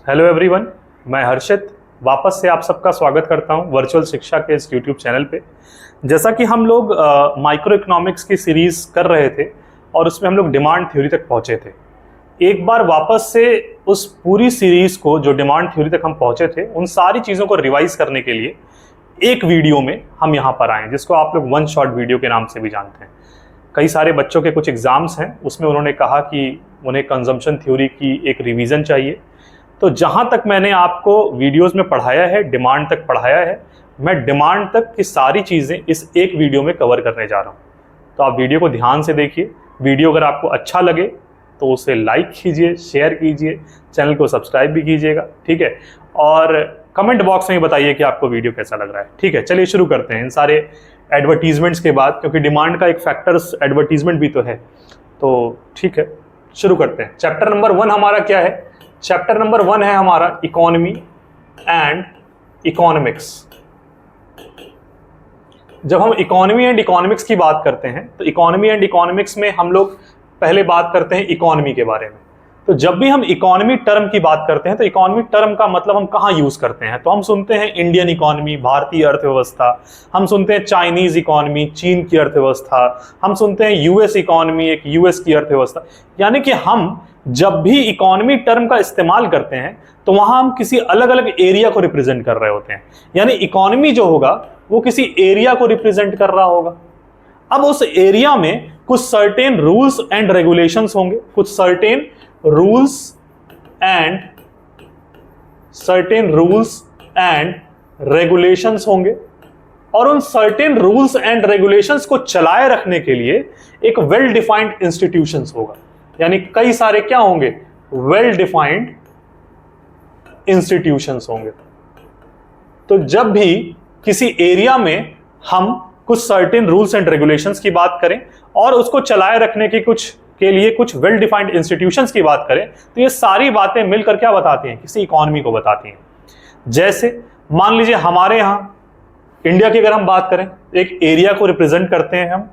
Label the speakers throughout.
Speaker 1: Hello everyone, मैं हर्षित वापस से आप सबका स्वागत करता हूं वर्चुअल शिक्षा के इस यूट्यूब चैनल पे। जैसा कि हम लोग माइक्रो इकोनॉमिक्स की सीरीज़ कर रहे थे और उसमें हम लोग डिमांड थ्योरी तक पहुंचे थे। एक बार वापस से उस पूरी सीरीज़ को जो डिमांड थ्योरी तक हम पहुंचे थे उन सारी चीज़ों को रिवाइज करने के लिए एक वीडियो में हम यहाँ पर आए, जिसको आप लोग वन शॉट वीडियो के नाम से भी जानते हैं। कई सारे बच्चों के कुछ एग्ज़ाम्स हैं, उसमें उन्होंने कहा कि उन्हें कंजम्पशन थ्योरी की एक रिवीजन चाहिए। तो जहाँ तक मैंने आपको वीडियोस में पढ़ाया है, डिमांड तक पढ़ाया है, मैं डिमांड तक की सारी चीज़ें इस एक वीडियो में कवर करने जा रहा हूँ। तो आप वीडियो को ध्यान से देखिए। वीडियो अगर आपको अच्छा लगे तो उसे लाइक कीजिए, शेयर कीजिए, चैनल को सब्सक्राइब भी कीजिएगा, ठीक है। और कमेंट बॉक्स में बताइए कि आपको वीडियो कैसा लग रहा है, ठीक है। चलिए शुरू करते हैं इन सारे एडवर्टीजमेंट्स के बाद, क्योंकि डिमांड का एक फैक्टर्स एडवर्टीजमेंट भी तो है। तो ठीक है, शुरू करते हैं। चैप्टर नंबर 1 हमारा क्या है? चैप्टर नंबर 1 है हमारा इकोनॉमी एंड इकोनॉमिक्स। जब हम इकोनॉमी एंड इकोनॉमिक्स की बात करते हैं तो इकोनॉमी एंड इकोनॉमिक्स में हम लोग पहले बात करते हैं इकोनॉमी के बारे में। तो जब भी हम इकोनॉमी टर्म की बात करते हैं तो इकोनॉमी टर्म का मतलब हम कहाँ यूज करते हैं? तो हम सुनते हैं इंडियन इकोनॉमी, भारतीय अर्थव्यवस्था, हम सुनते हैं चाइनीज इकोनॉमी, चीन की अर्थव्यवस्था, हम सुनते हैं यूएस इकोनॉमी, एक यूएस की अर्थव्यवस्था। यानी कि हम जब भी इकोनॉमी टर्म का इस्तेमाल करते हैं तो वहां हम किसी अलग अलग एरिया को रिप्रेजेंट कर रहे होते हैं। यानी इकोनॉमी जो होगा वो किसी एरिया को रिप्रेजेंट कर रहा होगा। अब उस एरिया में कुछ सर्टेन रूल्स एंड रेगुलेशंस होंगे, कुछ सर्टेन रूल्स एंड रेगुलेशंस होंगे, और उन सर्टेन रूल्स एंड रेगुलेशंस को चलाए रखने के लिए एक वेल डिफाइंड इंस्टीट्यूशंस होगा। यानी कई सारे क्या होंगे? वेल डिफाइंड इंस्टीट्यूशंस होंगे। तो जब भी किसी एरिया में हम कुछ सर्टेन रूल्स एंड रेगुलेशंस की बात करें और उसको चलाए रखने के लिए कुछ वेल डिफाइंड इंस्टीट्यूशंस की बात करें तो ये सारी बातें मिलकर क्या बताती हैं? किसी इकोनॉमी को बताती हैं। जैसे मान लीजिए हमारे यहां इंडिया की अगर हम बात करें, एक एरिया को रिप्रेजेंट करते हैं हम,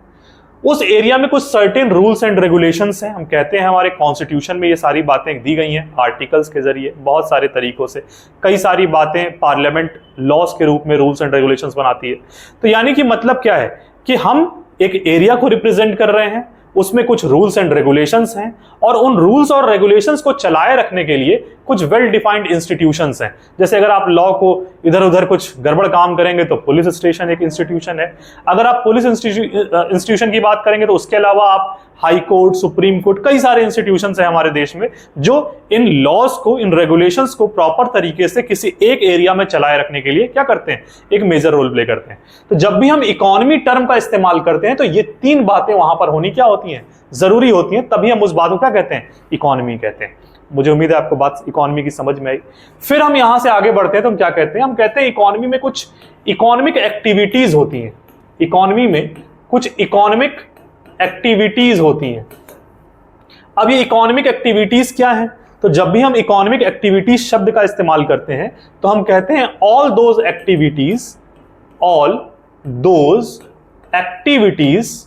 Speaker 1: उस एरिया में कुछ सर्टेन रूल्स एंड रेगुलेशंस हैं। हम कहते हैं हमारे कॉन्स्टिट्यूशन में ये सारी बातें दी गई हैं आर्टिकल्स के जरिए, बहुत सारे तरीकों से। कई सारी बातें पार्लियामेंट लॉज के रूप में रूल्स एंड रेगुलेशंस बनाती है। तो यानी कि मतलब क्या है कि हम एक एरिया को रिप्रेजेंट कर रहे हैं, उसमें कुछ रूल्स एंड रेगुलेशंस हैं, और उन रूल्स और रेगुलेशंस को चलाए रखने के लिए कुछ वेल डिफाइंड इंस्टीट्यूशंस हैं। जैसे अगर आप लॉ को इधर उधर कुछ गड़बड़ काम करेंगे तो पुलिस स्टेशन एक इंस्टीट्यूशन है। अगर आप पुलिस इंस्टीट्यूशन की बात करेंगे तो उसके अलावा आप हाई कोर्ट, सुप्रीम कोर्ट, कई सारे इंस्टीट्यूशंस हैं हमारे देश में जो इन लॉज को, इन रेगुलेशंस को प्रॉपर तरीके से किसी एक एरिया में चलाए रखने के लिए क्या करते हैं? एक मेजर रोल प्ले करते हैं। तो जब भी हम इकोनॉमी टर्म का इस्तेमाल करते हैं तो ये तीन बातें वहां पर होनी क्या होती हैं? जरूरी होती हैं। तभी हम उस बात को क्या कहते हैं? इकोनॉमी कहते हैं। मुझे उम्मीद है आपको बात इकोनॉमी की समझ में आई। फिर हम यहां से आगे बढ़ते हैं तो हम क्या कहते हैं? हम कहते हैं इकोनॉमी में कुछ इकोनॉमिक एक्टिविटीज होती हैं। इकोनॉमी में कुछ इकोनॉमिक एक्टिविटीज होती हैं। अब ये इकोनॉमिक एक्टिविटीज क्या है? तो जब भी हम इकोनॉमिक एक्टिविटीज शब्द का इस्तेमाल करते हैं तो हम कहते हैं ऑल दोज एक्टिविटीज,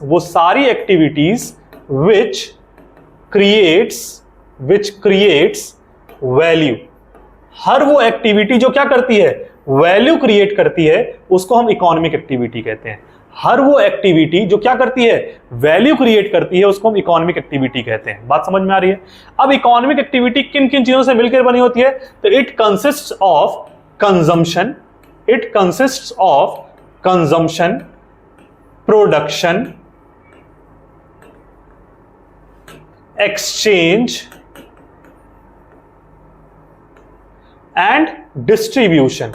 Speaker 1: वो सारी एक्टिविटीज which creates वैल्यू। हर वो एक्टिविटी जो क्या करती है? वैल्यू क्रिएट करती है, उसको हम इकोनॉमिक एक्टिविटी कहते हैं। हर वो एक्टिविटी जो क्या करती है? वैल्यू क्रिएट करती है, उसको हम इकोनॉमिक एक्टिविटी कहते हैं। बात समझ में आ रही है? अब इकोनॉमिक एक्टिविटी किन किन चीजों से मिलकर बनी होती है? तो it consists of consumption, production, exchange and distribution.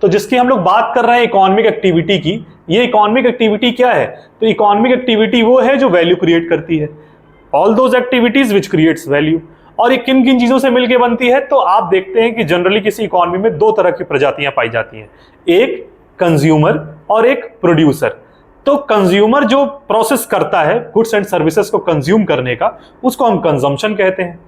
Speaker 1: तो जिसकी हम लोग बात कर रहे हैं इकोनॉमिक एक्टिविटी की, ये इकोनॉमिक एक्टिविटी क्या है? तो इकोनॉमिक एक्टिविटी वो है जो वैल्यू क्रिएट करती है। All those activities which creates value. और ये किन किन चीजों से मिलकर बनती है? तो आप देखते हैं कि जनरली किसी इकोनॉमी में दो तरह की प्रजातियां पाई जाती हैं, एक कंज्यूमर और एक प्रोड्यूसर। तो कंज्यूमर जो प्रोसेस करता है गुड्स एंड सर्विसेज को कंज्यूम करने का, उसको हम कंजम्पशन कहते हैं।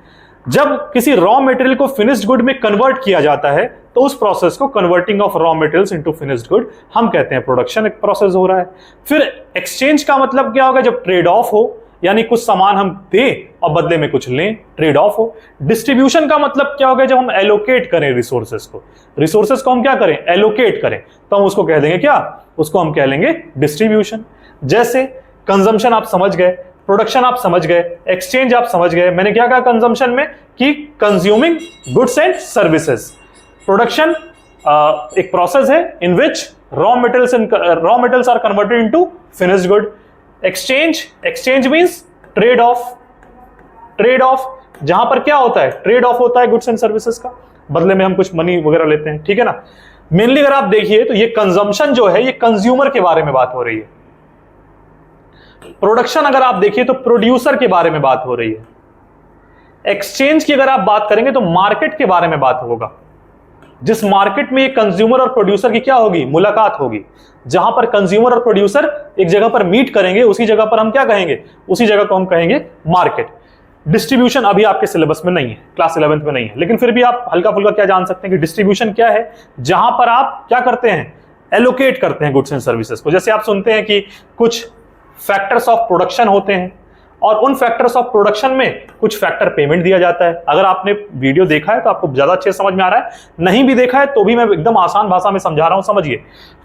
Speaker 1: जब किसी रॉ मटेरियल को फिनिश्ड गुड में कन्वर्ट किया जाता है तो उस प्रोसेस को converting of raw materials into finished good हम कहते हैं प्रोडक्शन। एक प्रोसेस हो रहा है। फिर एक्सचेंज का मतलब क्या होगा? जब ट्रेड ऑफ हो यानी कुछ सामान हम दें और बदले में कुछ लें, ट्रेड ऑफ हो। डिस्ट्रीब्यूशन का मतलब क्या हो गया, जब हम एलोकेट करें रिसोर्सेस को हम क्या करें, एलोकेट करें, तो हम उसको कह देंगे क्या, उसको हम कह लेंगे डिस्ट्रीब्यूशन। जैसे कंजम्पशन आप समझ गए, प्रोडक्शन आप समझ गए, एक्सचेंज आप समझ गए। मैंने क्या कहा कंजम्पशन में कि consuming goods and services. Production एक प्रोसेस है in which raw materials are converted into finished good. Exchange means trade off जहां पर क्या होता है, ट्रेड ऑफ होता है गुड्स एंड सर्विसेज का, बदले में हम कुछ मनी वगैरह लेते हैं, ठीक है ना। मेनली अगर आप देखिए तो ये कंजम्पशन जो है ये कंज्यूमर के बारे में बात हो रही है। प्रोडक्शन अगर आप देखिए तो प्रोड्यूसर के बारे में बात हो रही है। एक्सचेंज की अगर आप बात करेंगे तो मार्केट के बारे में बात होगा, जिस मार्केट में ये कंज्यूमर और प्रोड्यूसर की क्या होगी, मुलाकात होगी। जहां पर कंज्यूमर और प्रोड्यूसर एक जगह पर मीट करेंगे उसी जगह पर हम क्या कहेंगे, उसी जगह को हम कहेंगे मार्केट। डिस्ट्रीब्यूशन अभी आपके सिलेबस में नहीं है, क्लास 11th में नहीं है, लेकिन फिर भी आप हल्का फुल्का क्या जान सकते हैं कि डिस्ट्रीब्यूशन क्या है, जहां पर आप क्या करते हैं, एलोकेट करते हैं गुड्स एंड सर्विसेज को। जैसे आप सुनते हैं कि कुछ फैक्टर्स ऑफ प्रोडक्शन होते हैं और उन फैक्टर्स ऑफ प्रोडक्शन में कुछ फैक्टर पेमेंट दिया जाता है। अगर आपने वीडियो देखा है तो आपको ज्यादा अच्छे से समझ में आ रहा है, नहीं भी देखा है तो भी मैं एकदम आसान भाषा में समझा रहा हूं, समझिए।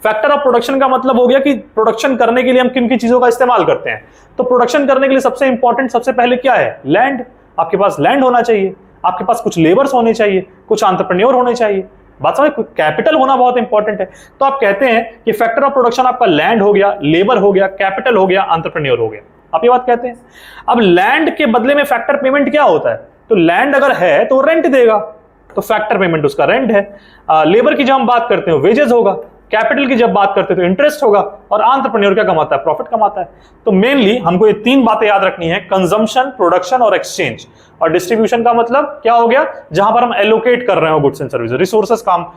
Speaker 1: फैक्टर ऑफ प्रोडक्शन का मतलब हो गया कि प्रोडक्शन करने के लिए हम किन किन चीजों का इस्तेमाल करते हैं। तो प्रोडक्शन करने के लिए सबसे इंपॉर्टेंट, सबसे पहले क्या है, लैंड। आपके पास लैंड होना चाहिए, आपके पास कुछ लेबर्स होने चाहिए, कुछ एंटरप्रेन्योर होने चाहिए। बात समझ, कैपिटल होना बहुत इंपॉर्टेंट है। तो आप कहते हैं कि फैक्टर ऑफ प्रोडक्शन आपका लैंड हो गया, लेबर हो गया, कैपिटल हो गया, एंटरप्रेन्योर हो गया। आप ये बात कहते हैं। अब लैंड के बदले में फैक्टर पेमेंट क्या होता है, तो लैंड अगर है तो रेंट देगा, तो फैक्टर पेमेंट उसका रेंट है। लेबर की जब हम बात करते हैं वेजेस होगा, कैपिटल की जब बात करते हैं तो इंटरेस्ट होगा, और एंटरप्रेन्योर क्या कमाता है, प्रॉफिट कमाता है। तो मेनली हमको ये तीन बातें याद रखनी है, कंजम्पशन, प्रोडक्शन और एक्सचेंज। और डिस्ट्रीब्यूशन का मतलब क्या हो गया, जहां पर हम एलोकेट कर रहे हो गुड्स एंड सर्विसेज, रिसोर्सेज का हम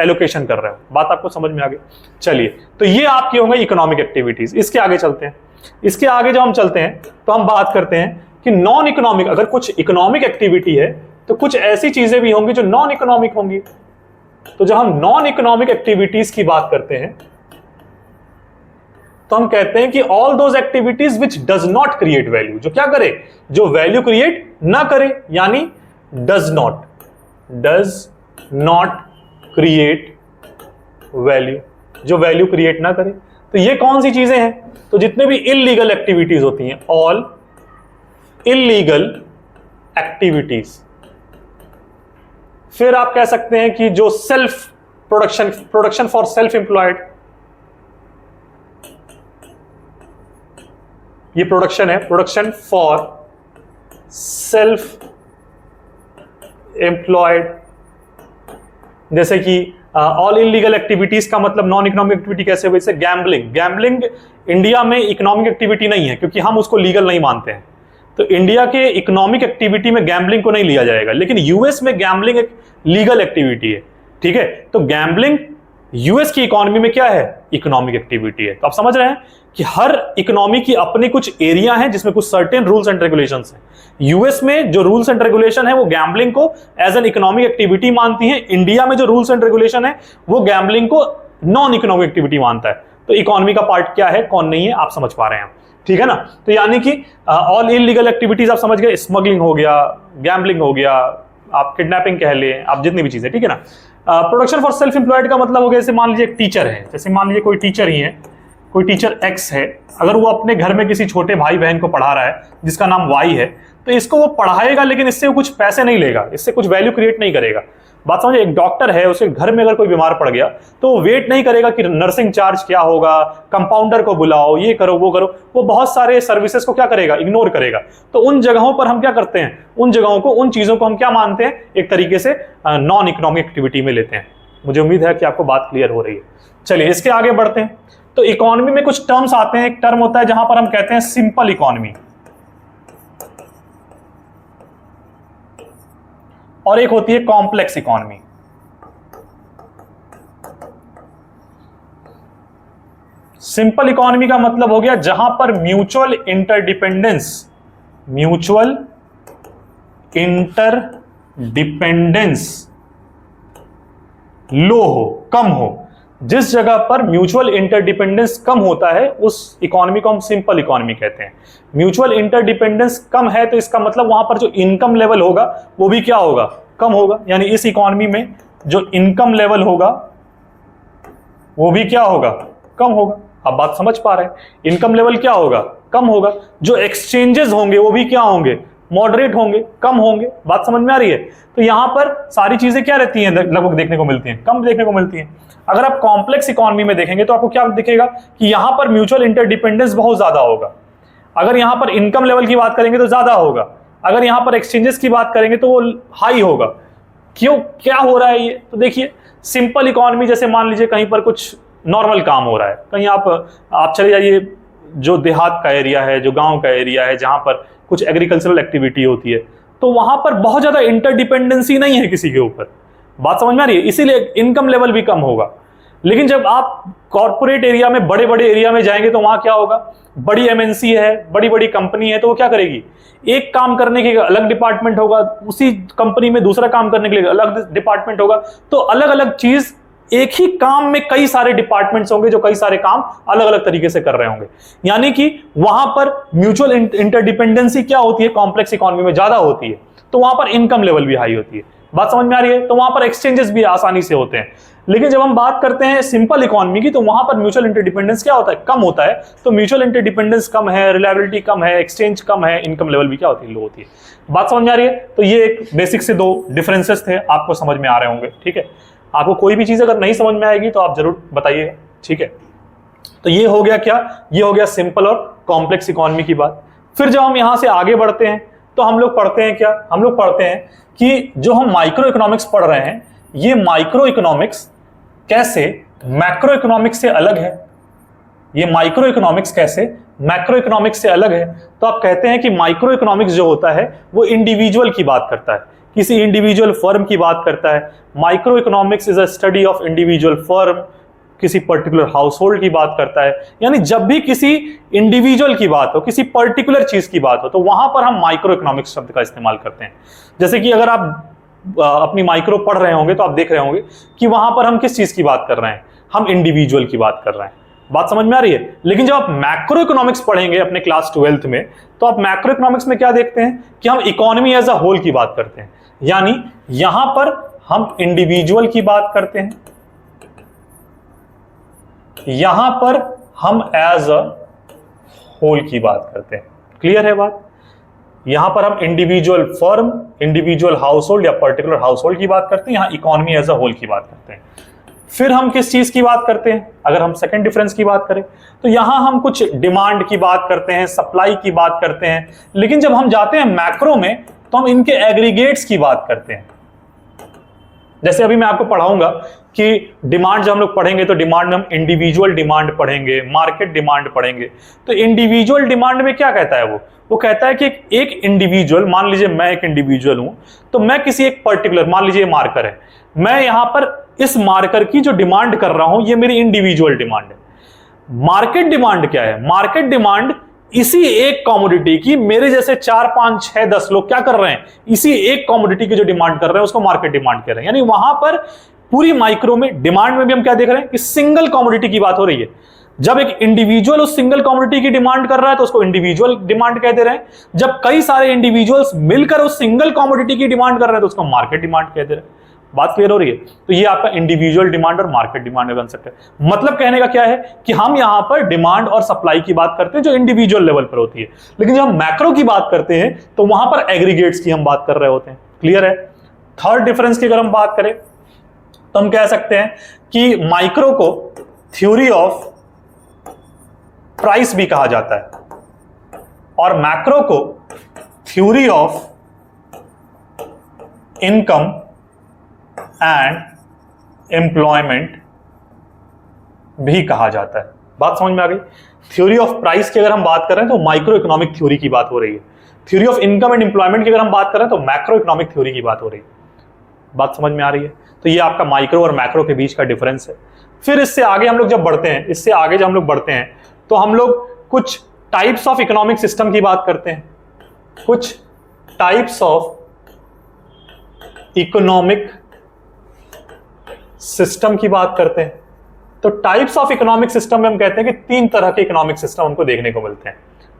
Speaker 1: एलोकेशन कर रहे हो। बात आपको समझ में आ गई। चलिए, तो ये आपकी होंगे इकोनॉमिक एक्टिविटीज। इसके आगे चलते हैं। इसके आगे जब हम चलते हैं तो हम बात करते हैं कि नॉन इकोनॉमिक, अगर कुछ इकोनॉमिक एक्टिविटी है तो कुछ ऐसी चीजें भी होंगी जो नॉन इकोनॉमिक होंगी। तो जब हम नॉन इकोनॉमिक एक्टिविटीज की बात करते हैं तो हम कहते हैं कि all those activities which does not create value, जो क्या करे, जो वैल्यू क्रिएट ना करे, यानी डज नॉट क्रिएट वैल्यू, जो वैल्यू क्रिएट ना करे। तो ये कौन सी चीजें हैं, तो जितने भी इल्लीगल एक्टिविटीज होती हैं, ऑल इल्लीगल एक्टिविटीज। फिर आप कह सकते हैं कि जो self production for self employed, ये प्रोडक्शन है, प्रोडक्शन फॉर सेल्फ एम्प्लॉयड। जैसे कि ऑल इलीगल एक्टिविटीज का मतलब नॉन इकोनॉमिक एक्टिविटी कैसे हुई, जैसे गैम्बलिंग इंडिया में इकोनॉमिक एक्टिविटी नहीं है क्योंकि हम उसको लीगल नहीं मानते हैं। तो इंडिया के इकोनॉमिक एक्टिविटी में गैम्बलिंग को नहीं लिया जाएगा, लेकिन यूएस में गैम्बलिंग एक लीगल एक्टिविटी है, ठीक है। तो गैम्बलिंग यूएस की इकोनॉमी में क्या है, इकोनॉमिक एक्टिविटी है। तो आप समझ रहे हैं कि हर इकोनॉमी की अपनी कुछ एरिया है जिसमें कुछ सर्टेन रूल्स एंड रेगुलेशंस हैं। यूएस में जो रूल्स एंड रेगुलेशन है वो गैम्बलिंग को एज एन इकोनॉमिक एक्टिविटी मानती है। इंडिया में जो रूल्स एंड रेगुलेशन है वो गैम्बलिंग को नॉन इकोनॉमिक एक्टिविटी मानता है। तो इकोनॉमी का पार्ट क्या है, कौन नहीं है, आप समझ पा रहे हैं, ठीक है ना। तो यानी कि ऑल इलीगल एक्टिविटीज आप समझ गए, स्मगलिंग हो गया, गैम्बलिंग हो गया, आप किडनैपिंग कह लें, आप जितनी भी चीजें, ठीक है ना। प्रोडक्शन फॉर सेल्फ एम्प्लॉयड का मतलब हो गया, जैसे मान लीजिए एक टीचर है, जैसे मान लीजिए कोई टीचर ही है, कोई टीचर एक्स है, अगर वो अपने घर में किसी छोटे भाई बहन को पढ़ा रहा है जिसका नाम वाई है, तो इसको वो पढ़ाएगा लेकिन इससे वो कुछ पैसे नहीं लेगा, इससे कुछ वैल्यू क्रिएट नहीं करेगा। बात समझे, एक डॉक्टर है, उसके घर में अगर कोई बीमार पड़ गया तो वो वेट नहीं करेगा कि नर्सिंग चार्ज क्या होगा, कंपाउंडर को बुलाओ, ये करो वो करो, वो बहुत सारे सर्विसेज को क्या करेगा, इग्नोर करेगा। तो उन जगहों पर हम क्या करते हैं, उन जगहों को, उन चीजों को हम क्या मानते हैं, एक तरीके से नॉन इकोनॉमिक एक्टिविटी में लेते हैं। मुझे उम्मीद है कि आपको बात क्लियर हो रही है। चलिए इसके आगे बढ़ते हैं। तो इकोनॉमी में कुछ टर्म्स आते हैं, एक टर्म होता है जहां पर हम कहते हैं सिंपल इकोनॉमी, और एक होती है कॉम्प्लेक्स इकोनॉमी। सिंपल इकोनॉमी का मतलब हो गया जहां पर म्यूचुअल इंटरडिपेंडेंस लो हो, कम हो। जिस जगह पर म्यूचुअल इंटरडिपेंडेंस कम होता है उस इकोनॉमी को हम सिंपल इकोनॉमी कहते हैं। म्यूचुअल इंटरडिपेंडेंस कम है तो इसका मतलब वहां पर जो इनकम लेवल होगा वो भी क्या होगा, कम होगा। यानी इस इकोनॉमी में जो इनकम लेवल होगा वो भी क्या होगा, कम होगा। अब बात समझ पा रहे हैं, इनकम लेवल क्या होगा, कम होगा। जो एक्सचेंजेस होंगे वो भी क्या होंगे, मॉडरेट होंगे, कम होंगे। बात समझ में आ रही है। तो यहां पर सारी चीजें क्या रहती हैं, लगभग देखने को मिलती हैं, कम देखने को मिलती हैं। अगर आप कॉम्प्लेक्स इकोनॉमी में देखेंगे तो आपको क्या दिखेगा कि यहां पर म्यूचुअल इंटरडिपेंडेंस बहुत ज्यादा होगा। अगर यहां पर इनकम लेवल की बात करेंगे तो ज्यादा होगा, अगर यहां पर एक्सचेंजेस की बात करेंगे तो वो हाई होगा। क्यों, क्या हो रहा है ये, तो देखिए सिंपल इकोनॉमी, जैसे मान लीजिए कहीं पर कुछ नॉर्मल काम हो रहा है, कहीं आप चले जाइए जो देहात का एरिया है, जो गांव का एरिया है, जहां पर कुछ एग्रीकल्चरल एक्टिविटी होती है, तो वहां पर बहुत ज्यादा इंटरडिपेंडेंसी नहीं है किसी के ऊपर। बात समझ में आ रही है, इसीलिए इनकम लेवल भी कम होगा। लेकिन जब आप कॉर्पोरेट एरिया में, बड़े बड़े एरिया में जाएंगे तो वहां क्या होगा, बड़ी एमएनसी है, बड़ी बड़ी कंपनी है, तो वो क्या करेगी, एक काम करने के अलग डिपार्टमेंट होगा, उसी कंपनी में दूसरा काम करने के लिए अलग डिपार्टमेंट होगा। तो अलग अलग चीज, एक ही काम में कई सारे डिपार्टमेंट्स होंगे जो कई सारे काम अलग अलग तरीके से कर रहे होंगे। यानी कि वहां पर म्यूचुअल इंटरडिपेंडेंसी क्या होती है, कॉम्प्लेक्स इकोनॉमी में ज्यादा होती है, तो वहां पर इनकम लेवल भी हाई होती है। बात समझ में आ रही है। तो वहां पर एक्सचेंजेस भी आसानी से होते हैं। लेकिन जब हम बात करते हैं सिंपल इकोनॉमी की, तो वहां पर म्यूचुअल इंटरडिपेंडेंस क्या होता है, कम होता है। तो म्यूचुअल इंटरडिपेंडेंस कम है, रिलायबिलिटी कम है, एक्सचेंज कम है, इनकम लेवल भी क्या होती है, लो होती है। बात समझ में आ रही है। तो ये एक बेसिक से दो डिफरेंसेस थे, आपको समझ में आ रहे होंगे। ठीक है, आपको कोई भी चीज अगर नहीं समझ में आएगी तो आप जरूर बताइएगा। ठीक है, तो ये हो गया क्या, ये हो गया सिंपल और कॉम्प्लेक्स इकोनॉमी की बात। फिर जब हम यहां से आगे बढ़ते हैं तो हम लोग पढ़ते हैं क्या, हम लोग पढ़ते हैं कि जो हम माइक्रो इकोनॉमिक्स पढ़ रहे हैं, ये माइक्रो इकोनॉमिक्स कैसे मैक्रो इकोनॉमिक्स से अलग है। ये माइक्रो इकोनॉमिक्स कैसे मैक्रो इकोनॉमिक्स से अलग है। तो आप कहते हैं कि माइक्रो इकोनॉमिक्स जो होता है वो इंडिविजुअल की बात करता है, किसी इंडिविजुअल फर्म की बात करता है। Micro economics is a study of individual firm, किसी पर्टिकुलर हाउस होल्ड की बात करता है। यानी जब भी किसी इंडिविजुअल की बात हो, किसी पर्टिकुलर चीज की बात हो, तो वहां पर हम माइक्रो इकोनॉमिक्स शब्द का इस्तेमाल करते हैं। जैसे कि अगर आप अपनी माइक्रो पढ़ रहे होंगे तो आप देख रहे होंगे कि वहां पर हम किस चीज की बात कर रहे हैं, हम इंडिविजुअल की बात कर रहे हैं। बात समझ में आ रही है। लेकिन जब आप मैक्रो इकोनॉमिक्स पढ़ेंगे अपने क्लास 12th में, तो आप मैक्रो इकोनॉमिक्स में क्या देखते हैं कि हम इकोनॉमी एज अ होल की बात करते हैं। यानी यहां पर हम इंडिविजुअल की बात करते हैं, यहां पर हम एज अ होल की बात करते हैं। क्लियर है बात। यहां पर हम individual firm, individual house hold या पर्टिकुलर हाउस होल्ड की बात करते हैं, यहां इकोनॉमी एज अ होल की बात करते हैं। फिर हम किस चीज की बात करते हैं, अगर हम सेकंड डिफरेंस की बात करें तो यहां हम कुछ डिमांड की बात करते हैं, सप्लाई की बात करते हैं। लेकिन जब हम जाते हैं मैक्रो में तो हम इनके एग्रीगेट्स की बात करते हैं। जैसे अभी मैं आपको पढ़ाऊंगा कि डिमांड जब हम लोग पढ़ेंगे तो डिमांड में हम इंडिविजुअल डिमांड पढ़ेंगे, मार्केट डिमांड पढ़ेंगे। तो इंडिविजुअल डिमांड में क्या कहता है, वो कहता है कि एक इंडिविजुअल, मान लीजिए मैं एक इंडिविजुअल हूं, तो मैं किसी एक पर्टिकुलर, मान लीजिए मार्कर है, मैं यहां पर इस मार्कर की जो डिमांड कर रहा हूं, ये मेरी इंडिविजुअल डिमांड है। मार्केट डिमांड क्या है, मार्केट डिमांड इसी एक कॉमोडिटी की मेरे जैसे 4, 5, 6, 10 लोग क्या कर रहे हैं, इसी एक कॉमोडिटी की जो डिमांड कर रहे हैं उसको मार्केट डिमांड कह रहे हैं। यानी वहां पर पूरी माइक्रो में, डिमांड में भी हम क्या देख रहे हैं कि सिंगल कॉमोडिटी की बात हो रही है। जब एक इंडिविजुअल उस सिंगल कॉमोडिटी की डिमांड कर रहा है तो उसको इंडिविजुअल डिमांड कह दे रहे हैं। जब कई सारे इंडिविजुअल्स मिलकर उस सिंगल कॉमोडिटी की डिमांड कर रहे हैं तो उसको मार्केट डिमांड कह दे रहे हैं। बात क्लियर हो रही है। तो ये आपका इंडिविजुअल डिमांड और मार्केट डिमांड में बन सकता है। मतलब कहने का क्या है कि हम यहां पर डिमांड और सप्लाई की बात करते हैं जो इंडिविजुअल लेवल पर होती है। लेकिन जब हम मैक्रो की बात करते हैं तो वहां पर एग्रीगेट्स की हम बात कर रहे होते हैं। क्लियर है। थर्ड डिफरेंस की अगर हम बात करें तो हम कह सकते हैं कि माइक्रो को थ्योरी ऑफ प्राइस भी कहा जाता है और मैक्रो को theory of income and employment भी कहा जाता है। बात समझ में आ गई। थ्योरी ऑफ प्राइस की अगर हम बात कर रहे हैं तो माइक्रो इकोनॉमिक थ्योरी की बात हो रही है। Theory of income and employment की अगर हम बात कर रहे हैं तो मैक्रो इकोनॉमिक थ्योरी की बात हो रही है। बात समझ में आ रही है। तो ये आपका माइक्रो और मैक्रो के बीच का डिफरेंस है। फिर इससे आगे हम लोग जब बढ़ते हैं, तो हम लोग कुछ टाइप्स ऑफ इकोनॉमिक सिस्टम की बात करते हैं, कुछ टाइप्स ऑफ इकोनॉमिक सिस्टम की बात करते हैं। तो टाइप्स ऑफ इकोनॉमिक सिस्टम में हम कहते हैं कि 3 तरह के इकोनॉमिक सिस्टम हमको देखने को मिलते हैं।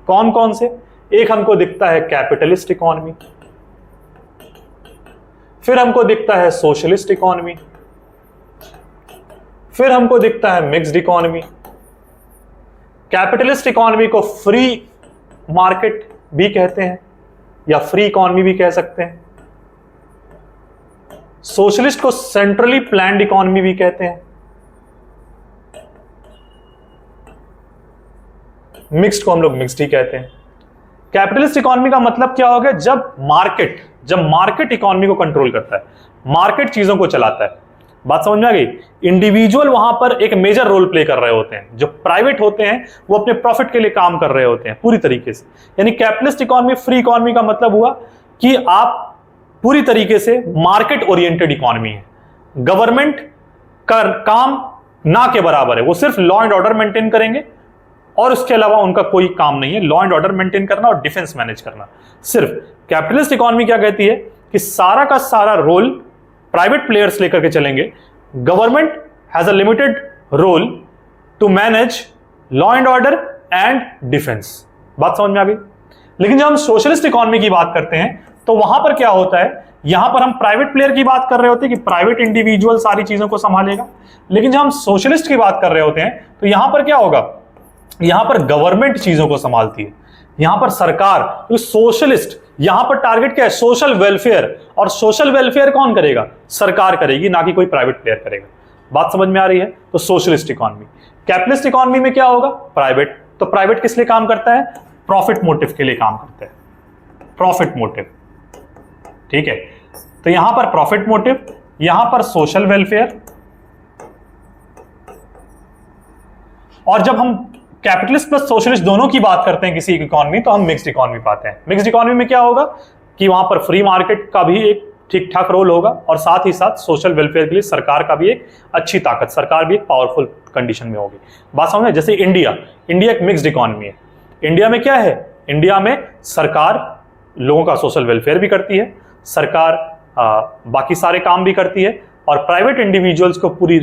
Speaker 1: कौन कौन से? एक हमको दिखता है कैपिटलिस्ट इकोनॉमी, फिर हमको दिखता है सोशलिस्ट इकोनॉमी, फिर हमको दिखता है मिक्स्ड इकोनॉमी। कैपिटलिस्ट इकोनॉमी को फ्री मार्केट भी कहते हैं या फ्री इकोनॉमी भी कह सकते हैं। सोशलिस्ट को सेंट्रली प्लान्ड इकोनॉमी भी कहते हैं। मिक्स्ड को हम लोग मिक्स्ड ही कहते हैं। कैपिटलिस्ट इकोनॉमी का मतलब क्या हो गया? जब मार्केट इकोनॉमी को कंट्रोल करता है, मार्केट चीजों को चलाता है। बात समझ में आ गई? इंडिविजुअल वहां पर एक मेजर रोल प्ले कर रहे होते हैं। जो प्राइवेट होते हैं वो अपने प्रॉफिट के लिए काम कर रहे होते हैं पूरी तरीके से। यानी कैपिटलिस्ट इकोनॉमी, फ्री इकोनॉमी का मतलब हुआ कि आप पूरी तरीके से मार्केट ओरिएंटेड इकोनॉमी है। गवर्नमेंट का काम ना के बराबर है, वो सिर्फ लॉ एंड ऑर्डर मेंटेन करेंगे और उसके अलावा उनका कोई काम नहीं है। लॉ एंड ऑर्डर मेंटेन करना और डिफेंस मैनेज करना। सिर्फ कैपिटलिस्ट इकोनॉमी क्या कहती है कि सारा का सारा रोल प्राइवेट प्लेयर्स लेकर के चलेंगे। Government has a limited role to manage law and order and defence. बात समझ में आ गई? लेकिन जब हम सोशलिस्ट इकोनॉमी की बात करते हैं तो वहां पर क्या होता है? यहां पर हम प्राइवेट प्लेयर की बात कर रहे होते हैं कि प्राइवेट इंडिविजुअल सारी चीजों को संभालेगा। लेकिन जब हम सोशलिस्ट की बात कर रहे होते हैं तो यहां पर क्या होगा? यहां पर गवर्नमेंट चीजों को संभालती है, यहां पर सरकार। तो सोशलिस्ट यहां पर टारगेट क्या है? Social welfare. और सोशल वेलफेयर कौन करेगा? सरकार करेगी, ना कि कोई प्राइवेट प्लेयर करेगा। बात समझ में आ रही है? तो सोशलिस्ट इकोनॉमी। कैपिटलिस्ट इकोनॉमी में क्या होगा? प्राइवेट। तो प्राइवेट किस लिए काम करता है? प्रॉफिट मोटिव के लिए काम करता है। प्रॉफिट मोटिव, ठीक है। तो यहां पर प्रॉफिट मोटिव, यहां पर सोशल वेलफेयर। और जब हम कैपिटलिस्ट प्लस सोशलिस्ट दोनों की बात करते हैं किसी इकोनॉमी, तो हम मिक्स्ड इकोनॉमी पाते हैं। मिक्स्ड इकोनॉमी में क्या होगा कि वहां पर फ्री मार्केट का भी एक ठीक ठाक रोल होगा और साथ ही साथ सोशल वेलफेयर के लिए सरकार का भी एक अच्छी ताकत, सरकार भी एक पावरफुल कंडीशन में होगी। बात समझ में? जैसे इंडिया एक मिक्स्ड इकोनॉमी है। इंडिया में क्या है? इंडिया में सरकार लोगों का सोशल वेलफेयर भी करती है, सरकार बाकी सारे काम भी करती है, और प्राइवेट इंडिविजुअल्स को पूरी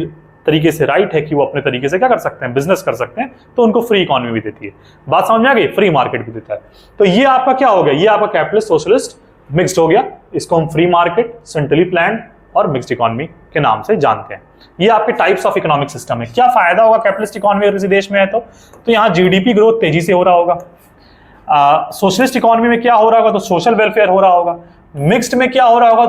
Speaker 1: तरीके से राइट है कि वो अपने तरीके से क्या कर सकते हैं? बिजनेस कर सकते हैं। तो उनको फ्री इकोनॉमी भी देती है। बात समझ में आ गई? फ्री मार्केट भी देता है। तो ये आपका क्या हो गया? ये आपका कैपिटलिस्ट, सोशलिस्ट, मिक्स्ड हो गया। इसको हम फ्री मार्केट, सेंट्रली प्लान्ड और मिक्स्ड इकोनॉमी के नाम से जानते हैं। ये आपके टाइप्स ऑफ इकोनॉमिक सिस्टम है। क्या फायदा होगा कैपिटलिस्ट इकोनॉमी अगर किसी देश में है तो यहाँ जीडीपी ग्रोथ तेजी से हो रहा होगा। सोशलिस्ट इकोनॉमी में क्या हो रहा होगा? तो सोशल वेलफेयर हो रहा होगा। मिक्स्ड में क्या हो रहा होगा?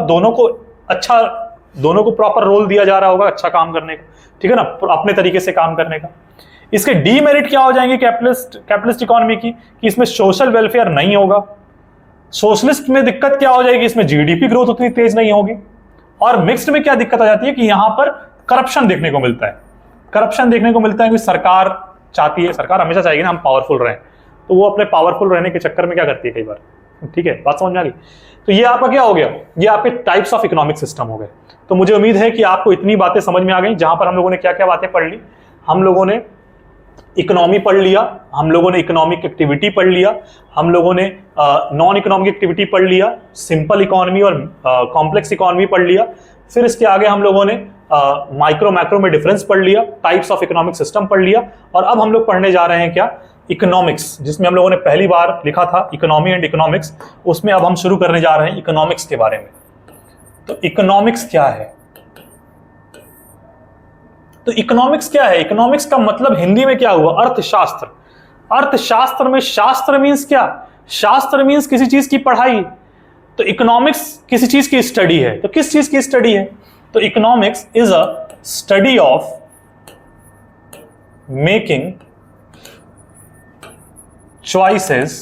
Speaker 1: दोनों को प्रॉपर रोल दिया जा रहा होगा अच्छा काम करने का, ठीक है ना, अपने तरीके से काम करने का। इसके डीमेरिट क्या हो जाएंगे कैपिटलिस्ट इकोनॉमी की? कि इसमें सोशल वेलफेयर नहीं होगा। सोशलिस्ट में दिक्कत क्या हो जाएगी? इसमें जीडीपी ग्रोथ उतनी तेज नहीं होगी। और मिक्स्ड में क्या दिक्कत आ जाती है कि यहां पर करप्शन देखने को मिलता है। करप्शन देखने को मिलता है कि सरकार चाहती है, सरकार हमेशा चाहेगी ना हम पावरफुल रहें, तो वो अपने पावरफुल रहने के चक्कर में क्या करती है कई बार, ठीक है। बात समझ में आ गई? तो ये आपका क्या हो गया? ये आपके टाइप्स ऑफ इकोनॉमिक सिस्टम हो गए। तो मुझे उम्मीद है कि आपको इतनी बातें समझ में आ गई, जहां पर हम लोगों ने क्या क्या बातें पढ़ ली। हम लोगों ने इकोनॉमी पढ़ लिया, हम लोगों ने इकोनॉमिक एक्टिविटी पढ़ लिया, हम लोगों ने नॉन इकोनॉमिक एक्टिविटी पढ़ लिया, सिंपल इकोनॉमी और कॉम्प्लेक्स इकोनॉमी पढ़ लिया। फिर इसके आगे हम लोगों ने माइक्रो मैक्रो में डिफरेंस पढ़ लिया, टाइप्स ऑफ इकोनॉमिक सिस्टम पढ़ लिया। और अब हम लोग पढ़ने जा रहे हैं क्या? इकोनॉमिक्स, जिसमें हम लोगों ने पहली बार लिखा था इकोनॉमी एंड इकोनॉमिक्स, उसमें अब हम शुरू करने जा रहे हैं इकोनॉमिक्स के बारे में। तो इकोनॉमिक्स क्या है? तो इकोनॉमिक्स क्या है? इकोनॉमिक्स का मतलब हिंदी में क्या हुआ? अर्थशास्त्र। अर्थशास्त्र में शास्त्र मीन्स क्या? शास्त्र मीन्स किसी चीज की पढ़ाई। तो इकोनॉमिक्स किसी चीज की स्टडी है। तो किस चीज की स्टडी है? तो economics is a study of making choices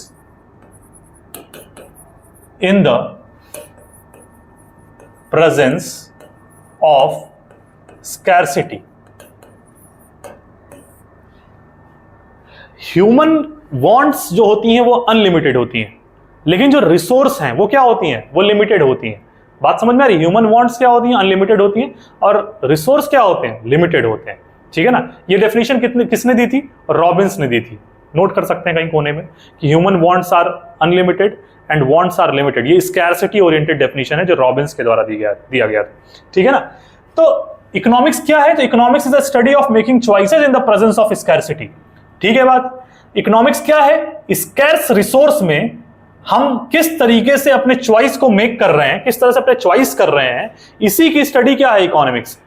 Speaker 1: in the presence of scarcity. Human wants जो होती हैं वो अनलिमिटेड होती हैं, लेकिन जो रिसोर्स हैं वो क्या होती हैं? वो लिमिटेड होती हैं। बात समझ में आ रही? ह्यूमन वॉन्ट्स क्या होती हैं? अनलिमिटेड होती हैं, और रिसोर्स क्या होते हैं? लिमिटेड होते हैं, ठीक है ना। ये डेफिनेशन किसने दी थी? रॉबिन्स ने दी थी। नोट कर सकते हैं कहीं कोने में कि human wants are unlimited and wants are limited. ये स्कैरसिटी ओरिएंटेड डेफिनेशन है जो रॉबिन्स के द्वारा दिया गया था, ठीक है ना। तो इकोनॉमिक्स क्या है? तो economics is the study of making choices in the presence of scarcity. ठीक है बात। इकोनॉमिक्स क्या है? स्कैर्स रिसोर्स में हम किस तरीके से अपने चॉइस को मेक कर रहे हैं, किस तरह से अपने चॉइस कर रहे हैं, इसी की स्टडी क्या है? इकोनॉमिक्स।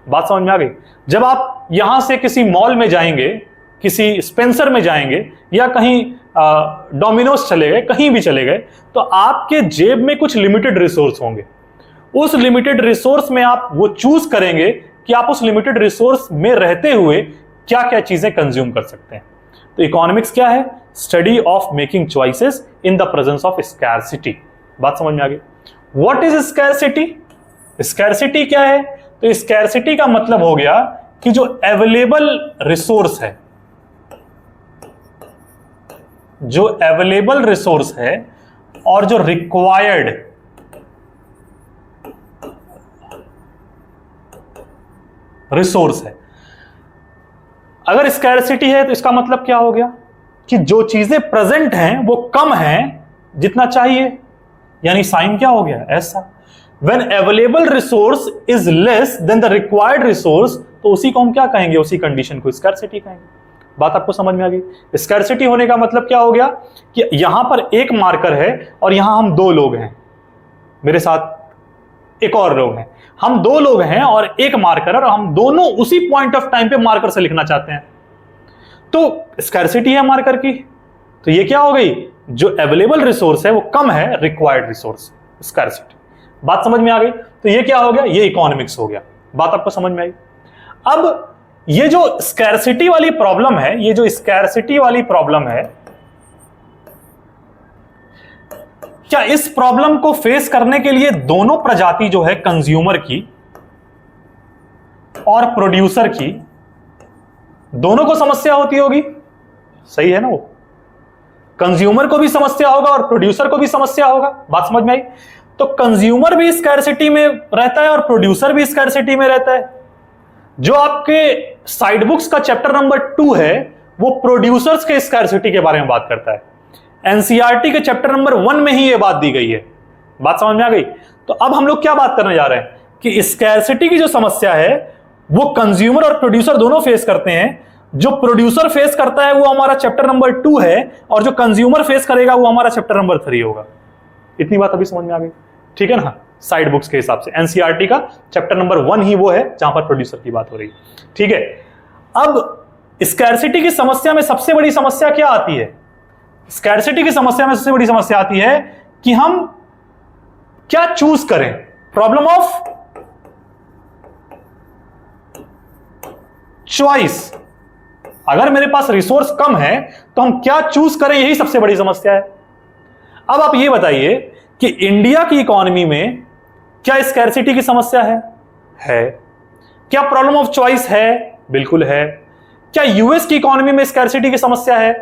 Speaker 1: बात समझ में आ गई? जब आप यहां से किसी मॉल में जाएंगे, किसी स्पेंसर में जाएंगे, या कहीं डोमिनोज चले गए, कहीं भी चले गए, तो आपके जेब में कुछ लिमिटेड रिसोर्स होंगे। उस लिमिटेड रिसोर्स में आप वो चूज करेंगे कि आप उस लिमिटेड रिसोर्स में रहते हुए क्या क्या चीजें कंज्यूम कर सकते हैं। तो इकोनॉमिक्स क्या है? Study of making choices in the presence of scarcity. बात समझ में आ गई? What is scarcity? स्कैर्सिटी क्या है? तो स्कैर्सिटी का मतलब हो गया कि जो अवेलेबल रिसोर्स है, जो अवेलेबल रिसोर्स है और जो रिक्वायर्ड रिसोर्स है, अगर स्कैर्सिटी है तो इसका मतलब क्या हो गया कि जो चीजें प्रेजेंट हैं वो कम हैं जितना चाहिए, यानी साइन क्या हो गया? ऐसा। When available resource is less than the required resource, तो उसी को हम क्या कहेंगे? उसी कंडीशन को स्कैर्सिटी कहेंगे। बात आपको समझ में आ गई? स्कैर्सिटी होने का मतलब क्या हो गया कि यहां पर एक मार्कर है और यहां हम दो लोग हैं, मेरे साथ एक और लोग हैं, हम दो लोग हैं और एक मार्कर है, और हम दोनों उसी पॉइंट ऑफ टाइम पे मार्कर से लिखना चाहते हैं, तो स्कैर्सिटी है मार्कर की। तो ये क्या हो गई? जो अवेलेबल रिसोर्स है वो कम है रिक्वायर्ड रिसोर्स, स्कैर्सिटी। बात समझ में आ गई? तो ये क्या हो गया? ये इकोनॉमिक्स हो गया। बात आपको समझ में आई? अब ये जो स्कैर्सिटी वाली प्रॉब्लम है, ये जो स्कैर्सिटी वाली प्रॉब्लम है, क्या इस प्रॉब्लम को फेस करने के लिए दोनों प्रजाति जो है, कंज्यूमर की और प्रोड्यूसर की, दोनों को समस्या होती होगी? सही है ना? वो कंज्यूमर को भी समस्या होगा और प्रोड्यूसर को भी समस्या होगा। बात समझ में आई? तो कंज्यूमर भी स्कैर्सिटी में रहता है और प्रोड्यूसर भी स्कैर्सिटी में रहता है। जो आपके साइड बुक्स का चैप्टर नंबर 2 है वो प्रोड्यूसर्स के स्कैर्सिटी के बारे में बात करता है। एनसीईआरटी के चैप्टर नंबर 1 में ही ये बात दी गई है। बात समझ में आ गई? तो अब हम लोग क्या बात करने जा रहे हैं कि स्कैर्सिटी की जो समस्या है वो कंज्यूमर और प्रोड्यूसर दोनों फेस करते हैं। जो प्रोड्यूसर फेस करता है वो हमारा चैप्टर नंबर 2 है, और जो कंज्यूमर फेस करेगा वो हमारा चैप्टर नंबर 3 होगा। इतनी बात अभी समझ में आ गई? ठीक है ना? साइड बुक्स के हिसाब से एनसीईआरटी का चैप्टर नंबर 1 ही वो है जहां पर प्रोड्यूसर की बात हो रही है। ठीक है। अब स्कैर्सिटी की समस्या में सबसे बड़ी समस्या क्या आती है? स्कैर्सिटी की समस्या में सबसे बड़ी समस्या आती है कि हम क्या चूज करें। Problem of choice. अगर मेरे पास रिसोर्स कम है तो हम क्या चूज करें, यही सबसे बड़ी समस्या है। अब आप ये बताइए कि इंडिया की इकोनॉमी में क्या स्कैर्सिटी की समस्या है? क्या प्रॉब्लम ऑफ चॉइस है? बिल्कुल है। क्या यूएस की इकोनॉमी में स्कैर्सिटी की समस्या है?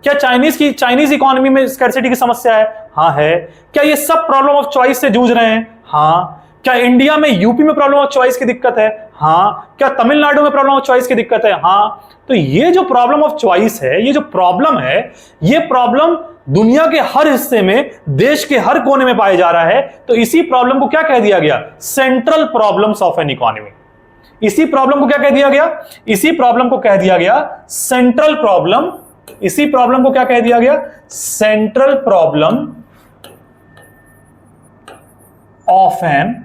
Speaker 1: क्या चाइनीज इकोनॉमी में स्कैर्सिटी की समस्या है? हाँ है। क्या ये सब प्रॉब्लम ऑफ चॉइस से जूझ रहे हैं? हाँ। क्या इंडिया में यूपी में प्रॉब्लम ऑफ चॉइस की दिक्कत है? हाँ। क्या तमिलनाडु में प्रॉब्लम ऑफ चॉइस की दिक्कत है? हाँ। तो ये जो प्रॉब्लम ऑफ चॉइस है, ये जो प्रॉब्लम है, ये प्रॉब्लम दुनिया के हर हिस्से में, देश के हर कोने में पाया जा रहा है। तो इसी प्रॉब्लम को क्या कह दिया गया? Central problems of an economy. इसी प्रॉब्लम को क्या कह दिया गया? इसी प्रॉब्लम को कह दिया गया सेंट्रल प्रॉब्लम। इसी प्रॉब्लम को क्या कह दिया गया? Central problem of an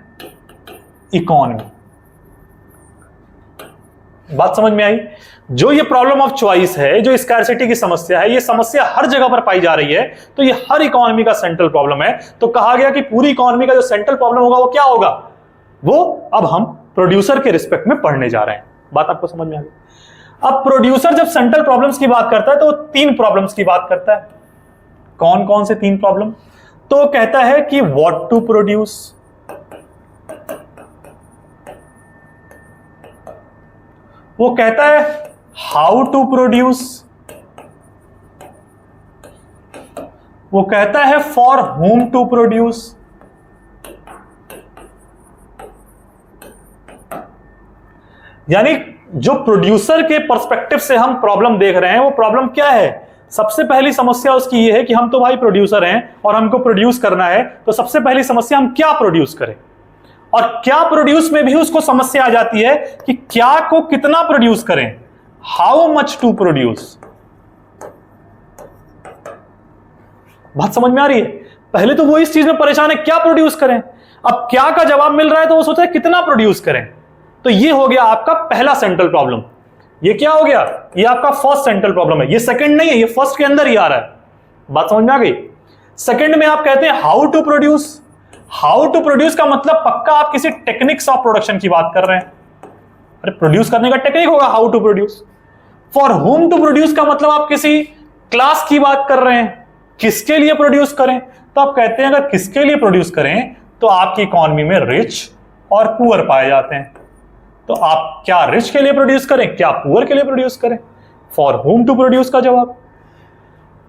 Speaker 1: economy. बात समझ में आई? जो ये प्रॉब्लम ऑफ चॉइस है, जो स्कैर्सिटी की समस्या है, ये समस्या हर जगह पर पाई जा रही है, तो ये हर इकोनॉमी का सेंट्रल प्रॉब्लम है। तो कहा गया कि पूरी इकोनॉमी का जो सेंट्रल प्रॉब्लम होगा वो क्या होगा? वो अब हम प्रोड्यूसर के रिस्पेक्ट में पढ़ने जा रहे हैं। बात आपको समझ में आ गई? अब प्रोड्यूसर जब सेंट्रल प्रॉब्लम्स की बात करता है तो 3 प्रॉब्लम्स की बात करता है। कौन कौन से 3 प्रॉब्लम? तो कहता है कि व्हाट टू प्रोड्यूस, वो कहता है हाउ टू प्रोड्यूस, वो कहता है फॉर whom टू प्रोड्यूस, यानी जो प्रोड्यूसर के पर्सपेक्टिव से हम प्रॉब्लम देख रहे हैं वो प्रॉब्लम क्या है? सबसे पहली समस्या उसकी ये है कि हम तो भाई प्रोड्यूसर हैं और हमको प्रोड्यूस करना है, तो सबसे पहली समस्या हम क्या प्रोड्यूस करें। और क्या प्रोड्यूस में भी उसको समस्या आ जाती है कि क्या को कितना प्रोड्यूस करें, हाउ मच टू प्रोड्यूस। बात समझ में आ रही है? पहले तो वो इस चीज में परेशान है क्या प्रोड्यूस करें, अब क्या का जवाब मिल रहा है तो वो सोच रहा है कितना प्रोड्यूस करें। तो ये हो गया आपका पहला सेंट्रल प्रॉब्लम। ये क्या हो गया, ये आपका फर्स्ट सेंट्रल प्रॉब्लम है, ये सेकंड नहीं है, ये फर्स्ट के अंदर ही आ रहा है। बात समझ में आ गई? सेकंड में आप कहते हैं how to produce. How to produce का मतलब पक्का आप किसी टेक्निक्स ऑफ प्रोडक्शन की बात कर रहे हैं। अरे प्रोड्यूस करने का टेक्निक होगा how to produce. For whom to produce का मतलब आप किसी क्लास की बात कर रहे हैं, किसके लिए प्रोड्यूस करें। तो आप कहते हैं अगर किसके लिए प्रोड्यूस करें तो आपकी इकोनॉमी में रिच और पुअर पाए जाते हैं। तो आप क्या रिच के लिए प्रोड्यूस करें, क्या पुअर के लिए प्रोड्यूस करें। फॉर हुम टू प्रोड्यूस का जवाब।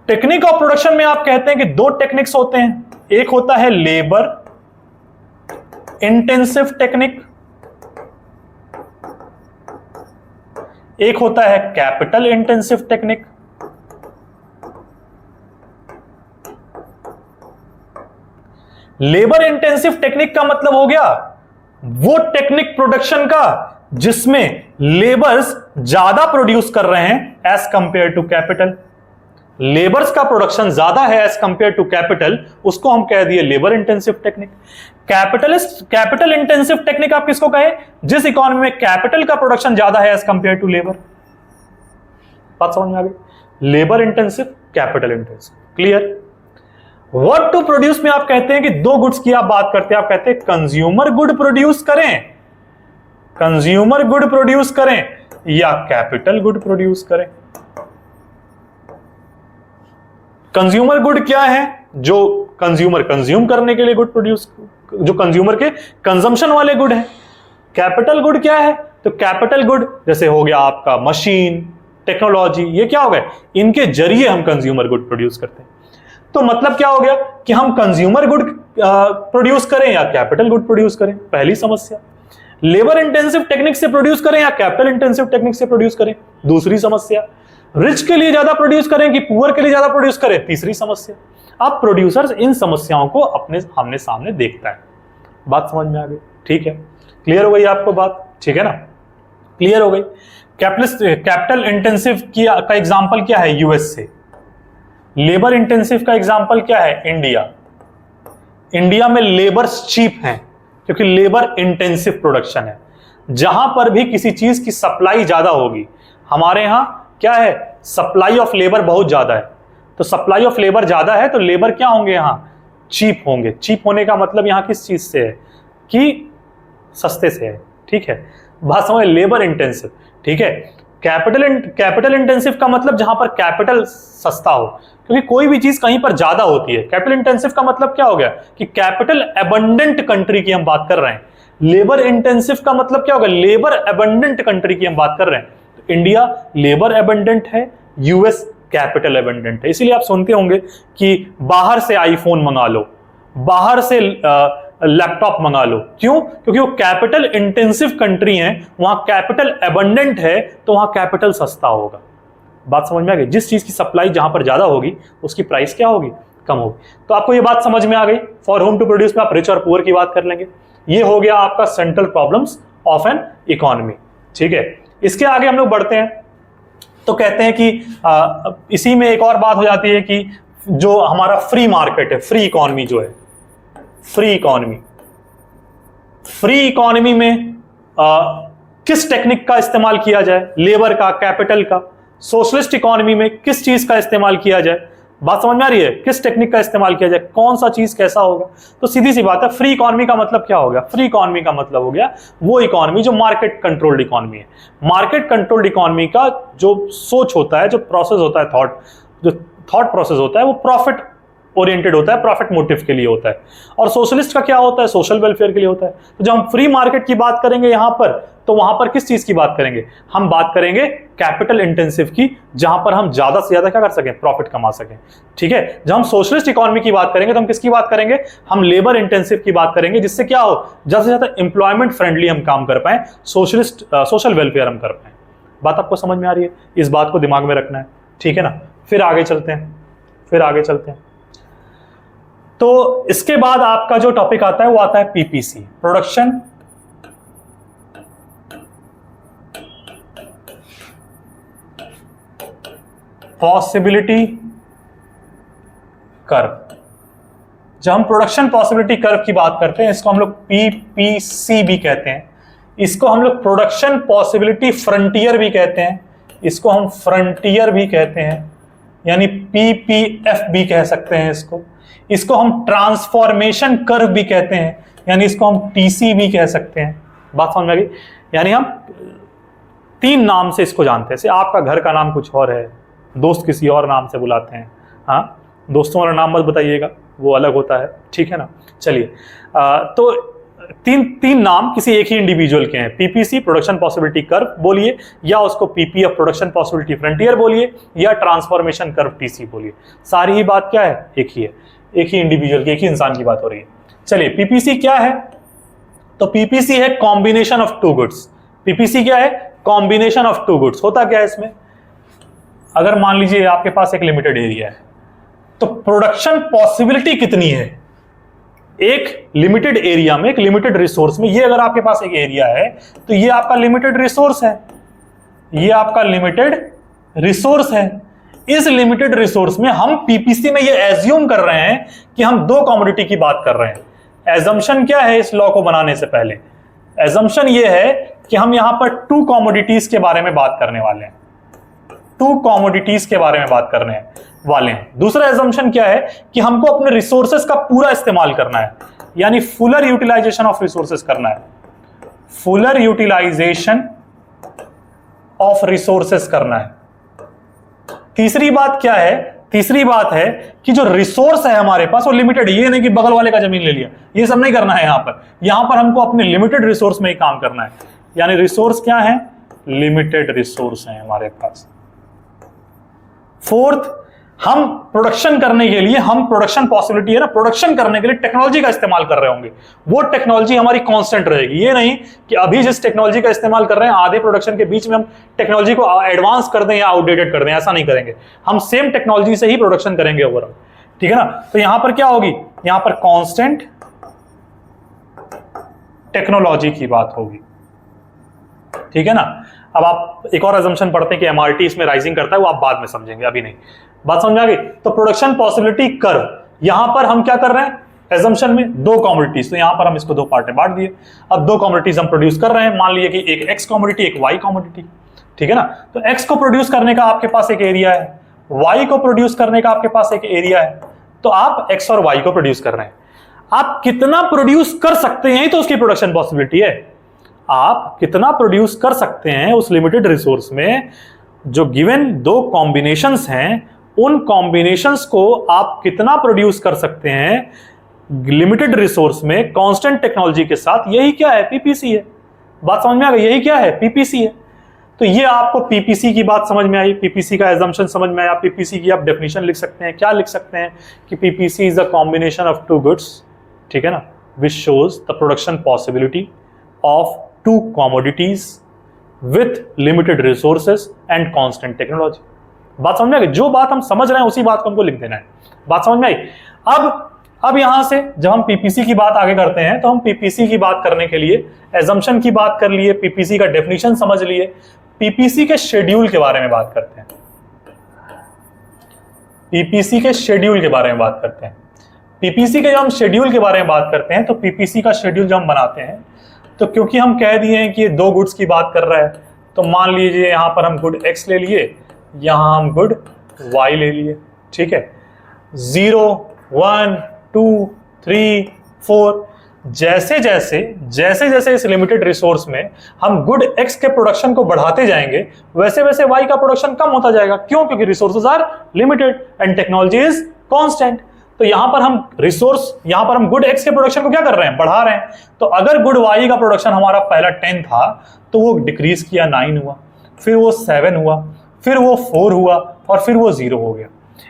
Speaker 1: टेक्निक ऑफ प्रोडक्शन में आप कहते हैं कि दो टेक्निक्स होते हैं, एक होता है लेबर इंटेंसिव टेक्निक, एक होता है capital intensive technique. Labour intensive technique का मतलब हो गया वो टेक्निक प्रोडक्शन का जिसमें लेबर्स ज्यादा प्रोड्यूस कर रहे हैं as compare to capital. Labours का प्रोडक्शन ज्यादा है एज कंपेयर टू कैपिटल, उसको हम कह दिए labour intensive technique. Capital intensive technique आप किसको कहे, जिस इकोनॉमी में कैपिटल का प्रोडक्शन ज्यादा है एज कंपेयर टू लेबर। बात समझ में आ गई? Labour intensive, capital intensive. Clear? What to produce में आप कहते हैं कि दो गुड्स की आप बात करते हैं, आप कहते हैं कंज्यूमर गुड प्रोड्यूस करें, कंज्यूमर गुड प्रोड्यूस करें या कैपिटल गुड प्रोड्यूस करें। कंज्यूमर गुड क्या है, जो कंज्यूमर कंज्यूम करने के लिए गुड प्रोड्यूस, जो कंज्यूमर के कंजम्पशन वाले गुड है। कैपिटल गुड क्या है, तो कैपिटल गुड जैसे हो गया आपका मशीन, टेक्नोलॉजी, ये क्या हो गए, इनके जरिए हम कंज्यूमर गुड प्रोड्यूस करते हैं। तो मतलब क्या हो गया कि हम कंज्यूमर गुड प्रोड्यूस करें या कैपिटल गुड प्रोड्यूस करें, पहली समस्या। लेबर इंटेंसिव टेक्निक से प्रोड्यूस करें या कैपिटल इंटेंसिव टेक्निक से प्रोड्यूस करें, दूसरी समस्या। रिच के लिए ज्यादा प्रोड्यूस करें कि पुअर के लिए ज्यादा प्रोड्यूस करें, तीसरी समस्या। अब प्रोड्यूसर्स इन समस्याओं को अपने आमने सामने देखता है। बात समझ में आ गई? ठीक है, क्लियर हो गई आपको बात? ठीक है ना, क्लियर हो गई। कैपिटल इंटेंसिव का एग्जांपल क्या है, यूएस से। लेबर इंटेंसिव का एग्जांपल क्या है, इंडिया। इंडिया में लेबर्स चीप हैं क्योंकि लेबर इंटेंसिव प्रोडक्शन है। जहां पर भी किसी चीज की सप्लाई ज्यादा होगी, हमारे यहां क्या है, सप्लाई ऑफ लेबर बहुत ज्यादा है, तो सप्लाई ऑफ लेबर ज्यादा है तो लेबर क्या होंगे, यहां चीप होंगे। चीप होने का मतलब यहां किस चीज से है कि सस्ते से है। ठीक है, बात समझ, लेबर इंटेंसिव। ठीक है, कैपिटल इंटेंसिव का मतलब जहां पर कैपिटल सस्ता हो, क्योंकि कोई भी चीज कहीं पर ज्यादा होती है। कैपिटल इंटेंसिव का मतलब क्या हो गया कि कैपिटल एबंडेंट कंट्री की हम बात कर रहे हैं। लेबर इंटेंसिव का मतलब क्या होगा, लेबर एबंडेंट कंट्री की हम बात कर रहे हैं। तो इंडिया लेबर एबंडेंट है, यूएस कैपिटल एबंडेंट है। इसीलिए आप सुनते होंगे कि बाहर से आईफोन मंगा लो, बाहर से लैपटॉप मंगा लो। क्यों? क्योंकि वो कैपिटल इंटेंसिव कंट्री है, वहां कैपिटल एबंडेंट है, तो वहां कैपिटल सस्ता होगा। बात समझ में आ गई? जिस चीज की सप्लाई जहां पर ज्यादा होगी उसकी प्राइस क्या होगी, कम होगी। तो आपको ये बात समझ में आ गई। फॉर होम टू प्रोड्यूस में आप रिच और पुअर की बात कर लेंगे। ये हो गया आपका central problems of an economy. ठीक है, इसके आगे हम लोग बढ़ते हैं तो कहते हैं कि इसी में एक और बात हो जाती है कि जो हमारा फ्री मार्केट है, फ्री इकोनॉमी जो है, फ्री इकोनॉमी, फ्री इकोनॉमी में किस टेक्निक का इस्तेमाल किया जाए, लेबर का, कैपिटल का। सोशलिस्ट इकोनॉमी में किस चीज का इस्तेमाल किया जाए, बात समझ में आ रही है, किस टेक्निक का इस्तेमाल किया जाए, कौन सा चीज कैसा होगा। तो सीधी सी बात है, फ्री इकोनॉमी का मतलब क्या हो गया, फ्री इकोनॉमी का मतलब हो गया वो इकोनॉमी जो मार्केट कंट्रोल्ड इकोनॉमी है। मार्केट कंट्रोल्ड इकोनॉमी का जो सोच होता है, जो प्रोसेस होता है, जो थॉट प्रोसेस होता है, वो प्रॉफिट ओरिएंटेड होता है, प्रॉफिट मोटिव के लिए होता है। और सोशलिस्ट का क्या होता है, सोशल वेलफेयर के लिए होता है। तो जब हम फ्री मार्केट की बात करेंगे यहां पर, तो वहां पर किस चीज की बात करेंगे, हम बात करेंगे कैपिटल इंटेंसिव की, जहां पर हम ज्यादा से ज्यादा क्या कर सकें, प्रॉफिट कमा सकें। ठीक है, जब हम सोशलिस्ट इकोनॉमी की बात करेंगे तो हम किसकी बात करेंगे, हम लेबर इंटेंसिव की बात करेंगे, जिससे क्या हो, ज्यादा से ज्यादा एम्प्लॉयमेंट फ्रेंडली हम काम कर पाए, सोशल वेलफेयर हम कर पाए। बात आपको समझ में आ रही है? इस बात को दिमाग में रखना है। ठीक है ना, फिर आगे चलते हैं, तो इसके बाद आपका जो टॉपिक आता है वो आता है पीपीसी, प्रोडक्शन पॉसिबिलिटी कर्व। जब हम प्रोडक्शन पॉसिबिलिटी कर्व की बात करते हैं, इसको हम लोग पीपीसी भी कहते हैं, इसको हम लोग प्रोडक्शन पॉसिबिलिटी फ्रंटियर भी कहते हैं, इसको हम फ्रंटियर भी कहते हैं, यानी पीपीएफ भी कह सकते हैं इसको हम ट्रांसफॉर्मेशन कर्व भी कहते हैं, यानी इसको हम टीसी भी कह सकते हैं। बात समझ में आ गई? यानी हम 3 नाम से इसको जानते हैं। जैसे आपका घर का नाम कुछ और है, दोस्त किसी और नाम से बुलाते हैं। हाँ, दोस्तों वाला नाम मत बताइएगा, वो अलग होता है, ठीक है ना। चलिए, तो तीन नाम किसी एक ही इंडिविजुअल के हैं। पीपीसी प्रोडक्शन पॉसिबिलिटी कर्व बोलिए, या उसको पीपीएफ प्रोडक्शन पॉसिबिलिटी फ्रंटियर बोलिए, या ट्रांसफॉर्मेशन कर्व टीसी बोलिए। सारी ही बात क्या है? एक ही है, एक ही इंडिविजुअल की, एक ही इंसान की बात हो रही है। चलिए, पीपीसी क्या है? तो पीपीसी है combination of two goods. PPC क्या है? Combination of two goods. होता क्या है इसमें? अगर मान लीजिए आपके पास एक लिमिटेड एरिया है, तो प्रोडक्शन पॉसिबिलिटी कितनी है एक लिमिटेड एरिया में, एक लिमिटेड रिसोर्स में। ये अगर आपके पास एक एरिया है तो ये आपका लिमिटेड रिसोर्स है, ये आपका लिमिटेड रिसोर्स है। इस लिमिटेड रिसोर्स में हम पीपीसी में ये एज्यूम कर रहे हैं कि हम 2 कमोडिटी की बात कर रहे हैं। एजम्पशन क्या है इस लॉ को बनाने से पहले? एजम्पशन ये है कि हम यहां पर 2 कमोडिटीज के बारे में बात करने वाले हैं, 2 कमोडिटीज के बारे में बात करने वाले हैं। दूसरा एजम्पशन क्या है कि हमको अपने रिसोर्सेस का पूरा इस्तेमाल करना है, यानी फुलर यूटिलाइजेशन ऑफ रिसोर्सेस करना है, फुलर यूटिलाइजेशन ऑफ रिसोर्सेस करना है। तीसरी बात क्या है? तीसरी बात है कि जो रिसोर्स है हमारे पास वो लिमिटेड है। ये नहीं कि बगल वाले का जमीन ले लिया, ये सब नहीं करना है। यहां पर हमको अपने लिमिटेड रिसोर्स में ही काम करना है। यानी रिसोर्स क्या है? लिमिटेड रिसोर्स है हमारे पास। फोर्थ, हम प्रोडक्शन करने के लिए, हम प्रोडक्शन पॉसिबिलिटी है ना, प्रोडक्शन करने के लिए टेक्नोलॉजी का इस्तेमाल कर रहे होंगे। वो टेक्नोलॉजी हमारी कांस्टेंट रहेगी। ये नहीं कि अभी जिस टेक्नोलॉजी का इस्तेमाल कर रहे हैं आधे प्रोडक्शन के बीच में हम टेक्नोलॉजी को एडवांस कर दें या आउटडेटेड कर दें, ऐसा नहीं करेंगे। हम सेम टेक्नोलॉजी से ही प्रोडक्शन करेंगे ओवरऑल, ठीक है ना। तो यहां पर क्या होगी? यहां पर कांस्टेंट टेक्नोलॉजी की बात होगी, ठीक है ना। अब आप एक और अजम्पशन पढ़ते हैं कि एमआरटी इसमें राइजिंग करता है, वो आप बाद में समझेंगे, अभी नहीं। बात समझ आ गई? तो प्रोडक्शन पॉसिबिलिटी कर्व, यहां पर हम क्या कर रहे हैं एजम्पशन में? 2 कमोडिटीज। तो यहां पर हम इसको 2 पार्ट में बांट दिए। अब 2 कमोडिटीज हम प्रोड्यूस कर रहे हैं। मान लीजिए कि एक एक्स कमोडिटी, एक वाई कमोडिटी, ठीक है ना। तो एक्स को प्रोड्यूस करने का आपके पास एक एरिया है, वाई को प्रोड्यूस करने का आपके पास एक एरिया है। तो आप एक्स और वाई को प्रोड्यूस कर रहे हैं। आप कितना प्रोड्यूस कर सकते हैं तो उसकी प्रोडक्शन पॉसिबिलिटी है। आप कितना प्रोड्यूस कर सकते हैं उस लिमिटेड रिसोर्स में। जो गिवन 2 कॉम्बिनेशंस हैं, उन कॉम्बिनेशंस को आप कितना प्रोड्यूस कर सकते हैं लिमिटेड रिसोर्स में कांस्टेंट टेक्नोलॉजी के साथ, यही क्या है? पीपीसी है। बात समझ में आ गई? यही क्या है? पीपीसी है। तो ये आपको पीपीसी की बात समझ में आई, पीपीसी का एजम्पशन समझ में आया। पीपीसी की आप डेफिनेशन लिख सकते हैं। क्या लिख सकते हैं कि PPC is a combination of 2 goods, ठीक है ना, which shows the production possibility of 2 commodities with limited resources and constant technology। बात समझ में आ गई? जो बात हम समझ रहे हैं उसी बात को हमको लिख देना है। बात समझ में आई? अब यहां से जब हम पीपीसी की बात आगे करते हैं, तो हम पीपीसी की बात करने के लिए एजम्पशन की बात कर लिए, पीपीसी का डेफिनेशन समझ लिए, पीपीसी के शेड्यूल के बारे में बात करते हैं। पीपीसी के शेड्यूल के बारे में बात करते हैं। पीपीसी के जब हम शेड्यूल के बारे में बात करते हैं, तो पीपीसी का शेड्यूल जब हम बनाते हैं, तो क्योंकि हम कह दिए हैं कि ये 2 गुड्स की बात कर रहा है, तो मान लीजिए यहां पर हम गुड एक्स ले लिए, यहां हम गुड वाई ले लिए, ठीक है। 0, 1, 2, 3, 4, जैसे जैसे इस लिमिटेड रिसोर्स में हम गुड एक्स के प्रोडक्शन को बढ़ाते जाएंगे, वैसे वैसे वाई का प्रोडक्शन कम होता जाएगा। क्यों? क्योंकि resources are limited and technology is constant. तो यहां पर हम गुड एक्स के प्रोडक्शन को क्या कर रहे हैं? बढ़ा रहे हैं। तो अगर गुड वाई का प्रोडक्शन हमारा पहला 10 था, तो वो डिक्रीज किया, 9 हुआ, फिर वो 7 हुआ, फिर वो 4 हुआ, और फिर वो 0 हो गया।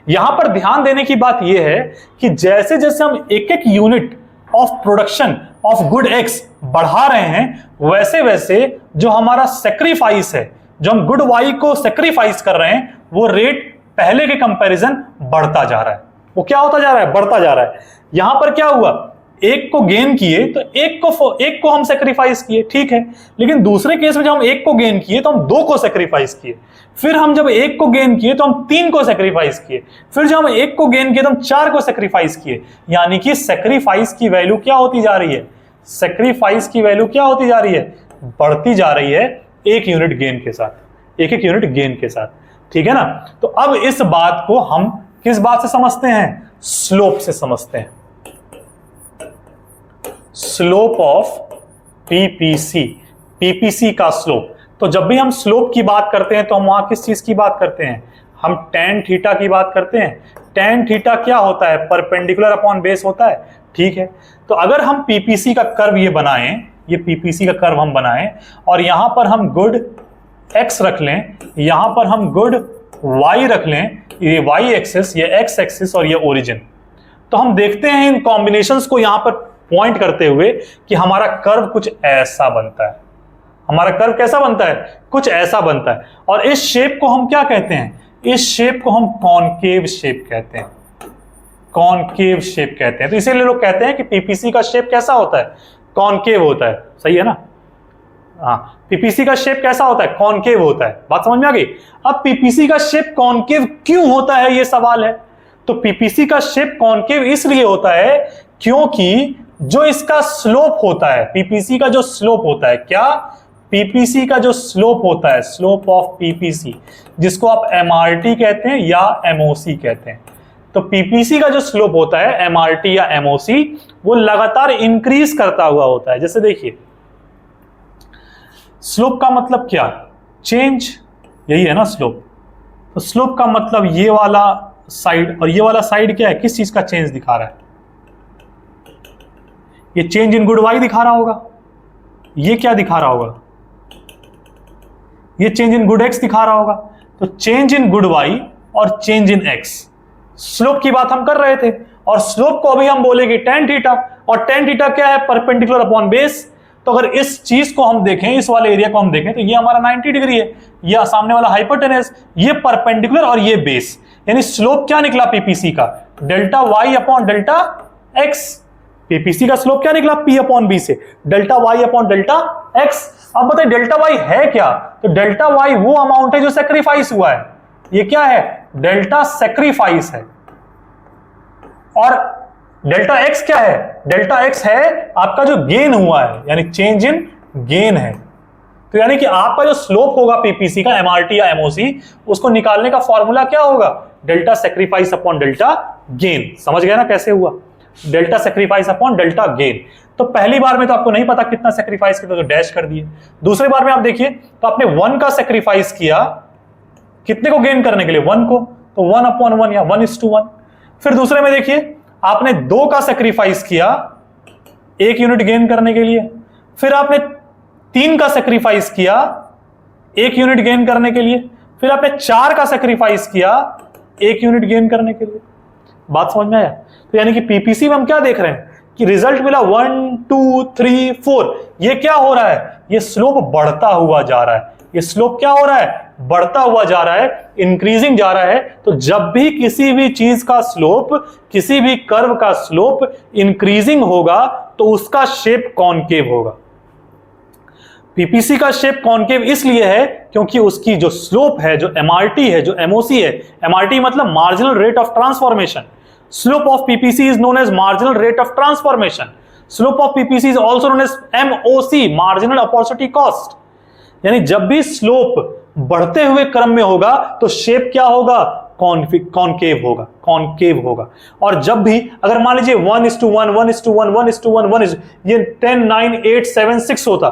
Speaker 1: यहां पर ध्यान देने की बात यह है कि जैसे जैसे हम एक एक unit of production of good x बढ़ा रहे हैं, वैसे वैसे जो हमारा सेक्रीफाइस है, जो हम गुड वाई को सेक्रीफाइस कर रहे हैं, वो रेट पहले के कंपैरिजन बढ़ता जा रहा है, वो क्या होता जा रहा है, बढ़ता जा रहा है। यहां पर क्या हुआ, एक को गेन किए तो एक को हम सेक्रीफाइस किए, ठीक है। लेकिन दूसरे केस में जब हम एक को गेन किए तो हम दो को सेक्रीफाइस किए, फिर हम जब एक को गेन किए तो हम तीन को सेक्रीफाइस किए, फिर जब हम एक को गेन किए तो हम चार को सेक्रीफाइस किए। यानी कि सेक्रीफाइस की वैल्यू क्या होती जा रही है, सेक्रीफाइस की वैल्यू क्या होती जा रही है, बढ़ती जा रही है एक यूनिट गेन के साथ, एक एक यूनिट गेन के साथ, ठीक है ना। तो अब इस बात को हम किस बात से समझते हैं, स्लोप से समझते हैं, स्लोप ऑफ पीपीसी, पीपीसी का स्लोप। तो जब भी हम स्लोप की बात करते हैं तो हम वहां किस चीज की बात करते हैं, हम tan थीटा की बात करते हैं। tan थीटा क्या होता है, परपेंडिकुलर अपॉन बेस होता है, ठीक है। तो अगर हम पीपीसी का कर्व ये बनाएं, ये पीपीसी का कर्व हम बनाएं और यहां पर हम गुड x रख लें, यहां पर हम गुड y रख लें, ये y एक्सिस, ये x एक्सिस और ये ओरिजिन, तो हम देखते हैं इन कॉम्बिनेशंस को यहां पर पॉइंट करते हुए कि हमारा कर्व कुछ ऐसा बनता है, हमारा कर्व कैसा बनता है, कुछ ऐसा बनता है। और इस शेप को हम क्या कहते हैं, इस शेप को हम कॉनकेव शेप कहते हैं, कॉनकेव शेप कहते हैं। तो इसीलिए लोग कहते हैं कि पीपीसी का शेप कैसा होता है, कॉनकेव होता है, सही है ना। हाँ, पीपीसी का शेप कैसा होता है, कॉनकेव होता है। बात समझ में आ गई। अब पीपीसी का शेप कॉनकेव क्यों होता है, ये सवाल है। तो पीपीसी का शेप कॉनकेव इसलिए होता है क्योंकि जो इसका स्लोप होता है, पीपीसी का जो स्लोप होता है, क्या, पीपीसी का जो स्लोप होता है, स्लोप ऑफ पीपीसी, जिसको आप एमआरटी कहते हैं या एमओसी कहते हैं। तो पीपीसी का जो स्लोप होता है, एमआरटी या एमओसी, वो लगातार इंक्रीज करता हुआ होता है। जैसे देखिए, स्लोप का मतलब क्या, चेंज, यही है ना स्लोप। तो स्लोप का मतलब ये वाला साइड और ये वाला साइड क्या है, किस चीज का चेंज दिखा रहा है, ये चेंज इन गुड वाई दिखा रहा होगा, ये क्या दिखा रहा होगा, ये चेंज इन गुड एक्स दिखा रहा होगा। तो चेंज इन गुड वाई और चेंज इन एक्स, स्लोप की बात हम कर रहे थे। और स्लोप को अभी हम बोलेंगे tan थीटा, और tan थीटा क्या है, परपेंडिकुलर अपॉन बेस। तो अगर इस चीज को हम देखें, इस वाले एरिया को हम देखें, तो ये हमारा 90 डिग्री है, ये सामने वाला हाइपोटेनस, ये परपेंडिकुलर और ये बेस, यानी स्लोप क्या निकला पीपीसी का, delta y upon delta x. PPC का स्लोप क्या निकला, पी अपॉन बी से, delta y upon delta x. अब बताइए डेल्टा वाई है क्या, तो डेल्टा वाई वो अमाउंट है जो सेक्रीफाइस हुआ है, ये क्या है, डेल्टा सेक्रीफाइस है। और डेल्टा एक्स क्या है, डेल्टा एक्स है आपका जो गेन हुआ है, यानी चेंज इन गेन है। तो यानी कि आपका जो स्लोप होगा पीपीसी का, एमआरटी या एमओसी, उसको निकालने का फॉर्मूला क्या होगा, delta sacrifice upon delta gain. समझ गए ना कैसे हुआ, delta sacrifice upon delta gain. तो पहली बार में तो आपको नहीं पता कितना सेक्रीफाइस किया, तो डैश कर दिए। दूसरी बार में आप देखिए तो आपने 1 का सेक्रीफाइस किया, कितने को गेन करने के लिए, 1 को, तो 1 अपॉन 1 या 1:1। फिर दूसरे में देखिए आपने 2 का सेक्रीफाइस किया 1 यूनिट गेन करने के लिए, फिर आपने 3 का सेक्रीफाइस किया 1 यूनिट गेन करने के लिए, फिर आपने 4 का सेक्रीफाइस किया 1 यूनिट गेन करने के लिए। बात समझ में आया। तो यानी कि पीपीसी में हम क्या देख रहे हैं कि रिजल्ट मिला 1 2 3 4, ये क्या हो रहा है, ये स्लोप बढ़ता हुआ जा रहा है, ये स्लोप क्या हो रहा है, बढ़ता हुआ जा रहा है, इंक्रीजिंग जा रहा है। तो जब भी किसी भी चीज का स्लोप, किसी भी कर्व का स्लोप इंक्रीजिंग होगा तो उसका शेप कॉनकेव होगा। पीपीसी का शेप कॉनकेव इसलिए है क्योंकि उसकी जो स्लोप है, जो एमआरटी है, जो एमओसी है, एमआरटी मतलब marginal rate of transformation, slope of PPC is known as marginal rate of transformation, slope of PPC is also known as MOC, marginal opportunity cost. यानी जब भी स्लोप बढ़ते हुए क्रम में होगा तो शेप क्या होगा, कॉनकेव होगा, कॉनकेव होगा। और जब भी अगर मान लीजिए 1:1 1:1 1:1 1, ये 10 9 8 7 6 होता,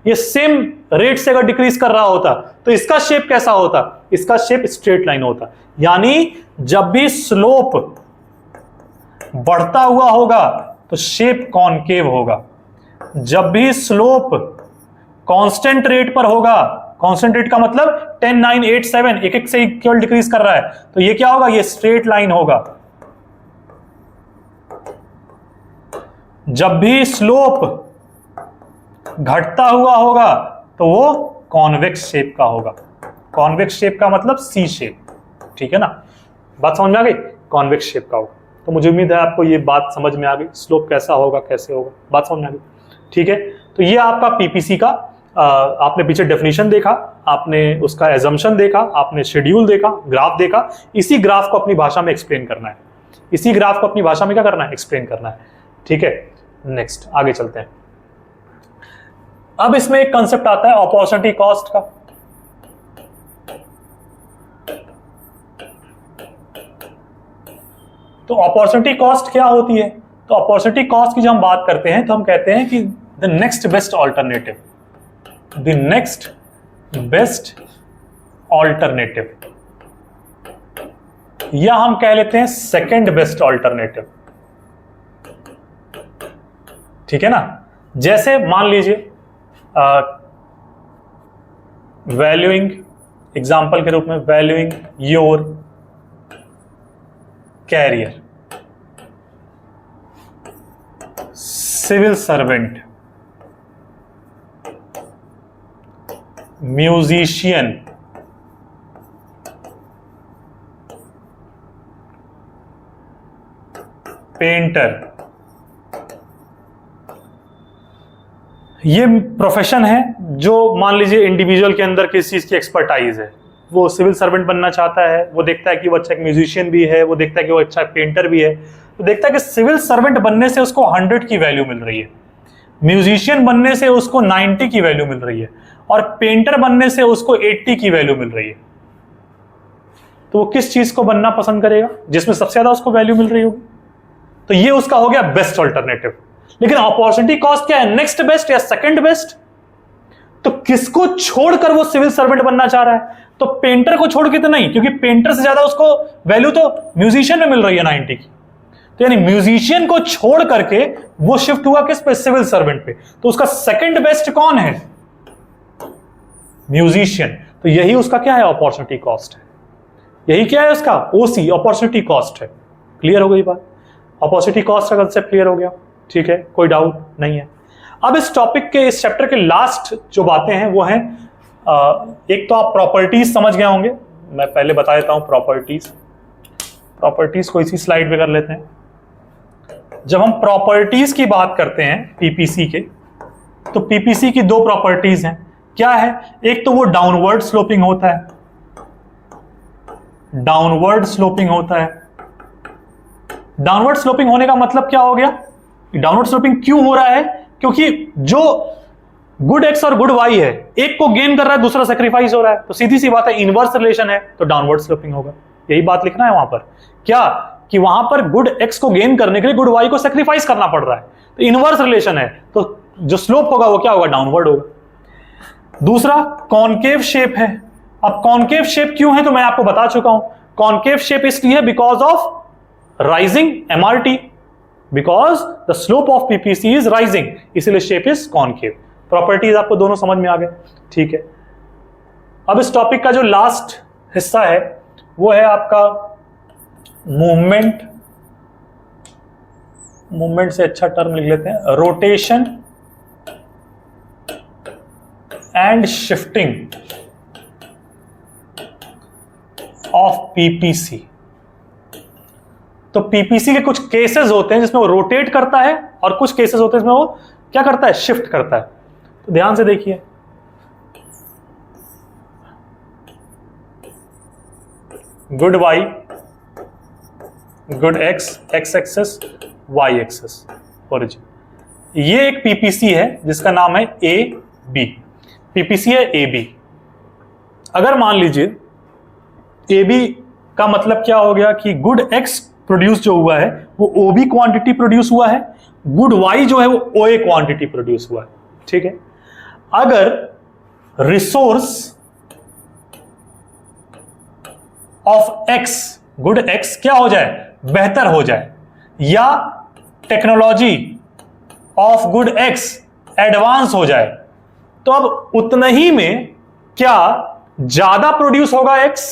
Speaker 1: ये सेम रेट से अगर डिक्रीज कर रहा होता तो इसका शेप कैसा होता, इसका शेप स्ट्रेट लाइन होता। यानी जब भी स्लोप बढ़ता हुआ होगा तो शेप कॉनकेव होगा, जब भी स्लोप कांस्टेंट रेट पर होगा, कांस्टेंट रेट का मतलब 10 9 8 7 एक एक से केवल डिक्रीज कर रहा है, तो ये क्या होगा, ये स्ट्रेट लाइन होगा। जब भी स्लोप घटता हुआ होगा तो वो कॉन्वेक्स शेप का होगा, कॉन्वेक्स शेप का मतलब सी शेप, ठीक है ना, बात समझ में आ गई, कॉन्वेक्स शेप का होगा। तो मुझे उम्मीद है आपको ये बात समझ में आ गई, स्लोप कैसा होगा, कैसे होगा, बात समझ में आ गई। ठीक है, तो ये आपका पीपीसी का आपने पीछे डेफिनेशन देखा, आपने उसका एजम्पशन देखा, आपने शेड्यूल देखा, ग्राफ देखा। इसी ग्राफ को अपनी भाषा में एक्सप्लेन करना है, इसी ग्राफ को अपनी भाषा में क्या करना है, एक्सप्लेन करना है। ठीक है, नेक्स्ट आगे चलते हैं। अब इसमें एक कंसेप्ट आता है अपॉर्चुनिटी कॉस्ट का। तो अपॉर्चुनिटी कॉस्ट क्या होती है? तो अपॉर्चुनिटी कॉस्ट की जब हम बात करते हैं तो हम कहते हैं कि the next best alternative, the next best alternative, या हम कह लेते हैं सेकंड बेस्ट ऑल्टरनेटिव। ठीक है ना, जैसे मान लीजिए वैल्यूइंग, एग्जांपल के रूप में valuing your career, civil servant, musician, painter, ये प्रोफेशन है जो मान लीजिए इंडिविजुअल के अंदर किस चीज की एक्सपर्टाइज है। वो सिविल सर्वेंट बनना चाहता है, वो देखता है कि वो अच्छा एक म्यूजिशियन भी है, वो देखता है कि वो अच्छा पेंटर भी है, तो देखता है कि सिविल सर्वेंट बनने से उसको 100 की वैल्यू मिल रही है, म्यूजिशियन बनने से उसको 90 की वैल्यू मिल रही है, और पेंटर बनने से उसको 80 की वैल्यू मिल रही है। तो वो किस चीज को बनना पसंद करेगा? जिसमें सबसे ज्यादा उसको वैल्यू मिल रही होगी। तो ये उसका हो गया बेस्ट ऑल्टरनेटिव। लेकिन अपॉर्चुनिटी कॉस्ट क्या है? नेक्स्ट बेस्ट या सेकंड बेस्ट? तो किसको छोड़कर वो सिविल सर्वेंट बनना चाह रहा है? तो पेंटर को छोड़ के तो नहीं, क्योंकि पेंटर से ज्यादा उसको वैल्यू तो म्यूजिशियन में मिल रही है 90 की। तो यानी म्यूजिशियन को छोड़ करके वो शिफ्ट हुआ किस पे? सिविल सर्वेंट पे। तो उसका सेकंड बेस्ट कौन है? म्यूजिशियन। तो यही उसका क्या है? अपॉर्चुनिटी कॉस्ट है। यही क्या है उसका? ओसी, अपॉर्चुनिटी कॉस्ट है। क्लियर हो गई बात? अपॉर्चुनिटी कॉस्ट का कंसेप्ट क्लियर हो गया? ठीक है, कोई डाउट नहीं है। अब इस टॉपिक के, इस चैप्टर के लास्ट जो बातें हैं वो हैं, एक तो आप प्रॉपर्टीज समझ गए होंगे, मैं पहले बता देता हूं प्रॉपर्टीज। प्रॉपर्टीज को इसी स्लाइड पे कर लेते हैं। जब हम प्रॉपर्टीज की बात करते हैं पीपीसी के, तो पीपीसी की दो प्रॉपर्टीज हैं। क्या है? एक तो वो डाउनवर्ड स्लोपिंग होता है, डाउनवर्ड स्लोपिंग होता है। डाउनवर्ड स्लोपिंग होने का मतलब क्या हो गया? डाउनवर्ड स्लोपिंग क्यों हो रहा है? क्योंकि जो गुड एक्स और गुड वाई है, एक को गेन कर रहा है, दूसरा सेक्रीफाइस हो रहा है। तो सीधी सी बात है, इनवर्स रिलेशन है, तो डाउनवर्ड स्लोपिंग होगा। यही बात लिखना है वहां पर। क्या? कि वहां पर गुड एक्स को गेन करने के लिए गुड वाई को सेक्रीफाइस करना पड़ रहा है, तो इनवर्स रिलेशन है, तो जो स्लोप होगा वो क्या होगा? डाउनवर्ड होगा। दूसरा कॉनकेव शेप है। अब कॉनकेव शेप क्यों है तो मैं आपको बता चुका हूं। कॉनकेव शेप इसलिए because of rising MRT, because the slope of PPC is rising, इसलिए शेप इज कॉनकेव। प्रॉपर्टीज आपको दोनों समझ में आ गए? ठीक है। अब इस टॉपिक का जो लास्ट हिस्सा है वो है आपका मूवमेंट। मूवमेंट से अच्छा टर्म लिख लेते हैं, rotation and shifting of PPC. तो पीपीसी के कुछ केसेस होते हैं जिसमें वो रोटेट करता है, और कुछ केसेस होते हैं जिसमें वो क्या करता है? शिफ्ट करता है। तो ध्यान से देखिए, good y, good x, x axis, y axis, origin. ये एक पीपीसी है जिसका नाम है ए बी। पीपीसी है ए बी। अगर मान लीजिए ए बी का मतलब क्या हो गया कि गुड एक्स प्रोड्यूस जो हुआ है वो ओ बी क्वांटिटी प्रोड्यूस हुआ है, गुड वाई जो है वो ओ ए क्वांटिटी प्रोड्यूस हुआ है। ठीक है। अगर resource of x, good x क्या हो जाए? बेहतर हो जाए, या technology of good x advance हो जाए, तो अब उतना ही में क्या ज्यादा प्रोड्यूस होगा एक्स?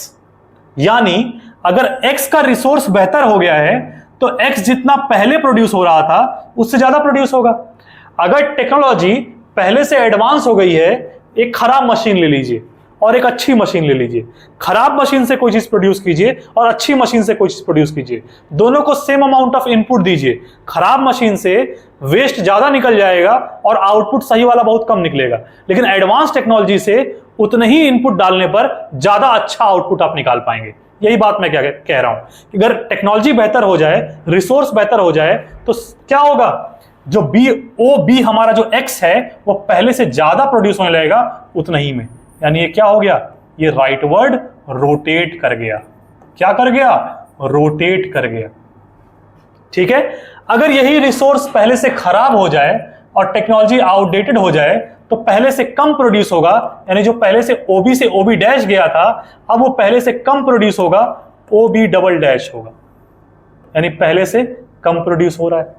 Speaker 1: यानी अगर x का रिसोर्स बेहतर हो गया है तो x जितना पहले प्रोड्यूस हो रहा था उससे ज्यादा प्रोड्यूस होगा। अगर टेक्नोलॉजी पहले से एडवांस हो गई है, एक खराब मशीन ले लीजिए और एक अच्छी मशीन ले लीजिए, खराब मशीन से कोई चीज प्रोड्यूस कीजिए और अच्छी मशीन से कोई चीज प्रोड्यूस कीजिए, दोनों को सेम अमाउंट ऑफ इनपुट दीजिए। खराब मशीन से वेस्ट ज्यादा निकल जाएगा और आउटपुट सही वाला बहुत कम निकलेगा, लेकिन एडवांस टेक्नोलॉजी से उतने ही इनपुट डालने पर ज्यादा अच्छा आउटपुट आप निकाल पाएंगे। यही बात मैं क्या कह रहा हूं कि अगर टेक्नोलॉजी बेहतर हो जाए, रिसोर्स बेहतर हो जाए, तो क्या होगा, जो बी हमारा जो एक्स है वो पहले से ज्यादा प्रोड्यूस होने लगेगा उतना ही में। यानी ये क्या हो गया, ये राइटवर्ड रोटेट कर गया। क्या कर गया, रोटेट कर गया। ठीक है, अगर यही रिसोर्स पहले से खराब हो जाए और टेक्नोलॉजी आउटडेटेड हो जाए तो पहले से कम प्रोड्यूस होगा, यानी जो पहले से ओबी से ओबी डैश गया था अब वो पहले से कम प्रोड्यूस होगा, ओबी डबल डैश होगा, यानी पहले से कम प्रोड्यूस हो रहा है।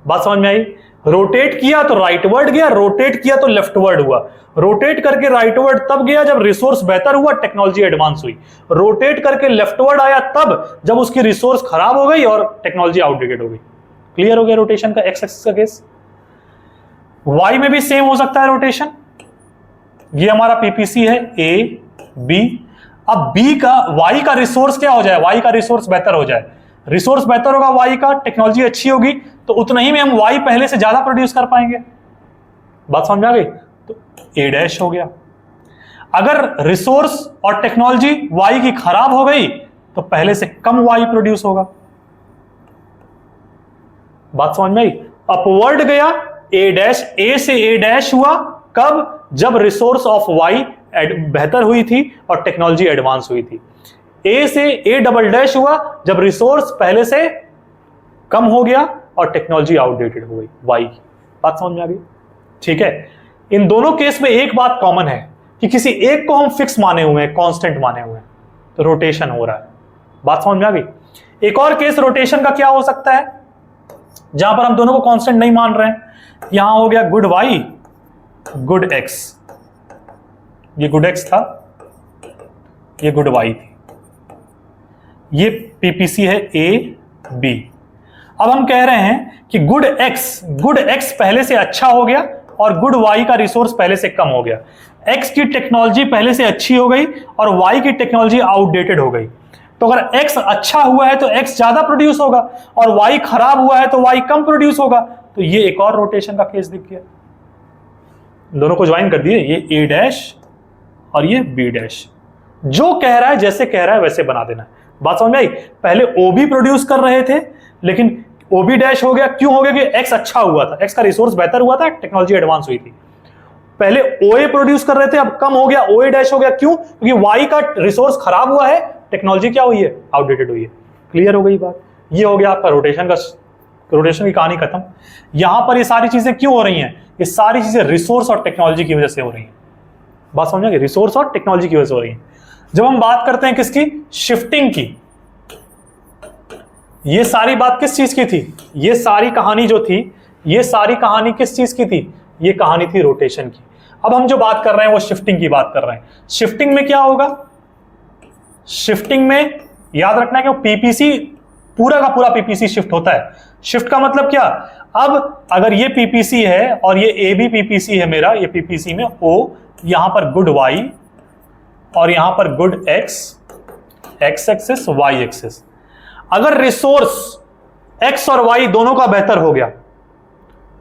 Speaker 1: बात समझ में आई? रोटेट किया तो राइटवर्ड गया, रोटेट किया तो लेफ्टवर्ड हुआ। रोटेट करके राइटवर्ड तब गया जब रिसोर्स बेहतर हुआ, टेक्नोलॉजी एडवांस हुई। रोटेट करके लेफ्टवर्ड आया तब जब उसकी रिसोर्स खराब हो गई और टेक्नोलॉजी आउटडेटेड हो गई। क्लियर हो गया रोटेशन का एक्स एक्सिस का केस। वाई में भी सेम हो सकता है रोटेशन। ये हमारा पीपीसी है ए बी। अब बी का वाई का रिसोर्स क्या हो जाए, वाई का रिसोर्स बेहतर हो जाए, रिसोर्स बेहतर होगा वाई का, टेक्नोलॉजी अच्छी होगी तो उतना ही में हम वाई पहले से ज्यादा प्रोड्यूस कर पाएंगे। बात समझ में आ गई? तो ए डैश हो गया। अगर रिसोर्स और टेक्नोलॉजी वाई की खराब हो गई तो पहले से कम वाई प्रोड्यूस होगा। बात समझ में आई? अपवर्ड गया ए डैश, ए से ए डैश हुआ कब, जब रिसोर्स ऑफ वाई बेहतर हुई थी और टेक्नोलॉजी एडवांस हुई थी। ए से ए डबल डैश हुआ जब रिसोर्स पहले से कम हो गया और टेक्नोलॉजी आउटडेटेड हो गई वाई की। बात समझ में आ गई? ठीक है, इन दोनों केस में एक बात कॉमन है कि किसी एक को हम फिक्स माने हुए हैं, कांस्टेंट माने हुए हैं, तो रोटेशन हो रहा है। बात समझ में आ गई? एक और केस रोटेशन का क्या हो सकता है जहां पर हम दोनों को कांस्टेंट नहीं मान रहे हैं। यहां हो गया गुड वाई गुड एक्स, ये गुड एक्स था, ये गुड वाई थी, ये पीपीसी है ए बी। अब हम कह रहे हैं कि गुड एक्स पहले से अच्छा हो गया और गुड वाई का रिसोर्स पहले से कम हो गया। एक्स की टेक्नोलॉजी पहले से अच्छी हो गई और वाई की टेक्नोलॉजी आउटडेटेड हो गई। तो अगर एक्स अच्छा हुआ है तो एक्स ज्यादा प्रोड्यूस होगा और वाई खराब हुआ है तो वाई कम प्रोड्यूस होगा। तो ये एक और रोटेशन का केस दिख गया। दोनों को ज्वाइन कर दिए, ये ए डैश और ये बी डैश। जो कह रहा है जैसे कह रहा है वैसे बना देना। बात समझ में आई? पहले ओबी प्रोड्यूस कर रहे थे लेकिन ओबी डैश हो गया, क्यों हो गया कि एक्स अच्छा हुआ था, एक्स का रिसोर्स बेहतर हुआ था, टेक्नोलॉजी एडवांस हुई थी। पहले ओए प्रोड्यूस कर रहे थे, अब कम हो गया, ओए डैश हो गया, क्यों? क्योंकि वाई का रिसोर्स खराब हुआ है, टेक्नोलॉजी क्या हुई है, आउटडेटेड हुई है। क्लियर हो गई बात? ये हो गया आपका रोटेशन की कहानी खत्म। यहां पर ये सारी चीजें क्यों हो रही हैं? ये सारी चीजें रिसोर्स और टेक्नोलॉजी की वजह से हो रही हैं। बात समझोगे? रिसोर्स और टेक्नोलॉजी की वजह से हो रही है। जब हम बात करते हैं किसकी, शिफ्टिंग की, ये सारी बात किस चीज की थी? ये सारी कहानी जो थी, ये सारी कहानी किस चीज की थी? ये कहानी थी रोटेशन की। अब हम जो बात कर रहे हैं वो शिफ्टिंग की बात कर रहे हैं। शिफ्टिंग में क्या होगा? शिफ्टिंग में याद रखना है कि पीपीसी पूरा का पूरा पीपीसी शिफ्ट होता है। शिफ्ट का मतलब क्या? अब अगर ये पीपीसी है और ये ए बी पीपीसी है मेरा, ये पीपीसी में ओ, यहां पर गुड वाई और यहां पर good x, x axis y axis. अगर रिसोर्स एक्स और वाई दोनों का बेहतर हो गया,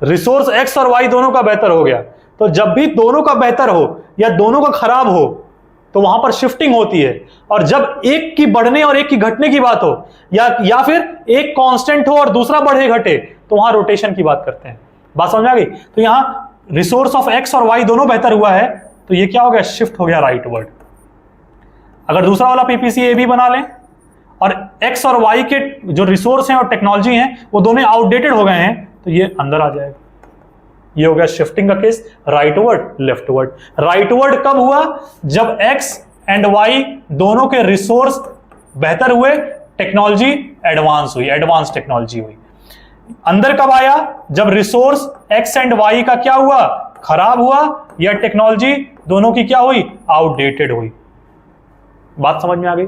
Speaker 1: रिसोर्स एक्स और वाई दोनों का बेहतर हो गया, तो जब भी दोनों का बेहतर हो या दोनों का खराब हो तो वहां पर शिफ्टिंग होती है। और जब एक की बढ़ने और एक की घटने की बात हो या फिर एक कांस्टेंट हो और दूसरा बढ़े घटे तो वहां रोटेशन की बात करते हैं। बात समझ आ गई? तो यहां रिसोर्स ऑफ एक्स और वाई दोनों बेहतर हुआ है तो ये क्या हो गया, शिफ्ट हो गया राइटवर्ड। अगर दूसरा वाला पीपीसी ए बी बना लें और एक्स और वाई के जो रिसोर्स हैं और टेक्नोलॉजी हैं वो दोनों आउटडेटेड हो गए हैं तो ये अंदर आ जाएगा। ये हो गया शिफ्टिंग का केस, राइटवर्ड लेफ्टवर्ड। राइटवर्ड कब हुआ? जब एक्स एंड वाई दोनों के रिसोर्स बेहतर हुए, टेक्नोलॉजी एडवांस हुई, एडवांस टेक्नोलॉजी हुई। अंदर कब आया? जब रिसोर्स एक्स एंड वाई का क्या हुआ, खराब हुआ, या टेक्नोलॉजी दोनों की क्या हुई, आउटडेटेड हुई। बात समझ में आ गई?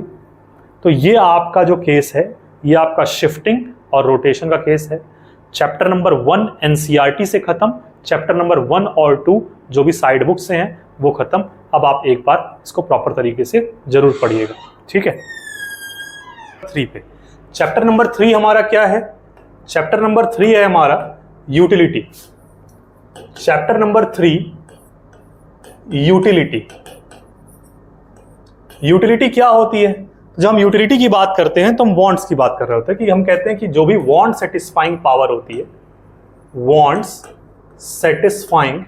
Speaker 1: तो ये आपका जो केस है ये आपका शिफ्टिंग और रोटेशन का केस है। चैप्टर नंबर 1 एनसीईआरटी से खत्म, चैप्टर नंबर 1 और 2 जो भी साइड बुक से हैं वो खत्म। अब आप एक बार इसको प्रॉपर तरीके से जरूर पढ़िएगा, ठीक है। 3 पे चैप्टर नंबर 3 हमारा क्या है? चैप्टर नंबर 3 है हमारा utility. Chapter number 3 utility. Utility क्या होती है? जब हम यूटिलिटी की बात करते हैं तो हम वांट्स की बात कर रहे होते हैं कि हम कहते हैं कि जो भी वांट सेटिस्फाइंग पावर होती है, वांट्स सेटिस्फाइंग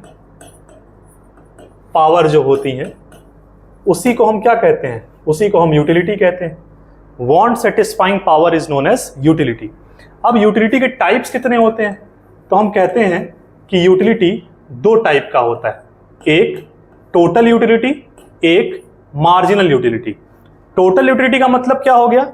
Speaker 1: पावर जो होती है, उसी को हम क्या कहते हैं? उसी को हम यूटिलिटी कहते हैं। Want satisfying power is known as utility. अब यूटिलिटी के टाइप्स कितने होते हैं? तो हम कहते हैं कि यूटिलिटी 2 टाइप का होता है, एक टोटल यूटिलिटी, एक मार्जिनल यूटिलिटी। टोटल यूटिलिटी का मतलब क्या हो गया?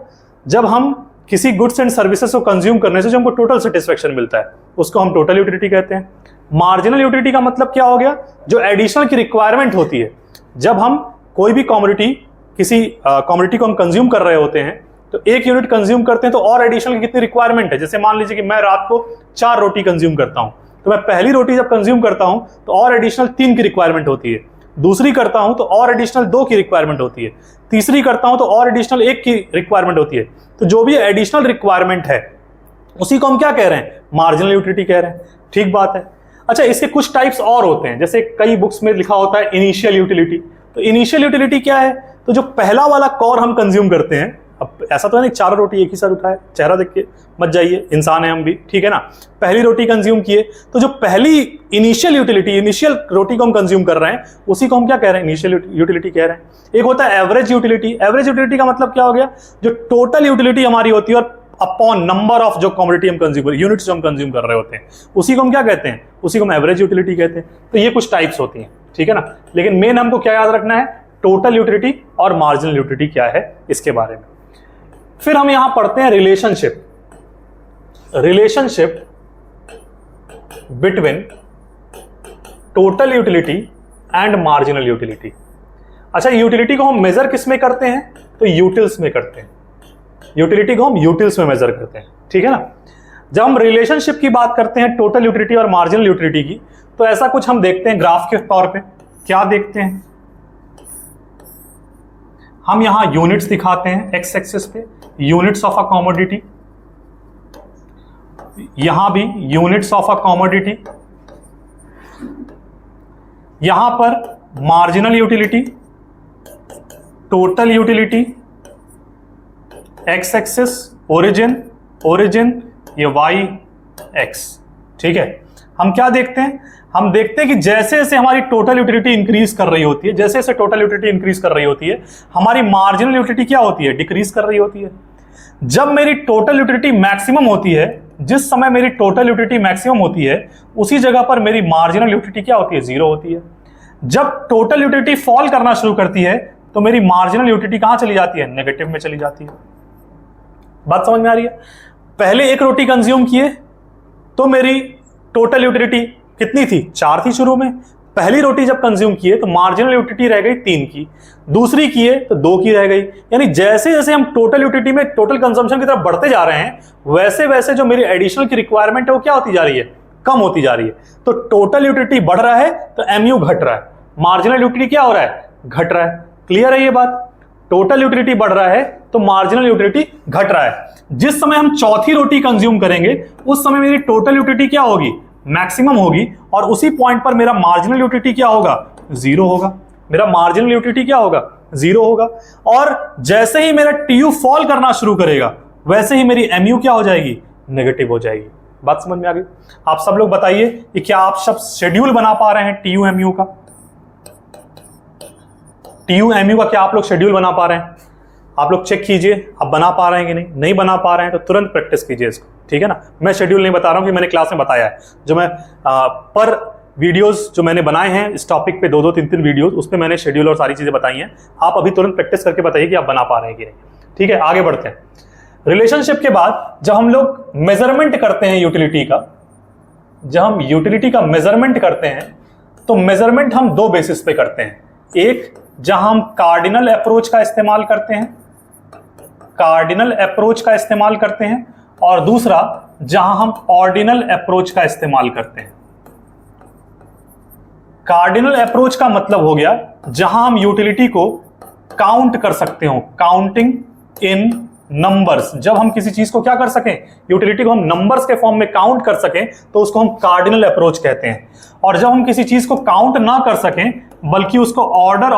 Speaker 1: जब हम किसी गुड्स एंड सर्विसेज को कंज्यूम करने से जो हमको टोटल सेटिस्फेक्शन मिलता है, उसको हम टोटल यूटिलिटी कहते हैं। मार्जिनल यूटिलिटी का मतलब क्या हो गया? जो एडिशनल की रिक्वायरमेंट होती है, जब हम कोई भी कमोडिटी, किसी कमोडिटी को हम कंज्यूम कर रहे होते हैं, तो 1 यूनिट कंज्यूम करते हैं तो और एडिशनल की कितनी रिक्वायरमेंट है। जैसे मान लीजिए कि मैं रात को 4 रोटी कंज्यूम करता हूं, तो मैं पहली रोटी जब कंज्यूम करता हूं तो और एडिशनल 3 की रिक्वायरमेंट होती है, दूसरी करता हूं तो और एडिशनल 2 की रिक्वायरमेंट होती है, तीसरी करता हूं तो और एडिशनल 1 की रिक्वायरमेंट होती है। तो जो भी एडिशनल रिक्वायरमेंट है उसी को हम क्या कह रहे हैं? मार्जिनल यूटिलिटी कह रहे हैं। ठीक बात है। अच्छा, इसके कुछ टाइप्स और होते हैं, जैसे कई बुक्स में लिखा होता है इनिशियल यूटिलिटी। तो इनिशियल यूटिलिटी क्या है? तो जो पहला वाला कोर हम कंज्यूम करते हैं, अब ऐसा तो है नहीं 4 रोटी एक ही साथ उठाए, चेहरा देख के मत जाइए, इंसान है हम भी, ठीक है ना। पहली रोटी कंज्यूम किए तो जो पहली इनिशियल यूटिलिटी, इनिशियल रोटी को हम कंज्यूम कर रहे हैं, उसी को हम क्या कह रहे हैं? इनिशियल यूटिलिटी कह रहे हैं। एक होता है एवरेज यूटिलिटी। एवरेज यूटिलिटी का मतलब क्या हो गया? जो टोटल यूटिलिटी हमारी होती है और अपॉन नंबर ऑफ जो कमोडिटी हम कंज्यूम, यूनिट्स जो हम कंज्यूम कर रहे होते हैं, उसी को हम क्या कहते हैं? उसी को हम एवरेज यूटिलिटी कहते हैं। तो ये कुछ टाइप्स होती हैं, ठीक है ना। लेकिन मेन हमको क्या याद रखना है? टोटल यूटिलिटी और मार्जिनल यूटिलिटी क्या है, इसके बारे में। फिर हम यहां पढ़ते हैं relationship between total utility and marginal utility. अच्छा, यूटिलिटी को हम मेजर किस में करते हैं? तो यूटिल्स में करते हैं। यूटिलिटी को हम यूटिल्स में मेजर करते हैं, ठीक है ना। जब हम रिलेशनशिप की बात करते हैं टोटल यूटिलिटी और मार्जिनल यूटिलिटी की, तो ऐसा कुछ हम देखते हैं ग्राफ के तौर पे। क्या देखते हैं? हम यहां यूनिट्स दिखाते हैं एक्स एक्सिस पे, यूनिट्स ऑफ अ कमोडिटी, यहां भी यूनिट्स ऑफ अ कमोडिटी, यहां पर marginal utility, total utility, x axis, origin, ये वाई एक्स, ठीक है। हम क्या देखते हैं? हम देखते हैं कि जैसे जैसे हमारी टोटल यूटिलिटी इंक्रीज कर रही होती है, जैसे जैसे टोटल यूटिलिटी इंक्रीज कर रही होती है, हमारी मार्जिनल यूटिलिटी क्या होती है? डिक्रीज कर रही होती है। जब मेरी टोटल यूटिलिटी मैक्सिमम होती है, जिस समय मेरी टोटल यूटिलिटी मैक्सिमम होती है, उसी जगह पर मेरी मार्जिनल यूटिलिटी क्या होती है? 0 होती है। जब टोटल यूटिलिटी फॉल करना शुरू करती है तो मेरी मार्जिनल यूटिलिटी कहां चली जाती है? नेगेटिव में चली जाती है। बात समझ में आ रही है? पहले 1 रोटी कंज्यूम किए तो मेरी टोटल यूटिलिटी कितनी थी? 4 थी शुरू में। पहली रोटी जब कंज्यूम किए तो मार्जिनल यूटिलिटी रह गई 3 की, दूसरी किए तो 2 की रह गई। यानी जैसे जैसे हम टोटल यूटिलिटी में, टोटल कंजम्पशन की तरफ बढ़ते जा रहे हैं, वैसे वैसे जो मेरी एडिशनल की रिक्वायरमेंट है वो क्या होती जा रही है? कम होती जा रही है। तो टोटल यूटिलिटी बढ़ रहा है तो एमयू घट रहा है, मार्जिनल यूटिलिटी क्या हो रहा है? घट रहा है। क्लियर है ये बात? टोटल यूटिलिटी बढ़ रहा है तो मार्जिनल यूटिलिटी घट रहा है। जिस समय हम चौथी रोटी कंज्यूम करेंगे उस समय मेरी टोटल यूटिलिटी क्या होगी? मैक्सिमम होगी, और उसी पॉइंट पर मेरा मार्जिनल यूटिलिटी क्या होगा? 0 होगा। मेरा मार्जिनल यूटिलिटी क्या होगा? 0 होगा। और जैसे ही मेरा टीयू फॉल करना शुरू करेगा वैसे ही मेरी एमयू क्या हो जाएगी? नेगेटिव हो जाएगी। बात समझ में आ गई? आप सब लोग बताइए कि क्या आप सब शेड्यूल बना पा रहे हैं टीयू एमयू का? टीयू एमयू का क्या आप लोग शेड्यूल बना पा रहे हैं? आप लोग चेक कीजिए आप बना पा रहे हैं कि नहीं। नहीं बना पा रहे हैं तो तुरंत प्रैक्टिस कीजिए इसको, ठीक है ना। मैं शेड्यूल नहीं बता रहा हूं कि मैंने क्लास में बताया है, जो मैं पर वीडियोस जो मैंने बनाए हैं इस टॉपिक पे 2-2, 3-3 वीडियोस, उस पे मैंने शेड्यूल और सारी चीजें बताई हैं। आप अभी तुरंत प्रैक्टिस करके बताइए कि आप बना पा रहे हैं कि नहीं, ठीक है। आगे बढ़ते हैं। रिलेशनशिप के बाद जब हम लोग मेजरमेंट करते हैं यूटिलिटी का, जब हम यूटिलिटी का मेजरमेंट करते हैं तो मेजरमेंट हम 2 बेसिस पे करते हैं। एक जहां हम कार्डिनल अप्रोच का इस्तेमाल करते हैं, कार्डिनल अप्रोच का इस्तेमाल करते हैं, और दूसरा जहां हम ऑर्डिनल अप्रोच का इस्तेमाल करते हैं। कार्डिनल अप्रोच का मतलब हो गया जहां हम यूटिलिटी को काउंट कर सकते हो, काउंटिंग इन नंबर्स। जब हम किसी चीज को क्या कर सकें, यूटिलिटी को हम नंबर्स के फॉर्म में काउंट कर सकें तो उसको हम कार्डिनल अप्रोच कहते हैं। और जब हम किसी चीज को काउंट ना कर सकें बल्कि उसको ऑर्डर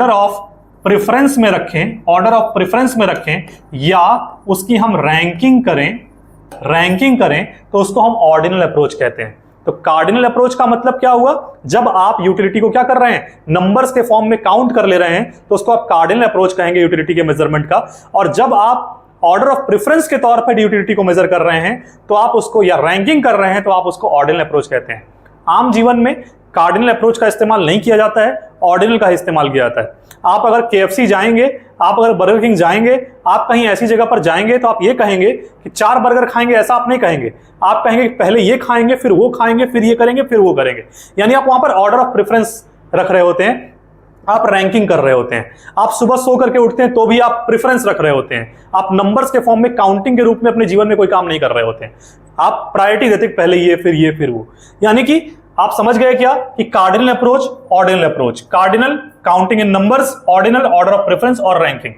Speaker 1: ऑफ प्रेफरेंस में रखें, ऑर्डर ऑफ प्रेफरेंस में रखें या उसकी हम रैंकिंग करें तो उसको हम ऑर्डिनल अप्रोच कहते हैं। तो कार्डिनल अप्रोच का मतलब क्या हुआ, जब आप यूटिलिटी को क्या कर रहे हैं, नंबर्स के फॉर्म में काउंट कर ले रहे हैं तो उसको आप कार्डिनल अप्रोच कहेंगे यूटिलिटी के मेजरमेंट का। और जब आप ऑर्डर ऑफ प्रेफरेंस के तौर पर यूटिलिटी को मेजर कर रहे हैं तो आप उसको, या रैंकिंग कर रहे हैं तो आप उसको ऑर्डिनल अप्रोच कहते हैं। आम जीवन में कार्डिनल अप्रोच का इस्तेमाल नहीं किया जाता है, ऑर्डिनल का इस्तेमाल किया जाता है। आप अगर KFC जाएंगे, आप अगर बर्गर किंग जाएंगे, आप कहीं ऐसी जगह पर जाएंगे तो आप ये कहेंगे कि 4 बर्गर खाएंगे, ऐसा आप नहीं कहेंगे। आप कहेंगे कि पहले ये खाएंगे, फिर वो खाएंगे, फिर ये करेंगे, फिर वो करेंगे। यानी आप वहां पर ऑर्डर ऑफ प्रेफरेंस रख रहे होते हैं, आप रैंकिंग कर रहे होते हैं। आप सुबह सो करके उठते हैं तो भी आप प्रेफरेंस रख रहे होते हैं। आप नंबर्स के फॉर्म में काउंटिंग के रूप में अपने जीवन में कोई काम नहीं कर रहे होते हैं। आप प्रायोरिटी देते पहले ये, फिर वो। यानी कि आप समझ गए क्या कि cardinal approach, ordinal approach. Cardinal counting in numbers, ordinal order of preference और रैंकिंग।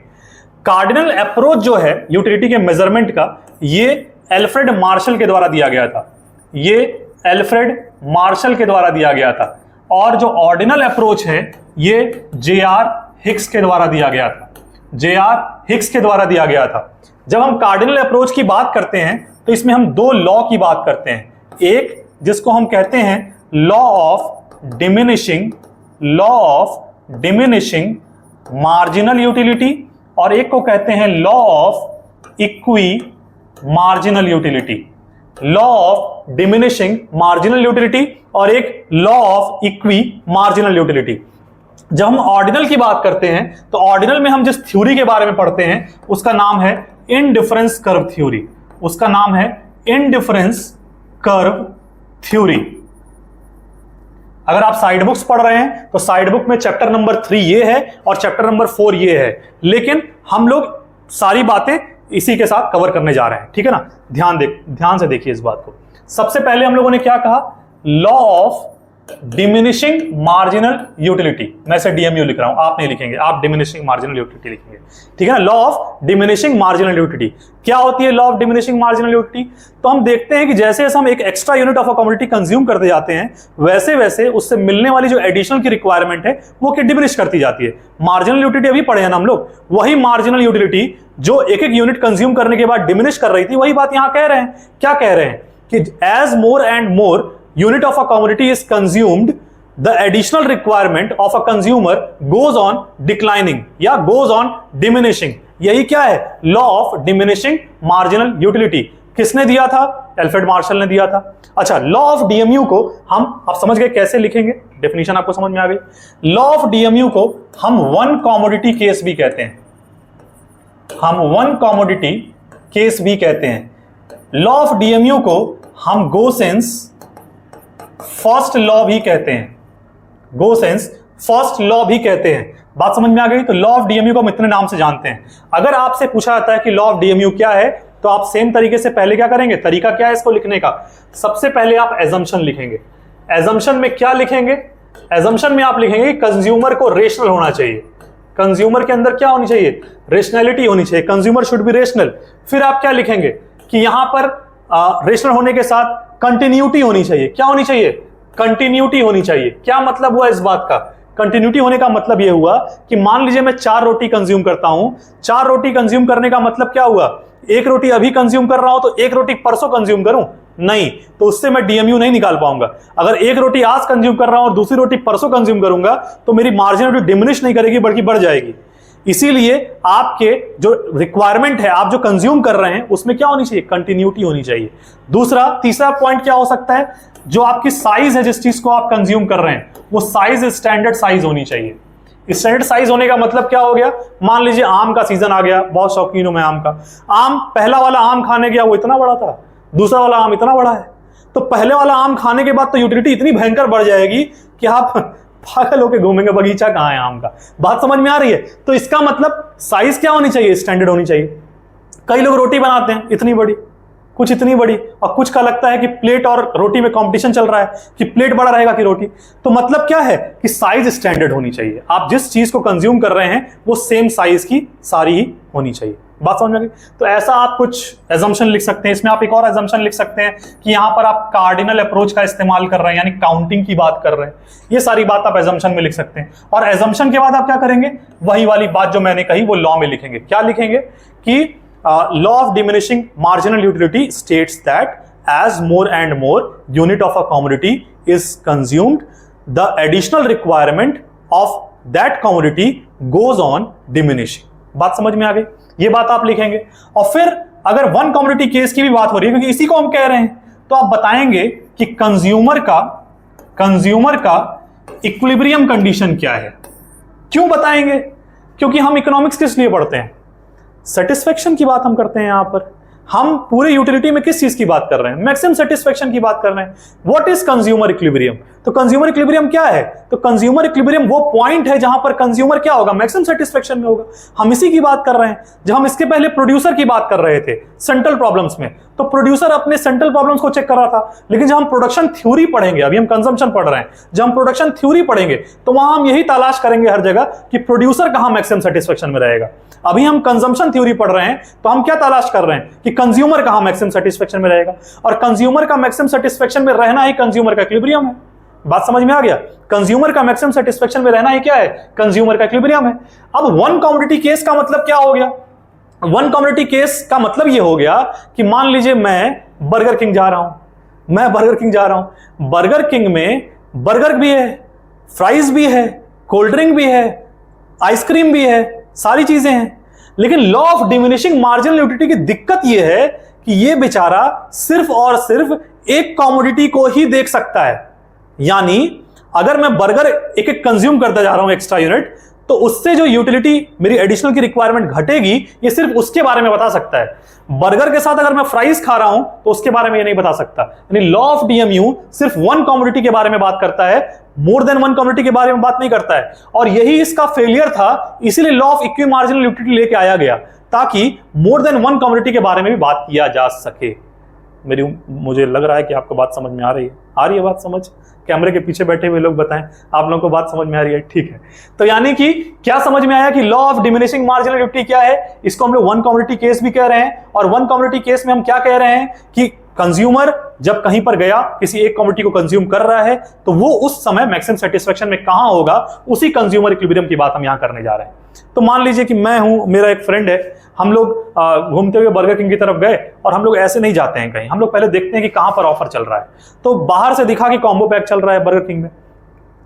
Speaker 1: कार्डिनल अप्रोच जो है यूटिलिटी के मेजरमेंट का, ये एल्फ्रेड मार्शल के द्वारा दिया गया था, ये एल्फ्रेड मार्शल के द्वारा दिया गया था। और जो ऑर्डिनल अप्रोच है ये J.R. हिक्स के द्वारा दिया गया था, J.R. हिक्स के द्वारा दिया गया था। जब हम कार्डिनल अप्रोच की बात करते हैं तो इसमें हम 2 लॉ की बात करते हैं। एक जिसको हम कहते हैं law of diminishing marginal utility, और एक को कहते हैं law of equi marginal utility. Law of diminishing marginal utility और एक law of equi marginal utility. जब हम ऑर्डिनल की बात करते हैं तो ऑर्डिनल में हम जिस थ्योरी के बारे में पढ़ते हैं उसका नाम है इनडिफरेंस कर्व थ्योरी। उसका नाम है इनडिफरेंस कर्व थ्योरी। अगर आप साइड बुक्स पढ़ रहे हैं तो साइड बुक में चैप्टर नंबर 3 ये है और चैप्टर नंबर 4 ये है, लेकिन हम लोग सारी बातें इसी के साथ कवर करने जा रहे हैं, ठीक है ना। ध्यान से देखिए इस बात को। सबसे पहले हम लोगों ने क्या कहा, law of diminishing marginal utility. मैं इसे DMU लिख रहा हूं, आप नहीं लिखेंगे, आप डिमिनिशिंग मार्जिनल यूटिलिटी लिखेंगे, ठीक है ना। Law of diminishing marginal utility क्या होती है, law of diminishing marginal utility. तो हम देखते हैं कि जैसे जैसे हम एक extra unit of a commodity consume करते जाते हैं वैसे वैसे उससे मिलने वाली जो एडिशनल की रिक्वायरमेंट है वो डिमिनिश करती जाती है। मार्जिनल यूटिलिटी अभी पढ़े हैं ना हम लोग, वही मार्जिनल यूटिलिटी जो एक एक यूनिट कंज्यूम करने के बाद डिमिनिश कर रही थी, वही बात यहां कह रहे हैं। क्या कह रहे हैं कि as more and more unit of a commodity is consumed, the additional requirement of a consumer goes on declining या goes on diminishing। यही क्या है, law of diminishing marginal utility। किसने दिया था, एल्फ्रेड मार्शल ने दिया था। अच्छा, लॉ ऑफ DMU को हम, आप समझ गए कैसे लिखेंगे, डेफिनेशन आपको समझ में आ गई। लॉ ऑफ DMU को हम वन कॉमोडिटी केस भी कहते हैं, हम वन कॉमोडिटी केस भी कहते हैं। लॉ ऑफ DMU को हम गोसेंस फर्स्ट लॉ भी कहते हैं, गोसेंस फर्स्ट लॉ भी कहते हैं। बात समझ में आ गई। तो लॉ ऑफ DMU को हम इतने नाम से जानते हैं। अगर आपसे पूछा जाता है कि लॉ ऑफ DMU क्या है तो आप सेम तरीके से पहले क्या करेंगे, तरीका क्या है इसको लिखने का, सबसे पहले आप एजम्पशन लिखेंगे। एजम्पशन में क्या लिखेंगे, एजम्पशन में आप लिखेंगे कि कंज्यूमर को रेशनल होना चाहिए। कंज्यूमर के अंदर क्या होनी चाहिए, रेशनैलिटी होनी चाहिए, कंज्यूमर शुड बी रेशनल। फिर आप क्या लिखेंगे कि यहां पर रेशनल होने के साथ कंटिन्यूटी होनी चाहिए। क्या होनी चाहिए, कंटिन्यूटी होनी चाहिए। क्या मतलब हुआ इस बात का, कंटिन्यूटी होने का मतलब यह हुआ कि मान लीजिए मैं 4 रोटी कंज्यूम करता हूं, 4 रोटी कंज्यूम करने का मतलब क्या हुआ, एक रोटी अभी कंज्यूम कर रहा हूं तो एक रोटी परसों कंज्यूम करूं, नहीं, तो उससे मैं DMU नहीं निकाल पाऊंगा। अगर एक रोटी आज कंज्यूम कर रहा हूं और दूसरी रोटी परसों कंज्यूम करूंगा तो मेरी मार्जिन डिमिनिश नहीं करेगी बल्कि बढ़ जाएगी। इसीलिए आपके जो रिक्वायरमेंट है, आप जो कंज्यूम कर रहे हैं उसमें क्या होनी चाहिए, कंटिन्यूटी होनी चाहिए। तीसरा पॉइंट क्या हो सकता है, जो आपकी साइज है, जिस चीज को आप कंज्यूम कर रहे हैं वो साइज स्टैंडर्ड साइज होनी चाहिए। स्टैंडर्ड साइज होने का मतलब क्या हो गया, मान लीजिए आम का सीजन आ गया, बहुत शौकीन हूं मैं आम का। आम, पहला वाला आम खाने गया वो इतना बड़ा था, दूसरा वाला आम इतना बड़ा है, तो पहले वाला आम खाने के बाद तो यूटिलिटी इतनी भयंकर बढ़ जाएगी कि आप पागल होकर घूमेंगे, बगीचा कहां है आम का। बात समझ में आ रही है। तो इसका मतलब साइज क्या होनी चाहिए, स्टैंडर्ड होनी चाहिए। कई लोग रोटी बनाते हैं इतनी बड़ी, कुछ इतनी बड़ी, और कुछ का लगता है कि प्लेट और रोटी में कंपटीशन चल रहा है कि प्लेट बड़ा रहेगा कि रोटी। तो मतलब क्या है कि साइज स्टैंडर्ड होनी चाहिए, आप जिस चीज को कंज्यूम कर रहे हैं वो सेम साइज की सारी ही होनी चाहिए। बात समझ में आ गई? तो ऐसा आप कुछ एजम्पशन लिख सकते हैं। इसमें आप एक और एजम्पशन लिख सकते हैं कि यहां पर आप कार्डिनल अप्रोच का इस्तेमाल कर रहे हैं, यानी काउंटिंग की बात कर रहे हैं। ये सारी बात आप एजम्पशन में लिख सकते हैं, और एजम्पशन के बाद आप क्या करेंगे, वही वाली बात जो मैंने कही वो लॉ में लिखेंगे। क्या लिखेंगे कि law of diminishing marginal utility states that as more and more unit of a commodity is consumed, the additional requirement of that commodity goes on diminishing। बात समझ में आ गई? ये बात आप लिखेंगे। और फिर अगर वन कमोडिटी केस की भी बात हो रही है, क्योंकि इसी को हम कह रहे हैं, तो आप बताएंगे कि कंज्यूमर का इक्विलिब्रियम कंडीशन क्या है। क्यों बताएंगे? क्योंकि हम इकोनॉमिक्स किस लिए पढ़ते हैं? सेटिस्फेक्शन की बात हम करते हैं। यहां पर हम पूरे यूटिलिटी में किस चीज की बात कर रहे हैं? मैक्सिमम सेटिस्फेक्शन की बात कर रहे हैं। What is consumer equilibrium? तो कंज्यूमर इक्विलिब्रियम क्या है? तो कंज्यूमर इक्विलिब्रियम वो पॉइंट है जहां पर कंज्यूमर क्या होगा, मैक्सिमम सेटिस्फेक्शन में होगा। हम इसी की बात कर रहे हैं। जब हम इसके पहले प्रोड्यूसर की बात कर रहे थे सेंट्रल प्रॉब्लम्स में, तो प्रोड्यूसर अपने सेंट्रल प्रॉब्लम्स को चेक कर रहा था। लेकिन जब हम प्रोडक्शन थ्योरी पढ़ेंगे, अभी हम कंजम्पशन पढ़ रहे हैं, जब हम प्रोडक्शन थ्योरी पढ़ेंगे तो वहां हम यही तलाश करेंगे हर जगह कि प्रोड्यूसर कहां मैक्सिमम सेटिस्फेक्शन में रहेगा। अभी हम कंजम्पशन थ्योरी पढ़ रहे हैं तो हम क्या तलाश कर रहे हैं कि कंज्यूमर कहां मैक्सिमम सेटिस्फेक्शन में रहेगा, और कंज्यूमर का मैक्सिमम सेटिस्फेक्शन में रहना ही कंज्यूमर का इक्विलिब्रियम है। बात समझ में आ गया? कंज्यूमर का मैक्सिमम सेटिस्फेक्शन में रहना ही क्या है? कंज्यूमर का इक्विलिब्रियम है। अब वन कमोडिटी केस का मतलब क्या हो गया? वन कमोडिटी केस का मतलब यह हो गया कि मान लीजिए मैं बर्गर किंग जा रहा हूं, बर्गर किंग में बर्गर भी है, फ्राइज भी है, कोल्ड ड्रिंक भी है, आइसक्रीम भी है, सारी चीजें हैं। लेकिन law of diminishing marginal utility की दिक्कत यह है कि यह बेचारा सिर्फ और सिर्फ एक कमोडिटी को ही देख सकता है। यानी अगर मैं बर्गर एक एक कंज्यूम करता जा रहा हूं एक्स्ट्रा यूनिट, तो उससे जो यूटिलिटी मेरी एडिशनल की रिक्वायरमेंट घटेगी, ये सिर्फ उसके बारे में बता सकता है। बर्गर के साथ अगर मैं फ्राइज खा रहा हूं तो उसके बारे में ये नहीं बता सकता। यानी लॉ ऑफ डीएमयू सिर्फ वन कमोडिटी के बारे में बात करता है, मोर देन वन कमोडिटी के बारे में बात नहीं करता है। और यही इसका फेलियर था, इसीलिए law of equi marginal utility लेके आया गया, ताकि मोर देन वन कमोडिटी के बारे में भी बात किया जा सके। मुझे लग रहा है कि आपको बात समझ में आ रही है। आ रही है बात समझ? कैमरे के पीछे बैठे हुए लोग बताएं आप लोगों को बात समझ में आ रही है? ठीक है। तो यानी कि क्या समझ में आया कि law of diminishing marginal utility क्या है? इसको हम लोग वन कमोडिटी केस भी कह रहे हैं, और वन कमोडिटी केस में हम क्या कह रहे हैं कि कंज्यूमर जब कहीं पर गया, किसी एक कमोडिटी को कंज्यूम कर रहा है, तो वो उस समय मैक्सिमम सेटिस्फेक्शन में कहां होगा, उसी कंज्यूमर इक्विलिब्रियम की बात हम यहां करने जा रहे हैं। तो मान लीजिए कि मैं हूं, मेरा एक फ्रेंड है, हम लोग घूमते हुए बर्गर किंग की तरफ गए, और हम लोग ऐसे नहीं जाते हैं कहीं, हम लोग पहले देखते हैं कि कहां पर ऑफर चल रहा है। तो बाहर से दिखा कि कॉम्बो पैक चल रहा है बर्गर किंग में,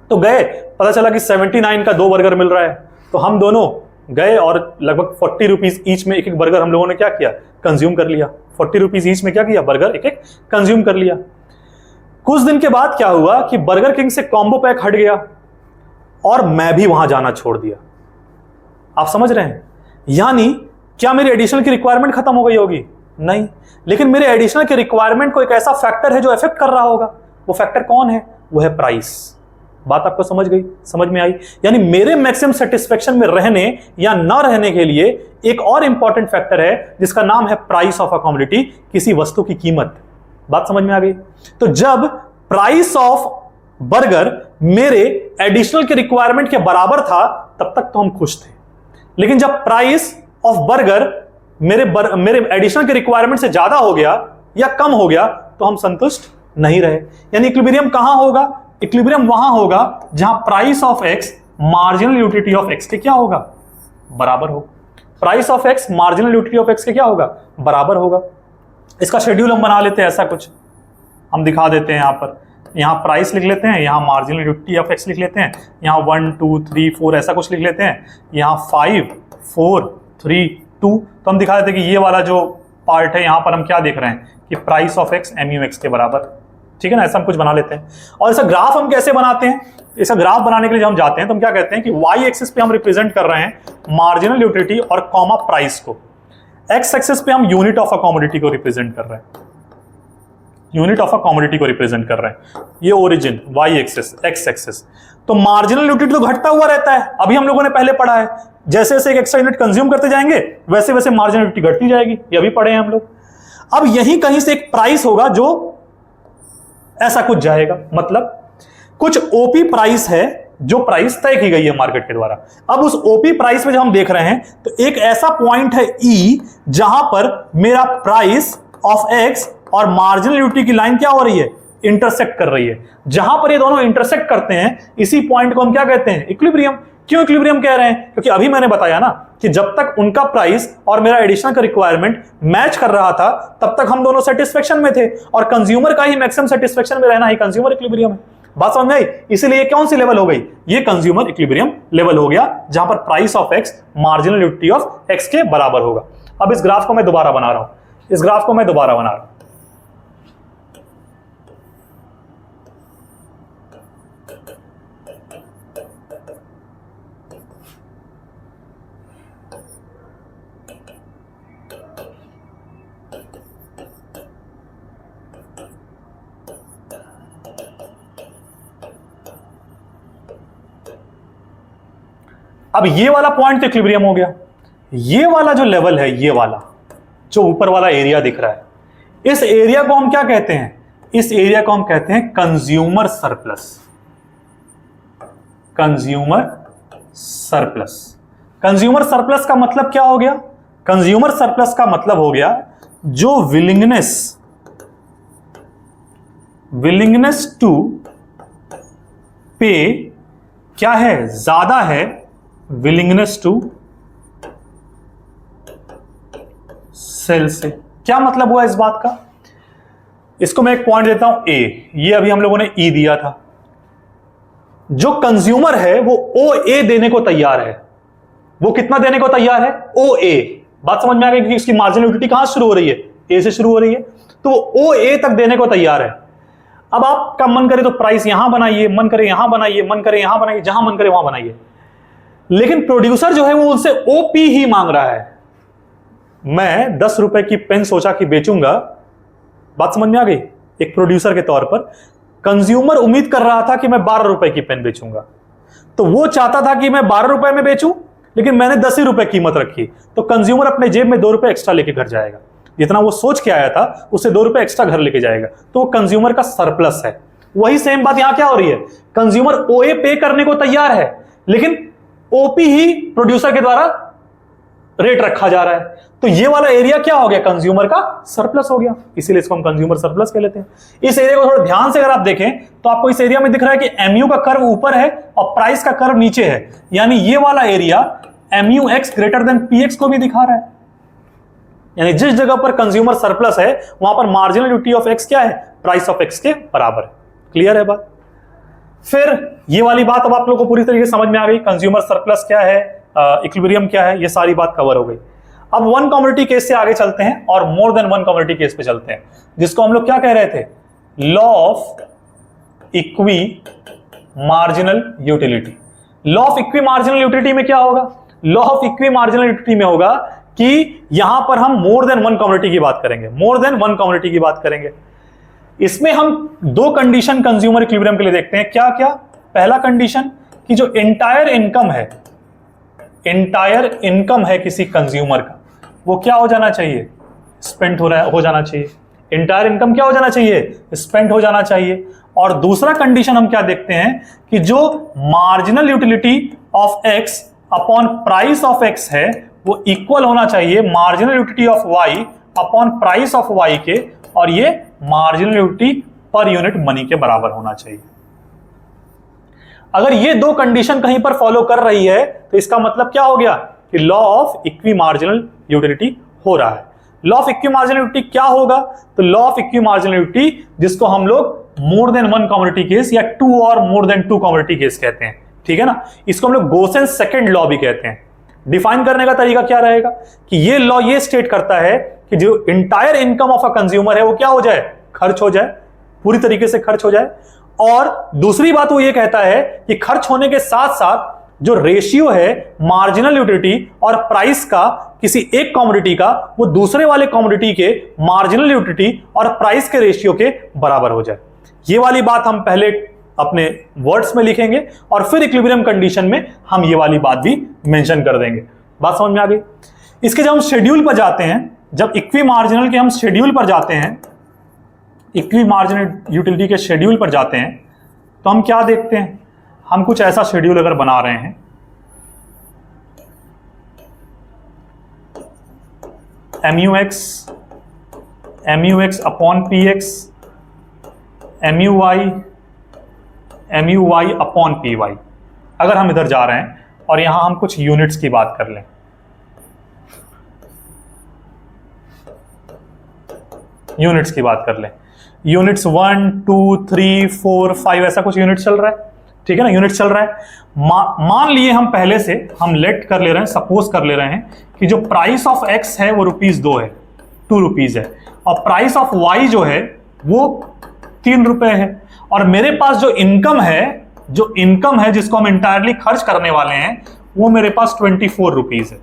Speaker 1: तो गए, पता चला कि 79 का 2 बर्गर मिल रहा है। तो हम दोनों गए और लगभग 40 रुपीज ईच में एक एक बर्गर हम लोगों ने क्या किया, कंज्यूम कर लिया। 40 रुपीज ईच में क्या किया, बर्गर एक एक कंज्यूम कर लिया। कुछ दिन के बाद क्या हुआ कि बर्गर किंग से कॉम्बो पैक हट गया, और मैं भी वहां जाना छोड़ दिया। आप समझ रहे हैं? यानी क्या मेरी एडिशनल की रिक्वायरमेंट खत्म हो गई होगी? नहीं, लेकिन मेरे एडिशनल की रिक्वायरमेंट को एक ऐसा फैक्टर है जो इफेक्ट कर रहा होगा। वो फैक्टर कौन है? वो है प्राइस। बात आपको समझ गई, समझ में आई? यानी मेरे मैक्सिमम सेटिस्फेक्शन में रहने या ना रहने के लिए एक और इंपॉर्टेंट फैक्टर है जिसका नाम है प्राइस ऑफ अ कमोडिटी, किसी वस्तु की कीमत। बात समझ में आ गई? तो जब प्राइस ऑफ बर्गर मेरे एडिशनल के रिक्वायरमेंट के बराबर था, तब तक तो हम खुश थे। लेकिन जब प्राइस ऑफ बर्गर मेरे एडिशनल के रिक्वायरमेंट से ज्यादा हो गया या कम हो गया, तो हम संतुष्ट नहीं रहे। यानी इक्विलिब्रियम कहां होगा? इक्विलिब्रियम वहां होगा जहां price of x marginal utility of x के क्या होगा, बराबर हो। Price of x marginal utility of x के क्या होगा, बराबर होगा। इसका शेड्यूल हम बना लेते हैं, ऐसा कुछ हम दिखा देते हैं। यहां पर, यहां प्राइस लिख लेते हैं, यहां मार्जिनल यूटिलिटी ऑफ एक्स लिख लेते हैं, यहां 1 2 3 4 ऐसा कुछ लिख लेते हैं, यहां 5 4 3 2। तो हम दिखा देते हैं कि ये वाला जो पार्ट है, यहां पर हम क्या देख रहे हैं कि price of x MU x के बराबर। ठीक है ना? ऐसा हम कुछ बना लेते हैं। और ऐसा ग्राफ हम कैसे बनाते हैं? इसका ग्राफ बनाने के लिए जब हम जाते हैं तो हम क्या कहते हैं कि वाई एक्सिस पे हम रिप्रेजेंट कर रहे हैं मार्जिनल यूटिलिटी और कॉमा प्राइस को, एक्स एक्सिस पे हम यूनिट ऑफ अ कमोडिटी को रिप्रेजेंट कर रहे हैं, यूनिट ऑफ अ कमोडिटी को रिप्रेजेंट कर रहे हैं। ये origin y axis, x axis. तो मार्जिनल यूटिलिटी तो घटता हुआ रहता है, अभी हम लोगों ने पहले पढ़ा है। जैसे जैसे एक एक्स्ट्रा यूनिट कंज्यूम करते जाएंगे वैसे वैसे मार्जिनल यूटिलिटी घटती जाएगी, ये अभी पढ़े हैं हम लोग। अब यही कहीं से एक प्राइस होगा जो ऐसा कुछ जाएगा, मतलब कुछ ओपी प्राइस है जो प्राइस तय की गई है मार्केट के द्वारा। अब उस ओपी प्राइस में जब हम देख रहे हैं तो एक ऐसा पॉइंट है ई जहां पर मेरा प्राइस ऑफ एक्स और मार्जिनल यूटिलिटी की लाइन क्या हो रही है, इंटरसेक्ट कर रही है। जहां पर ये दोनों इंटरसेक्ट करते हैं इसी पॉइंट को हम क्या कहते हैं, इक्विलिब्रियम। क्यों इक्विलिब्रियम कह रहे हैं, क्योंकि अभी मैंने बताया ना कि जब तक उनका प्राइस और मेरा एडिशनल का रिक्वायरमेंट मैच कर रहा था तब तक हम दोनों सेटिस्फेक्शन में थे, और कंज्यूमर का ही मैक्सिमम सेटिस्फेक्शन में रहना ही कंज्यूमर इक्विलिब्रियम है। बात समझ में आई? इसीलिए कौन सी लेवल हो गई, ये कंज्यूमर इक्विलिब्रियम लेवल हो गया, जहां पर price of x marginal utility of x के बराबर होगा। अब इस ग्राफ को मैं दोबारा बना रहा हूं, इस ग्राफ को मैं दोबारा बना रहा हूं। अब ये वाला पॉइंट तो इक्विलिब्रियम हो गया, ये वाला जो लेवल है, ये वाला जो ऊपर वाला एरिया दिख रहा है, इस एरिया को हम क्या कहते हैं, इस एरिया को हम कहते हैं consumer surplus. Consumer surplus, consumer surplus का मतलब क्या हो गया, कंज्यूमर सरप्लस का मतलब हो गया जो विलिंगनेस टू पे क्या है, ज्यादा है, विलिंगनेस टू सेल से। क्या मतलब हुआ इस बात का, इसको मैं एक पॉइंट देता हूं ए, ये अभी हम लोगों ने ई दिया था। जो कंज्यूमर है वो ओ ए देने को तैयार है, वो कितना देने को तैयार है, ओ ए। बात समझ में आ गई कि इसकी मार्जिनल यूटिलिटी कहां शुरू हो रही है, ए से शुरू हो रही है, तो वो ओ ए तक देने को तैयार है। अब आपका मन करे तो प्राइस यहां बनाइए, मन करे यहां बनाइए, मन करे यहां बनाइए, जहां मन करे वहां बनाइए, लेकिन प्रोड्यूसर जो है वो उनसे ओपी ही मांग रहा है। मैं 10 रुपए की पेन सोचा कि बेचूंगा, बात समझ में आ गई, एक प्रोड्यूसर के तौर पर। कंज्यूमर उम्मीद कर रहा था कि मैं 12 रुपए की पेन बेचूंगा, तो वो चाहता था कि मैं 12 रुपए में बेचूं, लेकिन मैंने 10 ही रुपए कीमत रखी, तो कंज्यूमर अपने जेब में 2 रुपए एक्स्ट्रा लेके घर जाएगा, जितना वो सोच के आया था उससे 2 रुपए एक्स्ट्रा घर लेके जाएगा, तो वो कंज्यूमर का सरप्लस है। वही सेम बात यहां क्या हो रही है, कंज्यूमर ओए पे करने को तैयार है, लेकिन ओपी ही प्रोड्यूसर के द्वारा रेट रखा जा रहा है, तो ये वाला एरिया क्या हो गया, कंज्यूमर का सरप्लस हो गया, इसीलिए इसको हम कंज्यूमर सरप्लस कह लेते हैं। इस एरिया को थोड़ा ध्यान से अगर आप देखें तो आपको इस एरिया में दिख रहा है कि एमयू का कर्व ऊपर है और प्राइस का कर्व नीचे है, यानी ये वाला area MU x greater than P x को भी दिखा रहा है, यानी जिस जगह पर कंज्यूमर सरप्लस है वहां पर मार्जिनल यूटिलिटी ऑफ एक्स क्या है, प्राइस ऑफ एक्स के बराबर है। क्लियर है बात? फिर ये वाली बात अब आप लोगों को पूरी तरीके से समझ में आ गई, कंज्यूमर सरप्लस क्या है, इक्विलिब्रियम क्या है, ये सारी बात कवर हो गई। अब वन कमोडिटी केस से आगे चलते हैं और more than one commodity case पे चलते हैं, जिसको हम लोग क्या कह रहे थे, law of equi marginal utility. Law of equi marginal utility में क्या होगा, law of equi marginal utility में होगा कि यहां पर हम मोर देन वन कमोडिटी की बात करेंगे, मोर देन वन कमोडिटी की बात करेंगे। इसमें हम 2 कंडीशन कंज्यूमर इक्विलिब्रियम के लिए देखते हैं, क्या क्या। पहला कंडीशन कि जो एंटायर इनकम है, एंटायर इनकम है किसी कंज्यूमर का, वो क्या हो जाना चाहिए, स्पेंड हो जाना चाहिए। एंटायर इनकम क्या हो जाना चाहिए, स्पेंड हो जाना चाहिए। और दूसरा कंडीशन हम क्या देखते हैं कि जो marginal utility of x upon price of x है वो इक्वल होना चाहिए marginal utility of y upon price of Y के, और ये marginal utility per unit money के बराबर होना चाहिए। अगर ये 2 कंडीशन कहीं पर फॉलो कर रही है तो इसका मतलब क्या हो गया कि law of equi marginal utility हो रहा है। Law of equi marginal utility क्या होगा, तो law of equi marginal utility, जिसको हम लोग more than one commodity case या 2 और मोर देन 2 कमोडिटी केस कहते हैं, ठीक है ना। इसको हम लोग गोसेन सेकंड लॉ भी कहते हैं। डिफाइन करने का तरीका क्या रहेगा कि ये लॉ ये स्टेट करता है कि जो entire income of a consumer है वो क्या हो जाए, खर्च हो जाए, पूरी तरीके से खर्च हो जाए। और दूसरी बात वो ये कहता है कि खर्च होने के साथ साथ जो रेशियो है मार्जिनल यूटिलिटी और प्राइस का किसी एक कमोडिटी का, वो दूसरे वाले कमोडिटी के मार्जिनल यूटिलिटी और प्राइस के रेशियो के बराबर हो जाए। ये वाली बात हम पहले अपने वर्ड्स में लिखेंगे और फिर इक्विलिब्रियम कंडीशन में हम ये वाली बात भी मेंशन कर देंगे। बात समझ में आ गई? इसके जब हम शेड्यूल पर जाते हैं, जब इक्वी मार्जिनल के हम शेड्यूल पर जाते हैं, इक्वी मार्जिनल यूटिलिटी के शेड्यूल पर जाते हैं, तो हम क्या देखते हैं, हम कुछ ऐसा शेड्यूल अगर बना रहे हैं, MUX upon PX, MUY upon PY, अगर हम इधर जा रहे हैं और यहां हम कुछ यूनिट्स की बात कर लें, यूनिट्स की बात कर लें, यूनिट्स 1 2 3 4 5 ऐसा कुछ यूनिट चल रहा है, ठीक है ना, यूनिट चल रहा है। मान लिए हम पहले से हम लेट कर ले रहे हैं, सपोज कर ले रहे हैं कि जो प्राइस ऑफ एक्स है वो ₹2 है, 2 रुपीज है, और प्राइस ऑफ वाई जो है वो 3 रुपए है, और मेरे पास जो इनकम है जिसको हम इंटायरली खर्च करने वाले हैं वो मेरे पास 24 रुपीज है।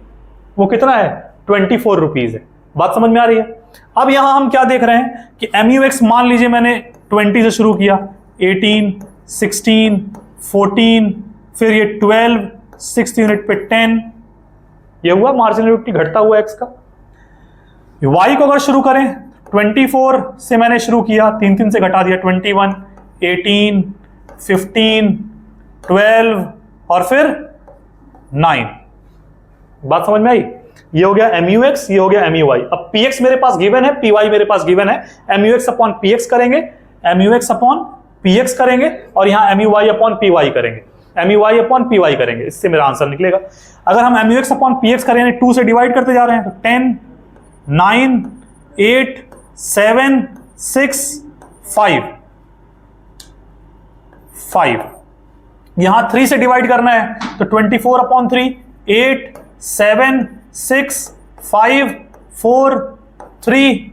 Speaker 1: वो कितना है? 24 रुपीज है। बात समझ में आ रही है? अब यहां हम क्या देख रहे हैं कि MUX मान लीजिए मैंने 20 से शुरू किया, 18 16 14, फिर ये 12, 6th यूनिट पे 10, ये हुआ मार्जिनल यूटिलिटी घटता हुआ एक्स का। वाई को अगर शुरू करें 24 से मैंने शुरू किया, 3 से घटा दिया, 21 18 15 12 और फिर 9। बात समझ में आई? ये हो गया MUX, ये हो गया MUY। अब PX मेरे पास गिवन है, PY मेरे पास गिवन है, MUX अपॉन PX करेंगे, MUX अपॉन PX करेंगे, और यहां MUY अपॉन PY करेंगे, MUY अपॉन PY करेंगे, इससे मेरा आंसर निकलेगा। अगर हम MUX अपॉन PX करें, 2 से डिवाइड करते जा रहे हैं, तो 10 9 8 7 6 5, यहां 3 से डिवाइड करना है, तो 24 अपॉन 3 8 7 6 5 4 3।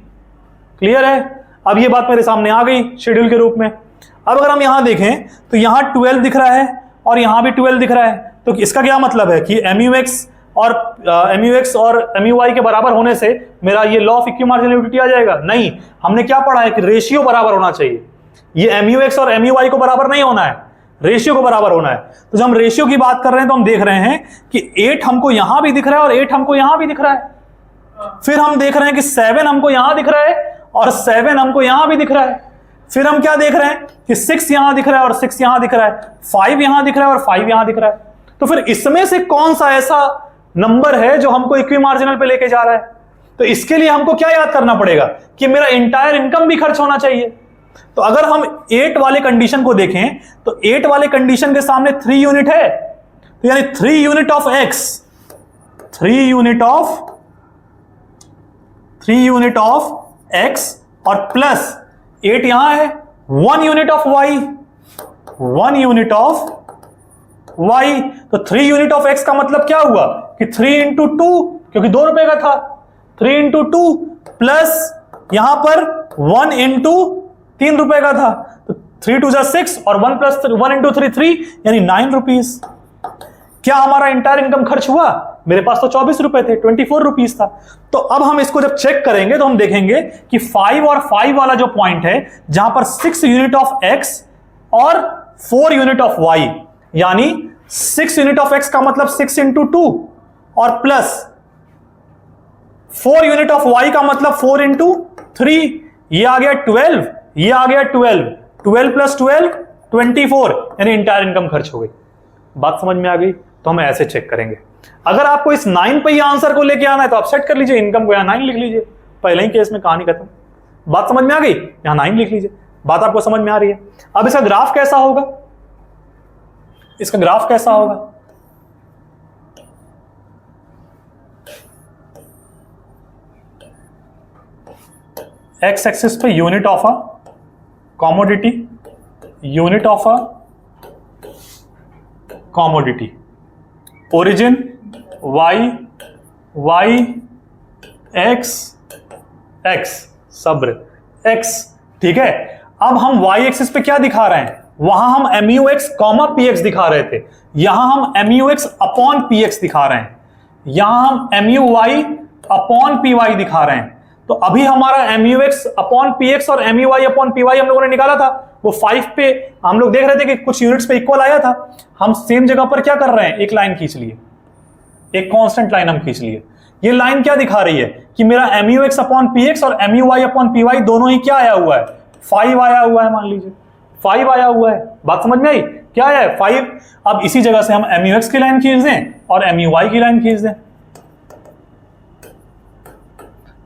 Speaker 1: क्लियर है? अब ये बात मेरे सामने आ गई शेड्यूल के रूप में। अब अगर हम यहां देखें तो यहां 12 दिख रहा है और यहां भी 12 दिख रहा है, तो इसका क्या मतलब है कि MUX और MUY के बराबर होने से मेरा ये law of equi marginal utility आ जाएगा? नहीं, हमने क्या पढ़ा है कि रेशियो बराबर होना चाहिए। ये MUX और MUY को बराबर नहीं होना है, रेशियो को बराबर होना है। तो जब हम रेशियो की बात कर रहे हैं तो हम देख रहे हैं कि 8 हमको यहां भी दिख रहा है और 8 हमको यहां भी दिख रहा है। फिर हम देख रहे हैं कि 7 हमको यहां दिख रहा है और 7 हमको यहां भी दिख रहा है। फिर हम क्या देख रहे हैं कि 6 यहां दिख रहा है और 6 यहां दिख रहा है, 5 यहां दिख रहा है और 5 यहां दिख रहा है। तो फिर इसमें से कौन सा ऐसा नंबर है जो हमको इक्वी मार्जिनल पे लेके जा रहा है? तो इसके लिए हमको क्या याद करना पड़ेगा कि मेरा इंटायर इनकम भी खर्च होना चाहिए। तो अगर हम 8 वाले कंडीशन को देखें तो 8 वाले कंडीशन के सामने 3 यूनिट है, तो यानी 3 unit of x, 3 unit of x और प्लस 8 यहां है, 1 unit of y, 1 unit of y। तो 3 यूनिट ऑफ x का मतलब क्या हुआ कि 3 इंटू 2, क्योंकि 2 रुपए का था, 3 इंटू 2 प्लस यहां पर 1 इंटू 3 रुपए का था, तो 3 2 6 और 1 प्लस 1 इंटू 3 3, यानी 9 रुपीज। क्या हमारा इंटायर इनकम खर्च हुआ? मेरे पास तो 24 रुपए थे, 24 रुपीज था। तो अब हम इसको जब चेक करेंगे तो हम देखेंगे कि 5 और 5 वाला जो पॉइंट है, जहां पर 6 यूनिट ऑफ x और 4 यूनिट ऑफ y, यानी 6 यूनिट ऑफ x का मतलब 6 इंटू 2 और प्लस 4 यूनिट ऑफ y का मतलब 4 इंटू 3, ये आ गया 12, ये आ गया 12 प्लस 12 24, यानी इंटायर इनकम खर्च हो गई। बात समझ में आ गई? तो हम ऐसे चेक करेंगे। अगर आपको इस 9 पे ही आंसर को लेके आना है तो आप सेट कर लीजिए, इनकम को यहां 9 लिख लीजिए, पहले ही केस में कहानी खत्म। बात समझ में आ गई? यहां 9 लिख लीजिए। बात आपको समझ में आ रही है? अब इसका ग्राफ कैसा होगा? इसका ग्राफ कैसा होगा? एक्स एक्सिस पे unit of a commodity, unit of a commodity, origin y x x, सब्र x, ठीक है। अब हम y एक्सिस पे क्या दिखा रहे हैं? वहां हम MUX कॉमा PX दिखा रहे थे, यहां हम MUX अपॉन PX दिखा रहे हैं, यहां हम MUY अपॉन PY दिखा रहे हैं। तो अभी हमारा MUX अपॉन PX और MUY अपॉन PY हम लोगों ने निकाला था, वो 5 पे हम लोग देख रहे थे कि कुछ यूनिट्स पे इक्वल आया था। हम सेम जगह पर क्या कर रहे हैं? एक लाइन खींच लिए, एक कांस्टेंट लाइन हम खींच लिए। ये लाइन क्या दिखा रही है कि मेरा MUX अपॉन PX और MUY अपॉन PY दोनों ही क्या आया हुआ है, 5 आया हुआ है, मान लीजिए 5 आया हुआ है। बात समझ में आई, क्या है 5। अब इसी जगह से हम MUX की लाइन खींच दें और MUY की लाइन खींच दें,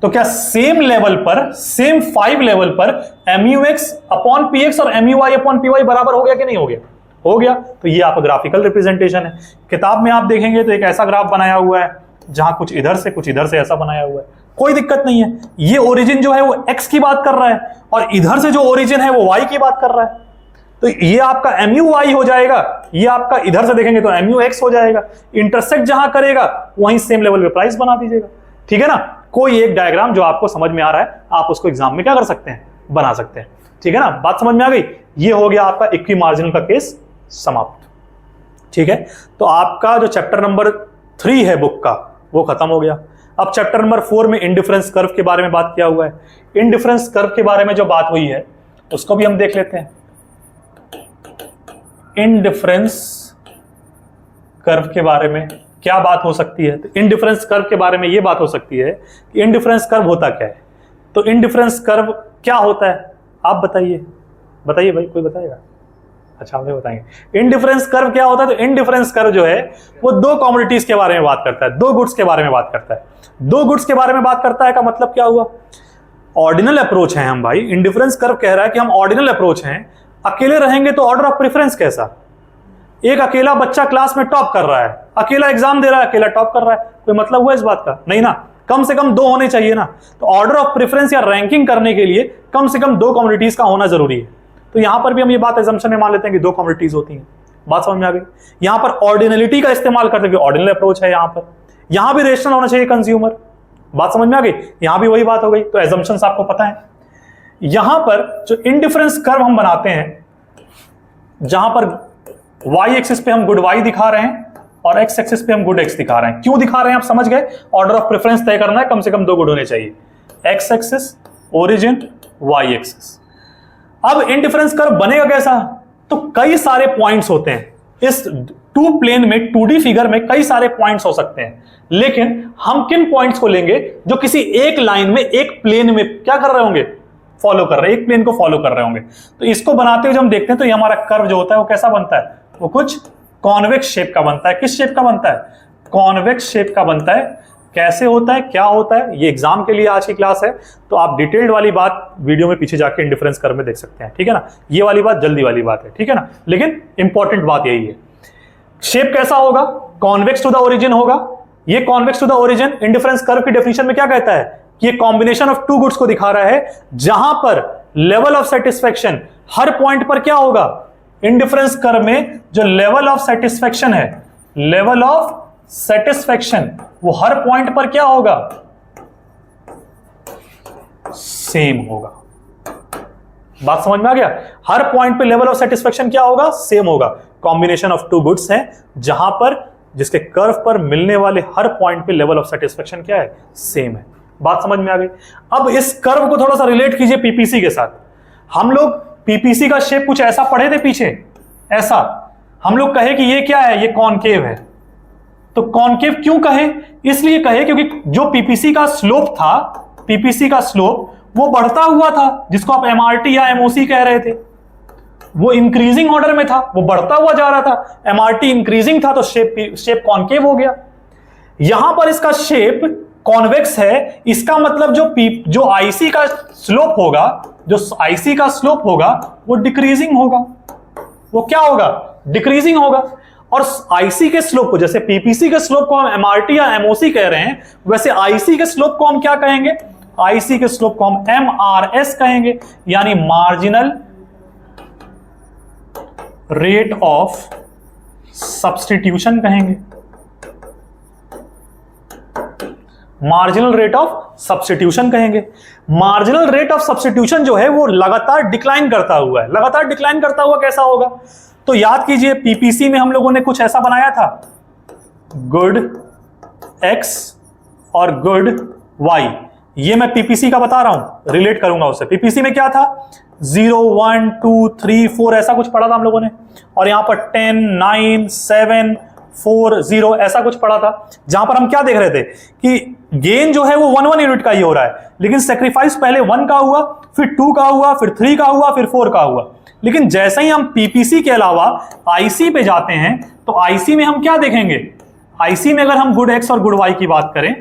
Speaker 1: तो क्या सेम लेवल पर, सेम 5 लेवल पर MUX अपॉन PX और MUY अपॉन PY बराबर हो गया कि नहीं हो गया? हो गया। तो ये आपका ग्राफिकल रिप्रेजेंटेशन है। किताब में आप देखेंगे तो एक ऐसा ग्राफ बनाया हुआ है जहां कुछ इधर से ऐसा बनाया हुआ है, कोई दिक्कत नहीं है। ये ओरिजिन जो है वो x की बात कर रहा है और इधर से जो ओरिजिन है वो y की बात कर रहा है, तो ये आपका MUY हो जाएगा, ये आपका इधर से देखेंगे तो MUX हो जाएगा। इंटरसेक्ट जहां करेगा वहीं सेम लेवल पे प्राइस बना दीजिएगा, ठीक है ना। कोई एक डायग्राम जो आपको समझ में आ रहा है आप उसको एग्जाम में क्या कर सकते हैं, बना सकते हैं, ठीक है ना। बात समझ में आ गई। ये हो गया आपका इक्वी मार्जिनल का केस समाप्त, ठीक है। तो आपका जो चैप्टर नंबर 3 है बुक का वो खत्म हो गया। अब चैप्टर नंबर 4 में इंडिफरेंस कर्व के बारे में बात किया हुआ है। इंडिफरेंस कर्व के बारे में जो बात हुई है उसको भी हम देख लेते हैं। इंडिफरेंस कर्व के बारे में क्या बात हो सकती है? तो इंडिफरेंस कर्व के बारे में ये बात हो सकती है कि इंडिफरेंस कर्व होता क्या है। तो इंडिफरेंस कर्व क्या होता है आप बताइए, बताइए भाई, कोई बताएगा? अच्छा, हम बताएंगे इंडिफरेंस कर्व क्या होता है। तो इंडिफरेंस कर्व जो है वो दो कमोडिटीज के बारे में बात करता है, दो गुड्स के बारे में बात करता है। दो गुड्स के बारे में बात करता है का मतलब क्या हुआ, ऑर्डिनल अप्रोच है हम भाई। इंडिफरेंस कर्व कह रहा है कि हम ऑर्डिनल अप्रोच हैं, अकेले रहेंगे तो ऑर्डर ऑफ प्रेफरेंस कैसा? एक अकेला बच्चा क्लास में टॉप कर रहा है, अकेला एग्जाम दे रहा है, अकेला टॉप कर रहा है, कोई मतलब हुआ इस बात का? नहीं ना, कम से कम दो होने चाहिए ना। तो ऑर्डर ऑफ प्रेफरेंस या रैंकिंग करने के लिए कम से कम दो कम्युनिटीज का होना जरूरी है। तो यहां पर भी हम ये बात एजम्पशन में मान लेते हैं कि दो कम्युनिटीज होती हैं। बात समझ में आ गई। यहां पर ऑर्डिनलिटी का इस्तेमाल करते हैं, ऑर्डिनल अप्रोच है यहां पर। यहां भी रेशनल होना चाहिए कंज्यूमर। बात समझ में आ गई। यहां भी वही बात हो गई। तो एजम्पशंस आपको पता है। यहां पर जो इंडिफरेंस कर्व हम बनाते हैं, जहां पर y एक्सिस पे हम गुड y दिखा रहे हैं और x एक्सिस पे हम गुड x दिखा रहे हैं। क्यों दिखा रहे हैं आप समझ गए। ऑर्डर ऑफ प्रेफरेंस तय करना है, कम से कम दो गुड होने चाहिए, x axis origin, y axis. अब इंडिफरेंस कर्व बनेगा कैसा? तो कई सारे पॉइंट्स होते हैं इस टू प्लेन में, 2D फिगर में कई सारे पॉइंट्स हो सकते हैं, लेकिन हम किन पॉइंट्स को लेंगे जो किसी एक लाइन में, एक प्लेन में क्या कर रहे होंगे, फॉलो कर रहे हैं, एक प्लेन को फॉलो कर रहे होंगे। तो इसको बनाते हुए जब हम देखते हैं तो ये हमारा कर्व जो होता है वो कैसा बनता है, वो कुछ कॉन्वेक्स शेप का बनता है। किस शेप का बनता है? कॉन्वेक्स शेप का बनता है। कैसे होता है, क्या होता है, ये एग्जाम के लिए आज की क्लास है, तो आप डिटेल्ड वाली बात वीडियो में पीछे जाके इंडिफरेंस कर्व में देख सकते हैं, ठीक है ना। ये वाली बात जल्दी वाली बात है, ठीक है ना, लेकिन इंपॉर्टेंट बात यही है। शेप कैसा होगा? कॉन्वेक्स टू द ओरिजिन होगा। ये convex to the origin indifference curve की डेफिनेशन में क्या कहता है कि ये कॉम्बिनेशन ऑफ टू गुड्स को दिखा रहा है, जहां पर level of satisfaction her point पर क्या होगा, इंडिफरेंस कर्व में जो लेवल ऑफ सेटिस्फेक्शन है, लेवल ऑफ सेटिस्फेक्शन वो हर पॉइंट पर क्या होगा, सेम होगा। बात समझ में आ गया। हर पॉइंट पे लेवल ऑफ सेटिस्फेक्शन क्या होगा, सेम होगा। कॉम्बिनेशन ऑफ टू गुड्स हैं जहां पर जिसके कर्व पर मिलने वाले हर पॉइंट पे लेवल ऑफ सेटिस्फेक्शन क्या है, सेम है। बात समझ में आ गई। अब इस कर्व को थोड़ा सा रिलेट कीजिए पीपीसी के साथ। हम लोग पीपीसी का शेप कुछ ऐसा पढ़े थे पीछे, ऐसा हम लोग कहे कि ये क्या है, ये कॉनकेव है। तो कॉनकेव क्यों कहे? इसलिए कहे क्योंकि जो पीपीसी का स्लोप था, पीपीसी का स्लोप वो बढ़ता हुआ था, जिसको आप एमआरटी या एमओसी कह रहे थे, वो इंक्रीजिंग ऑर्डर में था, वो बढ़ता हुआ जा रहा था। एमआरटी इंक्रीजिंग था तो शेप कॉनकेव हो गया। यहां पर इसका शेप कॉन्वेक्स है, इसका मतलब जो आईसी का स्लोप होगा, जो आईसी का स्लोप होगा वो डिक्रीजिंग होगा। वो क्या होगा, डिक्रीजिंग होगा। और आईसी के स्लोप को, जैसे पीपीसी के स्लोप को हम एमआरटी या एमओसी कह रहे हैं, वैसे आईसी के स्लोप को हम क्या कहेंगे, आईसी के स्लोप को हम एमआरएस कहेंगे, यानी मार्जिनल रेट ऑफ सब्स्टिट्यूशन कहेंगे। मार्जिनल रेट ऑफ सब्स्टिट्यूशन कहेंगे। मार्जिनल रेट ऑफ सब्स्टिट्यूशन जो है वो लगातार डिक्लाइन करता हुआ है। लगातार डिक्लाइन करता हुआ कैसा होगा? तो याद कीजिए पीपीसी में हम लोगों ने कुछ ऐसा बनाया था, गुड एक्स और गुड वाई। ये मैं पीपीसी का बता रहा हूं, रिलेट करूंगा उससे। पीपीसी में क्या था, 0 1 2 3 4 ऐसा कुछ पढ़ा था हम लोगों ने, और यहां पर 10 9 7 4 0 ऐसा कुछ पड़ा था, जहां पर हम क्या देख रहे थे कि गेन जो है वो 1 1 यूनिट का ही हो रहा है, लेकिन सेक्रीफाइस पहले 1 का हुआ, फिर 2 का हुआ, फिर 3 का हुआ, फिर 4 का हुआ। लेकिन जैसे ही हम पीपीसी के अलावा आईसी पे जाते हैं तो आईसी में हम क्या देखेंगे, आईसी में अगर हम गुड एक्स और गुड वाई की बात करें,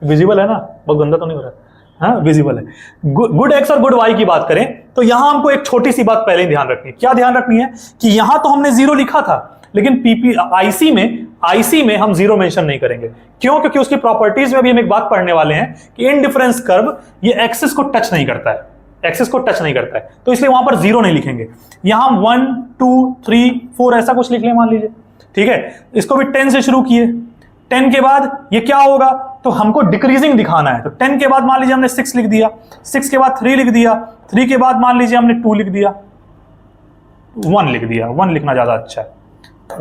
Speaker 1: विजिबल है ना, बहुत गंदा तो नहीं हो रहा है, हाँ विजिबल है, गुड एक्स और गुड वाई की बात करें तो यहां हमको एक छोटी सी बात पहले ही ध्यान रखनी है। क्या ध्यान रखनी है कि यहां तो हमने 0 लिखा था, लेकिन आईसी में हम 0 मेंशन नहीं करेंगे। क्यों? क्योंकि उसकी प्रॉपर्टीज में भी हम एक बात पढ़ने वाले हैं कि इनडिफरेंस कर्व ये एक्सिस को टच नहीं करता है, एक्सिस को टच नहीं करता है, तो इसलिए वहां पर 0 नहीं लिखेंगे। यहां हम 1 2 3 4 ऐसा कुछ लिख लें मान लीजिए, ठीक है। इसको भी 10 से शुरू किए, 10 के बाद ये क्या होगा, तो हमको डिक्रीजिंग दिखाना है, तो 10 के बाद मान लीजिए हमने 6 लिख दिया, 6 के बाद 3 लिख दिया, 3 के बाद मान लीजिए हमने 2 लिख दिया, 1 लिख दिया, 1 लिखना ज्यादा अच्छा है,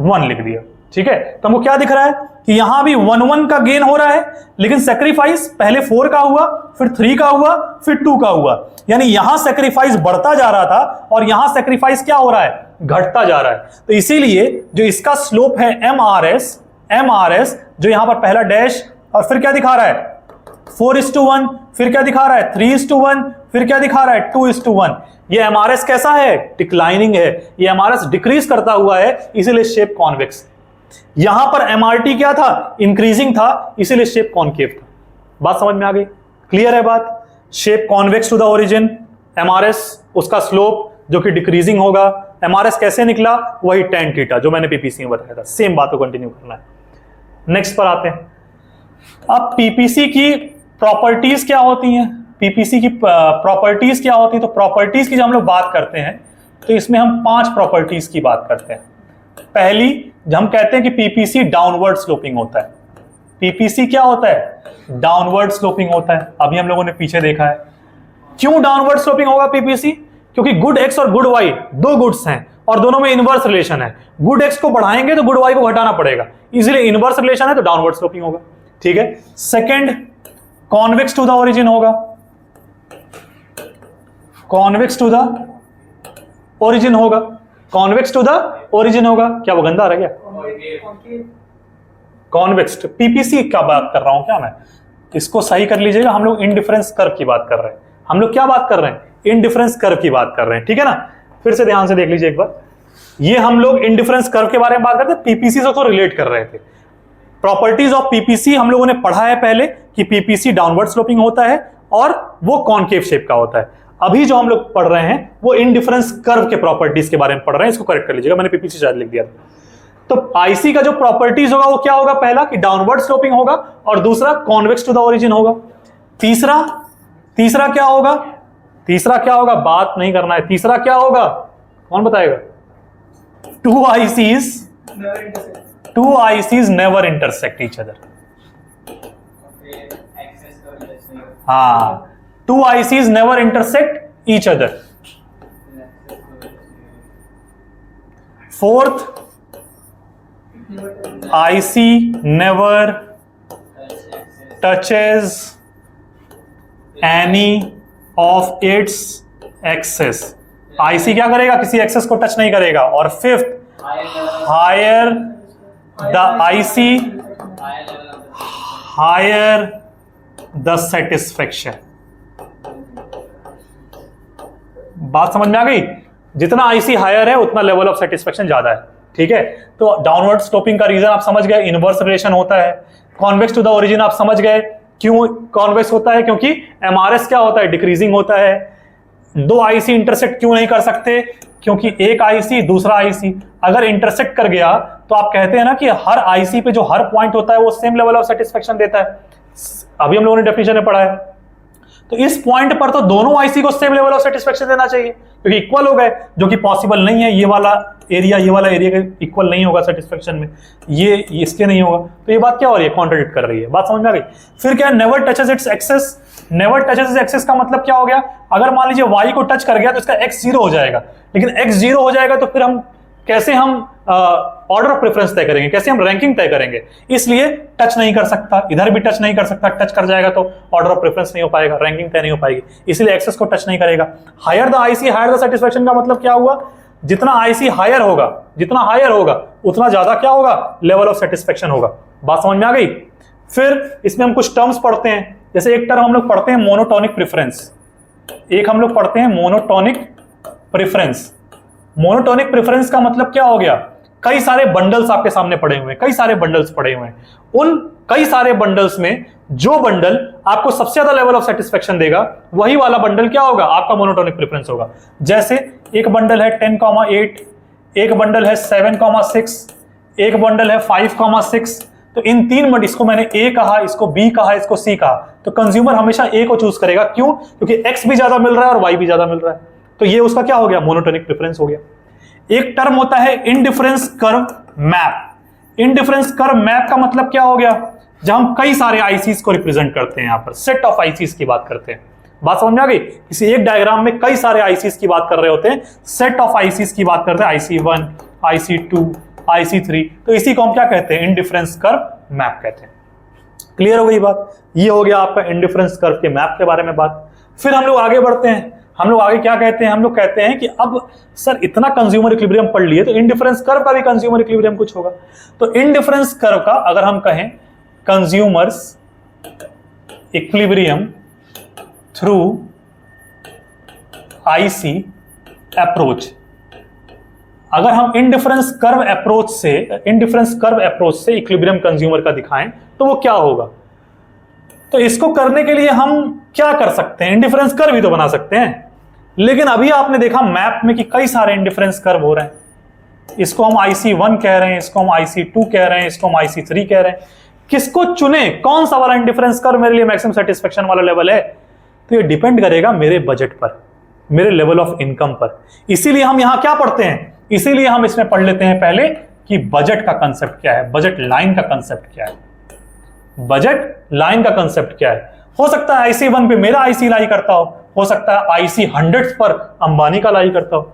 Speaker 1: 1 लिख दिया, ठीक है। तो हमको क्या दिख रहा है कि यहां भी 1 1 का गेन हो रहा है, लेकिन सेक्रीफाइस पहले 4 का हुआ, फिर 3 का हुआ, फिर 2 का हुआ, यानी यहां सेक्रीफाइस बढ़ता जा रहा था और यहां सेक्रीफाइस क्या हो रहा है, घटता जा रहा है। तो इसीलिए जो इसका स्लोप है MRS जो यहां पर पहला डैश और फिर क्या दिखा रहा है 4:1, फिर क्या दिखा रहा है 3:1, फिर क्या दिखा रहा है 2:1। ये MRS कैसा है, डिक्लाइनिंग है, ये MRS डिक्रीज करता हुआ है, इसीलिए शेप कॉन्वेक्स। यहां पर MRT क्या था, इंक्रीजिंग था, इसीलिए शेप कॉनकेव था। बात समझ में आ गई, क्लियर है बात। Shape convex to the origin, MRS उसका स्लोप जो कि डिक्रीजिंग होगा। MRS कैसे निकला, वही tan थीटा जो मैंने पीपीसी में बताया था, सेम बात को कंटिन्यू करना है। नेक्स्ट पर आते हैं। अब पीपीसी की प्रॉपर्टीज क्या होती हैं, पीपीसी की प्रॉपर्टीज क्या होती है, तो प्रॉपर्टीज की जब हम लोग बात करते हैं तो इसमें हम 5 प्रॉपर्टीज की बात करते हैं। पहली, हम कहते हैं कि पीपीसी डाउनवर्ड स्लोपिंग होता है। पीपीसी क्या होता है, डाउनवर्ड स्लोपिंग होता है। अभी हम लोगों ने पीछे देखा है। क्यों डाउनवर्ड स्लोपिंग होगा पीपीसी, क्योंकि गुड एक्स और गुड वाई दो गुड्स हैं और दोनों में इनवर्स रिलेशन है। गुड एक्स को बढ़ाएंगे तो गुड वाई को घटाना पड़ेगा, इसलिए इनवर्स रिलेशन है तो डाउनवर्ड स्लोपिंग होगा, ठीक है। Second, convex to the origin होगा, कॉन्वेक्स टू द ओरिजिन होगा, कॉन्वेक्स टू द ओरिजिन होगा। क्या वो गंदा रह गया, कॉन्वेक्स पीपीसी का बात कर रहा हूं क्या मैं, इसको सही कर लीजिएगा। हम लोग इनडिफरेंस कर्व की बात कर रहे हैं, हम लोग क्या बात कर रहे हैं, इनडिफरेंस कर्व की बात कर रहे हैं, ठीक है ना। फिर से ध्यान से देख लीजिए एक बार, ये हम लोग इनडिफरेंस कर्व के बारे में बात करते हैं, पीपीसी से तो रिलेट कर रहे थे। प्रॉपर्टीज ऑफ पीपीसी हम लोगों ने पढ़ा है पहले कि पीपीसी डाउनवर्ड स्लोपिंग होता है और वो कॉनकेव शेप का होता है। अभी जो हम लोग पढ़ रहे हैं वो इनडिफरेंस कर्व के प्रॉपर्टीज के बारे में पढ़ रहे हैं, इसको करेक्ट कर लीजिएगा, मैंने पीपीसी शायद लिख दिया था। तो आईसी का जो प्रॉपर्टीज होगा वो क्या होगा, पहला कि डाउनवर्ड स्लोपिंग होगा और दूसरा कॉन्वेक्स टू द ओरिजिन होगा। तीसरा क्या होगा, तीसरा क्या होगा, बात नहीं करना है, तीसरा क्या होगा, कौन बताएगा, two ICs never intersect each other. हाँ, two ICs never intersect each other. Fourth, IC never touches any of its axis। IC क्या करेगा, किसी एक्सेस को टच नहीं करेगा। और fifth, higher the IC higher the satisfaction. बात समझ में आ गई, जितना IC हायर है उतना लेवल ऑफ सेटिस्फेक्शन ज्यादा है, ठीक है। तो डाउनवर्ड स्लोपिंग का रीजन आप समझ गए, इनवर्स रिलेशन होता है। कॉन्वेक्स टू द ओरिजिन आप समझ गए, क्यों कॉन्वेक्स होता है, क्योंकि MRS क्या होता है, डिक्रीजिंग होता है। दो आईसी इंटरसेक्ट क्यों नहीं कर सकते, क्योंकि एक आईसी दूसरा आईसी अगर इंटरसेक्ट कर गया तो आप कहते हैं ना कि हर आईसी पे जो हर पॉइंट होता है वो सेम लेवल ऑफ सेटिस्फेक्शन देता है। अभी हम लोगों ने डेफिनेशन में पढ़ा है, तो इस पॉइंट पर तो दोनों आईसी को सेम लेवल ऑफ सेटिस्फेक्शन देना चाहिए, क्योंकि इक्वल हो गए, जो कि पॉसिबल नहीं है। ये वाला एरिया के इक्वल नहीं होगा सेटिस्फेक्शन में, ये इसके नहीं होगा। तो ये बात क्या हो रही है, कॉन्ट्रडिक्ट कर रही है। बात समझ में आ गई। फिर क्या, never touches its axis. Never touches its axis का मतलब क्या हो गया, अगर मान लीजिए y को टच कर गया तो इसका x 0 हो जाएगा, लेकिन x 0 हो जाएगा तो फिर हम कैसे ऑर्डर ऑफ प्रेफरेंस तय करेंगे, कैसे हम रैंकिंग तय करेंगे। इसलिए टच नहीं कर सकता, इधर भी टच नहीं कर सकता, टच कर जाएगा तो ऑर्डर ऑफ प्रेफरेंस नहीं हो पाएगा, रैंकिंग तय नहीं हो पाएगी, इसलिए एक्सेस को टच नहीं करेगा। Higher the IC higher the satisfaction का मतलब क्या हुआ, जितना आईसी हायर होगा, जितना हायर होगा उतना ज्यादा क्या होगा, लेवल ऑफ सेटिस्फेक्शन होगा। बात समझ में आ गई। फिर इसमें हम कुछ टर्म्स पढ़ते हैं, जैसे एक टर्म हम लोग पढ़ते हैं मोनोटोनिक प्रेफरेंस, एक हम लोग पढ़ते हैं मोनोटोनिक प्रेफरेंस। मोनोटोनिक प्रेफरेंस का मतलब क्या हो गया, कई सारे बंडल्स आपके सामने पड़े हुए हैं, कई सारे बंडल्स पड़े हुए हैं, उन कई सारे बंडल्स में जो बंडल आपको सबसे ज्यादा लेवल ऑफ सेटिस्फेक्शन देगा वही वाला बंडल क्या होगा, आपका मोनोटोनिक प्रेफरेंस होगा। जैसे एक बंडल है 10,8, एक बंडल है 7,6, एक बंडल है 5,6। तो इन तीन बंडल, इसको मैंने ए कहा, इसको बी कहा, इसको सी कहा, तो कंज्यूमर हमेशा ए को चूज करेगा। क्यों? क्योंकि एक्स भी ज्यादा मिल रहा है और वाई भी ज्यादा मिल रहा है, तो ये उसका क्या हो गया, मोनोटोनिक प्रेफरेंस हो गया। एक टर्म होता है indifference curve map. Indifference curve map का मतलब क्या हो गया, जब हम कई सारे आईसीज को रिप्रेजेंट करते हैं, यहां पर सेट ऑफ आईसीज की बात करते हैं। बात समझ में आ गई? किसी एक डायग्राम में कई सारे आईसीज की बात कर रहे होते हैं, सेट ऑफ आईसीज की बात करते हैं, IC1, IC2, IC3, तो इसी को हम क्या कहते हैं, इंडिफरेंस कर्व मैप कहते हैं। क्लियर हो गई बात? ये हो गया आपका इंडिफरेंस कर्व के मैप के बारे में बात। फिर हम लोग आगे बढ़ते हैं, हम लोग आगे क्या कहते हैं, हम लोग कहते हैं कि अब सर इतना कंज्यूमर इक्विलिब्रियम पढ़ लिए तो इंडिफरेंस कर्व का भी कंज्यूमर इक्विलिब्रियम कुछ होगा। तो इंडिफरेंस कर्व का अगर हम कहें consumers equilibrium through IC approach, अगर हम इंडिफरेंस कर्व अप्रोच से इक्विलिब्रियम कंज्यूमर का दिखाएं तो वो क्या होगा। तो इसको करने के लिए हम क्या कर सकते हैं, इंडिफरेंस कर्व ही तो बना सकते हैं। लेकिन अभी आपने देखा मैप में कि कई सारे इंडिफरेंस कर्व हो रहे हैं, इसको हम IC1 कह रहे हैं, इसको हम IC2 कह रहे हैं, इसको हम IC3 कह रहे हैं। किसको चुने, कौन सा वाला इंडिफरेंस कर्व मेरे लिए मैक्सिमम सेटिस्फेक्शन वाला लेवल है, तो ये डिपेंड करेगा मेरे बजट पर, मेरे लेवल ऑफ इनकम पर। इसीलिए हम यहां क्या पढ़ते हैं, इसीलिए हम इसमें पढ़ लेते हैं पहले कि बजट का कंसेप्ट क्या है, बजट लाइन का कंसेप्ट क्या है, बजट लाइन का कंसेप्ट क्या है। हो सकता है IC1 पे मेरा IC लाई करता हो सकता है IC 100 पर अंबानी का लाई करता हो।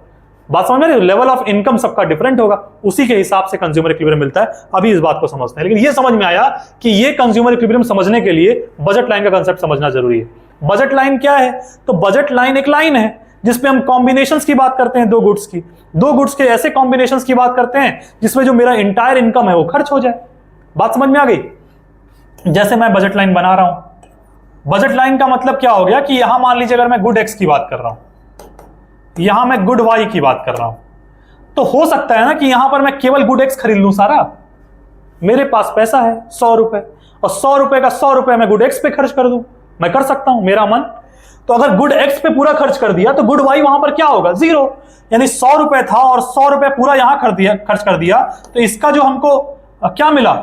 Speaker 1: बात समझ में रही? लेवल ऑफ इनकम सबका डिफरेंट होगा, उसी के हिसाब से कंज्यूमर इक्विलिब्रियम मिलता है। अभी इस बात को समझते हैं, लेकिन ये समझ में आया कि ये कंज्यूमर इक्विलिब्रियम समझने के लिए बजट लाइन का कंसेप्ट समझना जरूरी है। बजट लाइन क्या है? तो बजट लाइन एक लाइन है जिसमें हम कॉम्बिनेशंस की बात करते हैं, दो गुड्स के ऐसे कॉम्बिनेशंस की बात करते हैं जिसमें जो मेरा इंटायर इनकम है वो खर्च हो जाए। बात समझ में आ गई? जैसे मैं बजट लाइन बना रहा हूं, बजट लाइन का मतलब क्या हो गया कि यहां मान लीजिए अगर मैं गुड एक्स की बात कर रहा हूं, यहां मैं गुड वाई की बात कर रहा हूं, तो हो सकता है ना कि यहां पर मैं केवल गुड एक्स खरीद लूं सारा, मेरे पास पैसा है 100 रुपए, और 100 रुपए का 100 रुपए मैं गुड एक्स पे खर्च कर दूं, मैं कर सकता हूं, मेरा मन। तो अगर गुड एक्स पे पूरा खर्च कर दिया तो गुड वाई वहां पर क्या होगा, 0। यानी 100 रुपए था और 100 रुपए पूरा यहां खर्च कर दिया, तो इसका जो हमको क्या मिला,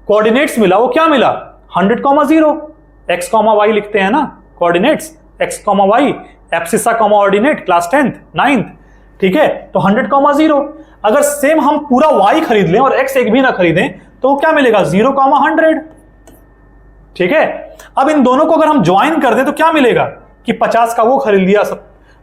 Speaker 1: कोऑर्डिनेट्स मिला, वो क्या मिला, 100,0, x, y लिखते हैं ना coordinates, x, y, abscissa, ordinate, class 10th 9th, ठीक है। तो 100,0। अगर सेम हम पूरा y खरीद लें और x एक भी ना खरीदें तो क्या मिलेगा, 0,100, ठीक है। अब इन दोनों को अगर हम ज्वाइन कर दें तो क्या मिलेगा कि 50 का वो खरीद लिया,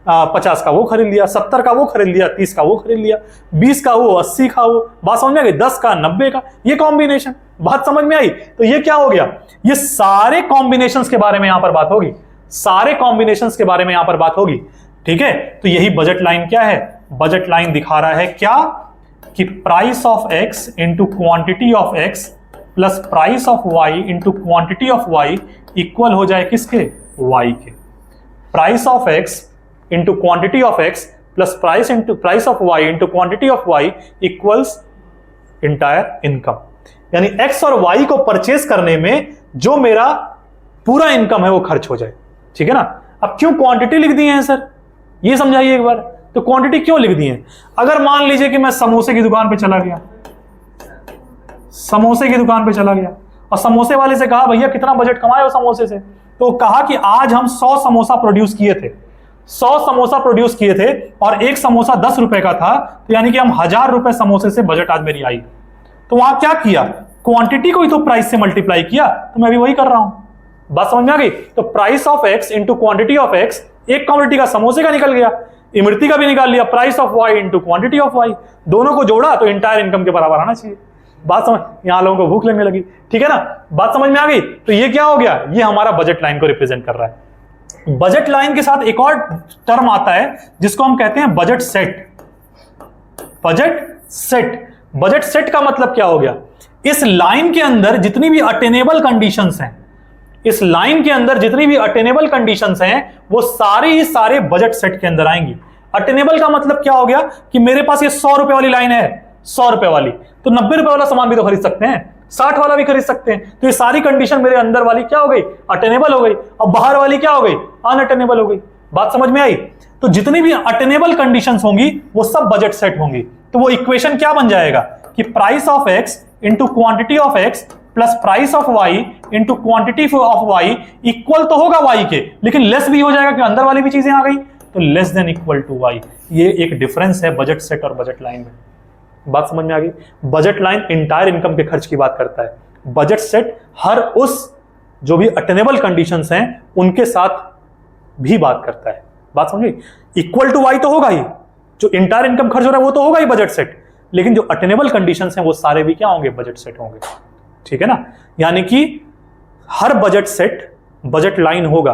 Speaker 1: 50 का वो खरीद लिया, 70 का वो खरीद लिया, 30 का वो खरीद लिया, 20 का वो, 80 का वो। बात समझ में आ गई? 10 का, 90 का, ये कॉम्बिनेशन। बात समझ में आई? तो ये क्या हो गया, ये सारे कॉम्बिनेशंस के बारे में यहां पर बात होगी, सारे कॉम्बिनेशंस के बारे में यहां पर बात होगी, ठीक है। तो यही बजट लाइन क्या है, बजट लाइन दिखा रहा है क्या, कि price of x into quantity of x plus price of y into quantity of y equal हो जाए किसके, वाई के। Price of x into quantity of x plus price of y into quantity of y equals entire income. यानी x और y को purchase करने में जो मेरा पूरा इनकम है वो खर्च हो जाए, ठीक है ना। अब क्यों क्वांटिटी लिख दी है सर, ये समझाइए एक बार। तो क्वांटिटी क्यों लिख दी है? अगर मान लीजिए कि मैं समोसे की दुकान पे चला गया, समोसे की दुकान पे चला गया और समोसे वाले से कहा भैया कितना बजट कमाए हो समोसे से, तो कहा कि आज हम 100 समोसा प्रोड्यूस किए थे, 100 समोसा प्रोड्यूस किए थे और एक समोसा 10 रुपए का था, तो यानी कि हम 1000 रुपए समोसे से बजट आज मेरी आई। तो वहां क्या किया, क्वांटिटी को ही तो प्राइस से मल्टीप्लाई किया, तो मैं भी वही कर रहा हूं। बात समझ में आ गई? तो price of x into quantity of x, एक क्वांटिटी का समोसे का निकल गया, इमरती का भी निकाल लिया, price of y into quantity of y, दोनों को जोड़ा तो इंटायर इनकम के बराबर आना चाहिए। बात समझ, यहां लोगों को भूख लगने लगी, ठीक है ना। बात समझ में आ गई? तो ये क्या हो गया, ये हमारा बजट लाइन को रिप्रेजेंट कर रहा है। बजट लाइन के साथ एक और टर्म आता है जिसको हम कहते हैं budget set, budget set. Budget set का मतलब क्या हो गया, इस लाइन के अंदर जितनी भी अटेनेबल कंडीशंस हैं, इस लाइन के अंदर जितनी भी अटेनेबल कंडीशंस हैं वो सारे ही सारे बजट सेट के अंदर आएंगी। अटेनेबल का मतलब क्या हो गया कि मेरे पास ये 100 रुपए वाली लाइन है, 100 रुपए वाली, तो 90 रुपए वाला सामान भी तो खरीद सकते हैं, 60 वाला भी खरीद सकते हैं। तो ये सारी कंडीशन मेरे अंदर वाली क्या हो गई, अटेनेबल हो गई, और बाहर वाली क्या हो गई, अनअटेनेबल हो गई। बात समझ में आई? तो जितनी भी अटेनेबल कंडीशंस होंगी वो सब बजट सेट होंगी। तो वो इक्वेशन क्या बन जाएगा कि price of x into quantity of x plus price of y into quantity of y equal तो होगा वाई के, लेकिन लेस भी हो जाएगा कि अंदर वाली भी चीजें आ गई, तो less than equal to y. ये एक डिफरेंस है बजट सेट और बजट लाइन में। बात समझ में आ गई? बजट लाइन इंटायर इनकम के खर्च की बात करता है, बजट सेट हर उस जो भी अटेनेबल कंडीशंस हैं उनके साथ भी बात करता है। बात समझ गई? इक्वल टू वाई तो होगा ही, जो इंटायर इनकम खर्च हो रहा है वो तो होगा ही बजट सेट, लेकिन जो अटेनेबल कंडीशंस हैं वो सारे भी क्या होंगे, बजट सेट होंगे। ठीक है ना? यानी कि हर बजट सेट बजट लाइन होगा,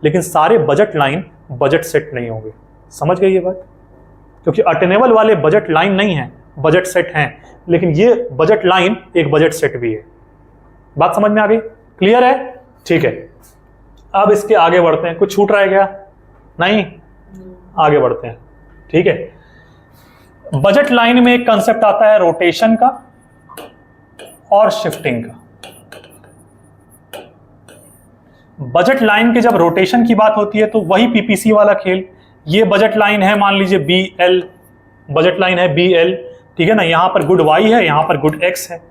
Speaker 1: लेकिन सारे बजट लाइन बजट सेट नहीं होंगे। समझ गई ये बात? क्योंकि अटेनेबल वाले बजट लाइन नहीं है, बजट सेट हैं, लेकिन ये बजट लाइन एक बजट सेट भी है। बात समझ में आ गई? क्लियर है? ठीक है, अब इसके आगे बढ़ते हैं। कुछ छूट रहा है क्या? नहीं, आगे बढ़ते हैं। ठीक है, बजट लाइन में एक कंसेप्ट आता है रोटेशन का और शिफ्टिंग का। बजट लाइन के जब रोटेशन की बात होती है तो वही पीपीसी वाला खेल। ये बजट लाइन है, मान लीजिए BL, बजट लाइन है BL, ठीक है ना? यहां पर गुड Y है, यहां पर गुड X है।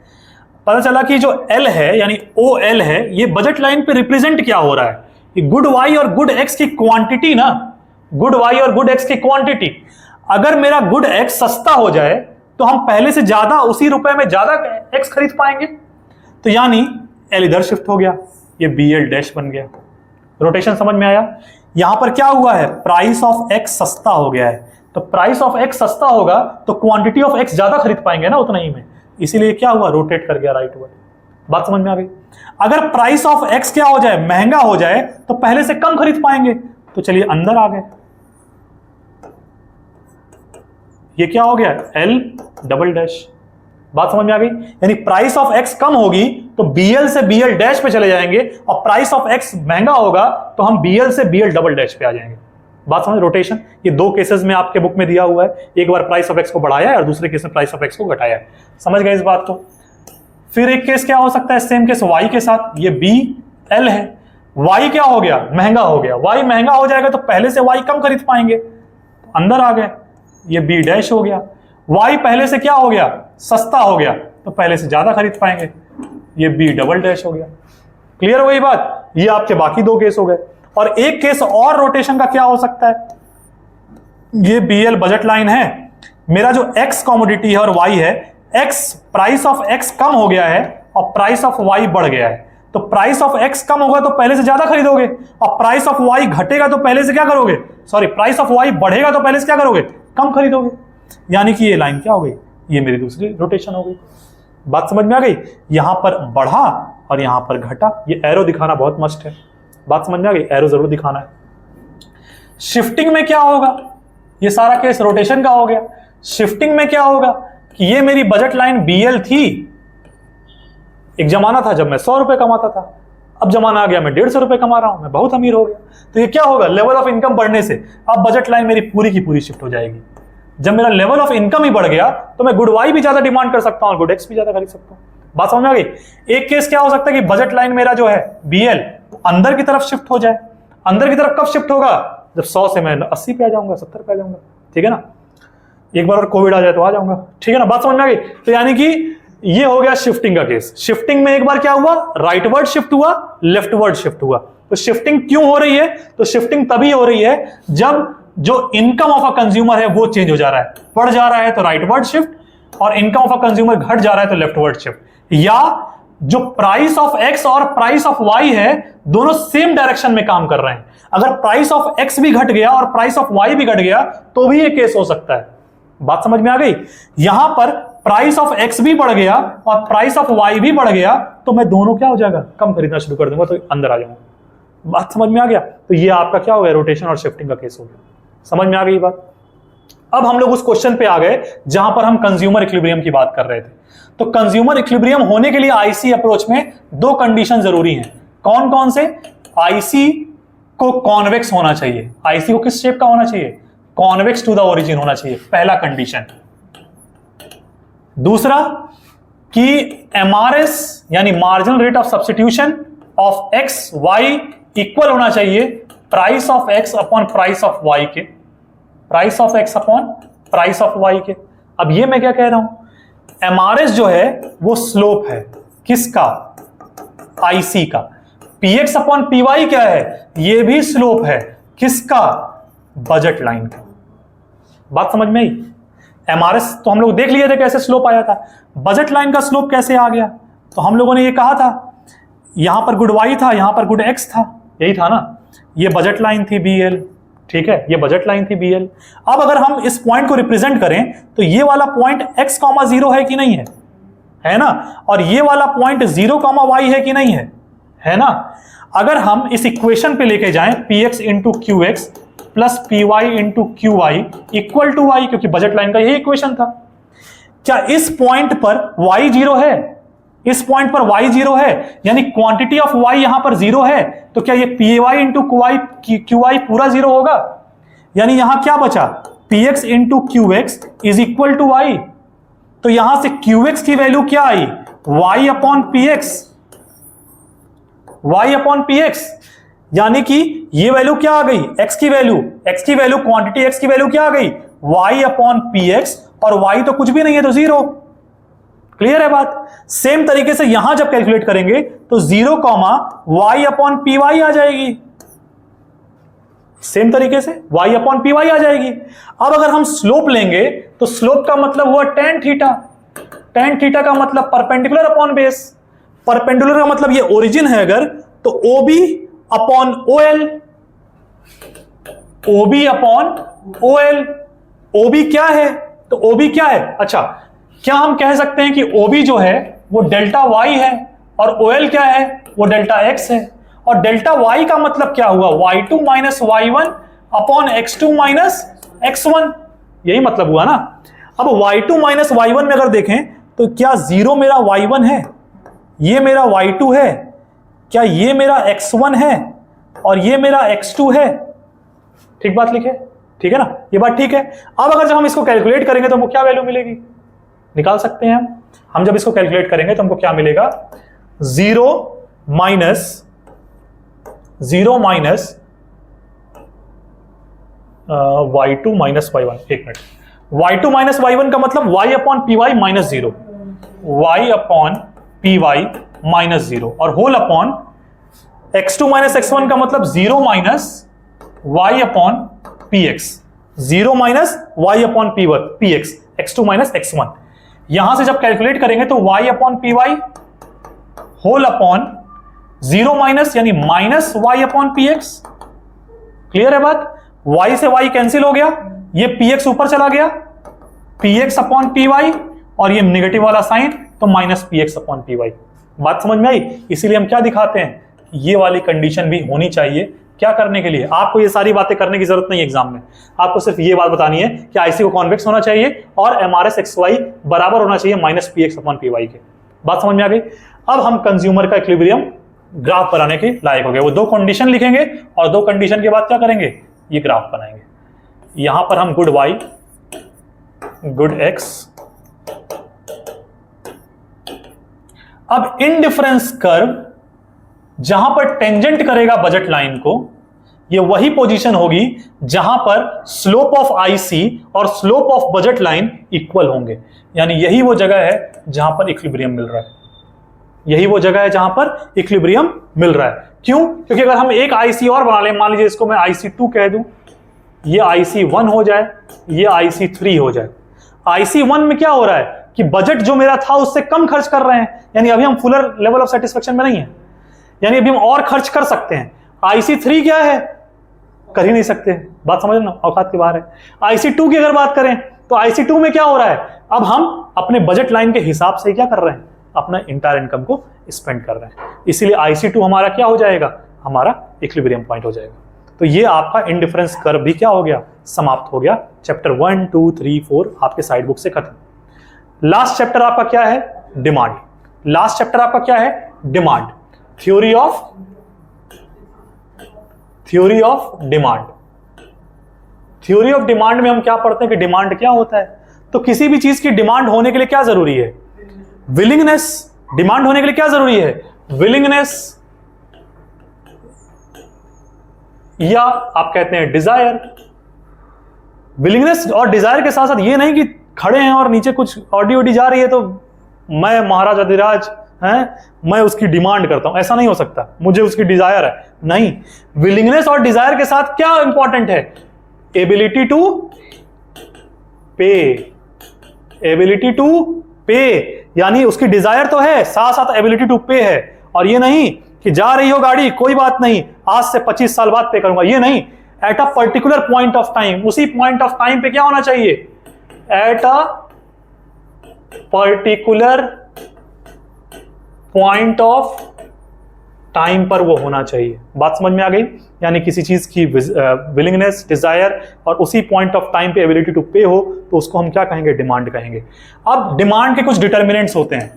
Speaker 1: पता चला कि जो L है यानी OL है, ये बजट लाइन पे रिप्रेजेंट क्या हो रहा है, ये गुड Y और गुड X की क्वांटिटी ना, गुड Y और गुड X की क्वांटिटी। अगर मेरा गुड X सस्ता हो जाए तो हम पहले से ज्यादा, उसी रुपए में ज्यादा X खरीद पाएंगे, तो यानी L इधर शिफ्ट हो गया, ये BL डैश बन गया। रोटेशन समझ में आया? यहां पर क्या हुआ है, प्राइस ऑफ X सस्ता हो गया है, तो प्राइस ऑफ X सस्ता होगा तो क्वांटिटी ऑफ X ज्यादा खरीद पाएंगे ना उतना ही में, इसीलिए क्या हुआ, रोटेट कर गया राइटवर्ड। बात समझ में आ गई? अगर प्राइस ऑफ X क्या हो जाए, महंगा हो जाए, तो पहले से कम खरीद पाएंगे, तो चलिए अंदर आ गए, ये क्या हो गया, L डबल डैश। बात समझ में आ गई? यानी प्राइस ऑफ X कम होगी तो BL से BL डैश पे चले जाएंगे, और प्राइस ऑफ X महंगा होगा तो हम BL से BL डबल डैश पे आ जाएंगे। बात समझ? रोटेशन ये दो केसेस में आपके बुक में दिया हुआ है, एक बार प्राइस ऑफ X को बढ़ाया है और दूसरे केस में प्राइस ऑफ X को घटाया है। समझ गए इस बात को? फिर एक केस क्या हो सकता है, सेम केस Y के साथ, ये BL है, Y क्या हो गया, महंगा हो गया, Y महंगा हो जाएगा तो पहले से Y कम खरीद पाएंगे, अंदर आ गए, ये B डैश हो गया। Y पहले से क्या हो गया, सस्ता हो गया, तो पहले से ज्यादा खरीद पाएंगे, ये B डबल डैश हो गया। क्लियर हो गई बात? ये आपके बाकी दो केस हो गए। और एक केस और रोटेशन का क्या हो सकता है, ये BL बजट लाइन है, मेरा जो X कमोडिटी है और Y है, X प्राइस ऑफ X कम हो गया है और प्राइस ऑफ Y बढ़ गया है, तो प्राइस ऑफ X कम होगा तो पहले से ज्यादा खरीदोगे, और प्राइस ऑफ Y घटेगा तो पहले से क्या करोगे, सॉरी प्राइस ऑफ Y बढ़ेगा तो पहले से क्या करोगे, कम खरीदोगे। यानी कि ये लाइन क्या हो गई, ये मेरी दूसरी रोटेशन हो गई। बात समझ में आ गई? यहां पर बढ़ा और यहां पर घटा, ये एरो दिखाना बहुत मस्ट है। बात समझ में आ गई? एरो जरूर दिखाना है। शिफ्टिंग में क्या होगा, ये सारा केस रोटेशन का हो गया। शिफ्टिंग में क्या होगा कि ये मेरी बजट लाइन BL थी, एक जमाना था जब मैं 100 रुपए कमाता था, अब जमाना आ गया मैं 150 रुपए कमा रहा हूं, मैं बहुत अमीर हो गया। तो ये क्या होगा, लेवल ऑफ इनकम बढ़ने से अब बजट लाइन मेरी पूरी की पूरी शिफ्ट हो जाएगी। जब मेरा लेवल ऑफ इनकम ही बढ़ गया तो मैं गुड Y भी ज्यादा डिमांड कर सकता हूं और गुड X भी ज्यादा खरीद सकता हूं। बात समझ में आ गई? एक केस क्या हो सकता है कि बजट लाइन मेरा जो है BL अंदर की तरफ शिफ्ट हो जाए। अंदर की तरफ कब शिफ्ट होगा, जब 100 से मैं 80 पे आ जाऊंगा, 70 पे आ जाऊंगा, ठीक है ना? एक बार और कोविड आ जाए तो आ जाऊंगा, ठीक है ना? बात समझ में आ गई? तो यानी कि ये हो गया शिफ्टिंग का केस। शिफ्टिंग में एक बार क्या हुआ, राइटवर्ड शिफ्ट हुआ, लेफ्टवर्ड शिफ्ट हुआ। तो शिफ्टिंग क्यों हो रही है, तो शिफ्टिंग तभी हो रही है जब जो इनकम ऑफ अ कंज्यूमर है वो चेंज हो जा रहा है, बढ़ जा रहा है तो राइटवर्ड शिफ्ट, और इनकम ऑफ अ कंज्यूमर घट जा रहा है तो लेफ्टवर्ड शिफ्ट। या जो प्राइस ऑफ X और प्राइस ऑफ Y है दोनों सेम डायरेक्शन में काम कर रहे हैं, अगर प्राइस ऑफ X भी घट गया और प्राइस ऑफ Y भी घट गया तो भी ये केस हो सकता है। बात समझ में आ गई? यहां पर प्राइस ऑफ X भी बढ़ गया और प्राइस ऑफ Y भी बढ़ गया तो मैं दोनों क्या हो जाएगा, कम खरीदना शुरू कर दूंगा, तो अंदर आ जाऊंगा। बात समझ में आ गया? तो ये आपका क्या हो गया, रोटेशन और शिफ्टिंग का केस हो गया। समझ में आ गई बात? अब हम लोग उस क्वेश्चन पे आ गए जहां पर हम कंज्यूमर इक्विलिब्रियम की बात कर रहे थे। तो कंज्यूमर इक्विलिब्रियम होने के लिए आईसी अप्रोच में दो कंडीशन जरूरी हैं। कौन कौन से? आईसी को कॉन्वेक्स होना चाहिए। आईसी को किस शेप का होना चाहिए? कॉन्वेक्स टू द ओरिजिन होना चाहिए, पहला कंडीशन। दूसरा कि एमआरएस यानी marginal rate of substitution of X Y equal होना चाहिए price of x upon price of Y के, price of x upon price of Y के। अब ये मैं क्या कह रहा हूं, एमआरएस जो है वो स्लोप है किसका? आईसी का। पीएक्स अपॉन पीवाई क्या है? ये भी स्लोप है किसका? बजट लाइन का। बात समझ में आई? एमआरएस तो हम लोग देख लिए थे कैसे स्लोप आया था, बजट लाइन का स्लोप कैसे आ गया? तो हम लोगों ने ये कहा था यहां पर गुड वाई था, यहां पर गुड एक्स था, यही था ना। ये बजट लाइन थी बीएल, ठीक है, ये बजट लाइन थी बीएल। अब अगर हम इस पॉइंट को रिप्रेजेंट करें तो ये वाला पॉइंट x, 0 है कि नहीं है? है ना। और ये वाला पॉइंट 0, y है कि नहीं है? है ना। अगर हम इस इक्वेशन पे लेके जाएं px into q x plus p y into q y equal to y, क्योंकि बजट लाइन का यही इक्वेशन था, क्या इस पॉइंट पर y 0 है? इस पॉइंट पर y 0 है, यानी क्वांटिटी ऑफ y यहां पर 0 है, तो क्या ये p y into q y पूरा 0 होगा? यानी यहां क्या बचा? px into q x is equal to y. तो यहां से qx की वैल्यू क्या आई? y upon px, y upon px, यानी कि ये वैल्यू क्या आ गई? x की वैल्यू क्वांटिटी x की वैल्यू क्या आ गई? y अपॉन px, और y तो कुछ भी नहीं है तो 0। क्लियर है बात? सेम तरीके से यहां जब कैलकुलेट करेंगे तो 0, y अपॉन पी वाई आ जाएगी, सेम तरीके से y अपॉन पी वाई आ जाएगी। अब अगर हम स्लोप लेंगे तो स्लोप का मतलब हुआ tan थीटा, tan थीटा का मतलब परपेंडिकुलर अपॉन बेस, परपेंडिकुलर का मतलब ये ओरिजिन है अगर, तो OB upon OL, OB upon OL। OB क्या है? तो OB क्या है? अच्छा, क्या हम कह सकते हैं कि OB जो है वो डेल्टा Y है और OL क्या है? वो डेल्टा X है। और डेल्टा Y का मतलब क्या हुआ? Y2 minus Y1 upon X2 minus X1, यही मतलब हुआ ना। अब Y2 माइनस Y1 में अगर देखें तो क्या 0 मेरा Y1 है, ये मेरा Y2 है, क्या ये मेरा X1 है और ये मेरा X2 है? ठीक बात लिखे, ठीक है ना, ये बात ठीक है। अब अगर जब हम इसको कैलकुलेट करेंगे तो हमको क्या वैल्यू मिलेगी? निकाल सकते हैं हम जब इसको कैलकुलेट करेंगे तो हमको क्या मिलेगा? 0 माइनस y2 माइनस y1, एक मिनट, y2 माइनस y1 का मतलब y upon P y minus 0, y upon P y minus 0, और whole upon x2 minus x1 का मतलब 0 minus y upon P X, 0 minus y upon P X, x2 minus x1। यहां से जब calculate करेंगे तो y upon P Y whole upon 0 minus यानी minus y upon P X. Clear है बात? y से y कैंसिल हो गया, ये px ऊपर चला गया, px अपॉन पी वाई, और ये नेगेटिव वाला साइन तो minus px upon P y. बात समझ में आई? इसीलिए हम क्या दिखाते हैं, ये वाली कंडीशन भी होनी चाहिए। क्या करने के लिए? आपको ये सारी बातें करने की जरूरत नहीं है एग्जाम में, आपको सिर्फ ये बात बतानी है कि आईसी को कॉन्वेक्स होना चाहिए और एमआरएस एक्स वाई बराबर होना चाहिए minus p x upon P y के। बात समझ में आ गई? अब हम कंज्यूमर का इक्विलिब्रियम ग्राफ बनाने के लायक हो गए। वो दो कंडीशन लिखेंगे और दो कंडीशन के बाद क्या करेंगे? ये ग्राफ बनाएंगे। यहां पर हम गुड वाई, गुड एक्स, अब इनडिफरेंस कर्व जहां पर टेंजेंट करेगा बजट लाइन को, ये वही पोजीशन होगी जहां पर स्लोप ऑफ आईसी और slope of budget line equal होंगे। यानी यही वो जगह है जहां पर इक्विलिब्रियम मिल रहा है, यही वो जगह है जहां पर इक्विलिब्रियम मिल रहा है। क्यों? क्योंकि अगर हम एक आईसी और बना लें, मान लीजिए इसको मैं IC2 कह दूं, ये IC1 हो जाए, ये IC3 हो जाए। IC1 में क्या हो रहा है कि बजट जो मेरा था उससे कम खर्च कर रहे हैं, यानी अभी हम फुलर लेवल ऑफ सेटिस्फेक्शन में नहीं है, यानी अभी हम और खर्च कर सकते हैं। IC3 क्या है? कर ही नहीं सकते। बात समझ ना, औकात के बाहर है। IC2 की अगर बात करें तो IC2 में क्या हो रहा है? अब हम अपने बजट लाइन के हिसाब से क्या कर रहे हैं? अपना इंटायर इनकम को स्पेंड कर रहे हैं। इसीलिए IC2 हमारा क्या हो जाएगा? हमारा इक्विलिब्रियम पॉइंट हो जाएगा। तो ये आपका इंडिफरेंस कर्व भी क्या हो गया, समाप्त हो गया। चैप्टर 1, 2, 3, 4 आपके साइड बुक से खत्म। लास्ट चैप्टर आपका क्या है, डिमांड। लास्ट चैप्टर आपका क्या है, demand, theory of demand. Theory of demand में हम क्या पढ़ते हैं कि डिमांड क्या होता है। तो किसी भी चीज की डिमांड होने के लिए क्या जरूरी है, विलिंगनेस। डिमांड होने के लिए क्या जरूरी है, विलिंगनेस, या आप कहते हैं डिजायर। विलिंगनेस और डिजायर के साथ साथ ये नहीं कि खड़े हैं और नीचे कुछ ऑडियो जा रही है तो मैं महाराज अधिराज हैं, मैं उसकी डिमांड करता हूं, ऐसा नहीं हो सकता, मुझे उसकी डिजायर है, नहीं। विलिंगनेस और डिजायर के साथ क्या इंपॉर्टेंट है, एबिलिटी टू पे। एबिलिटी टू पे यानी उसकी डिजायर तो है, साथ साथ एबिलिटी टू पे है। और ये नहीं कि जा रही हो गाड़ी, कोई बात नहीं, आज से 25 साल बाद पे करूंगा, ये नहीं। At a particular point of time, उसी पॉइंट ऑफ टाइम पे क्या होना चाहिए, at a particular point of time पर वो होना चाहिए। बात समझ में आ गई। यानी किसी चीज की विलिंगनेस, डिजायर और उसी पॉइंट ऑफ टाइम पे एबिलिटी टू पे हो तो उसको हम क्या कहेंगे, डिमांड कहेंगे। अब डिमांड के कुछ डिटर्मिनेंट्स होते हैं,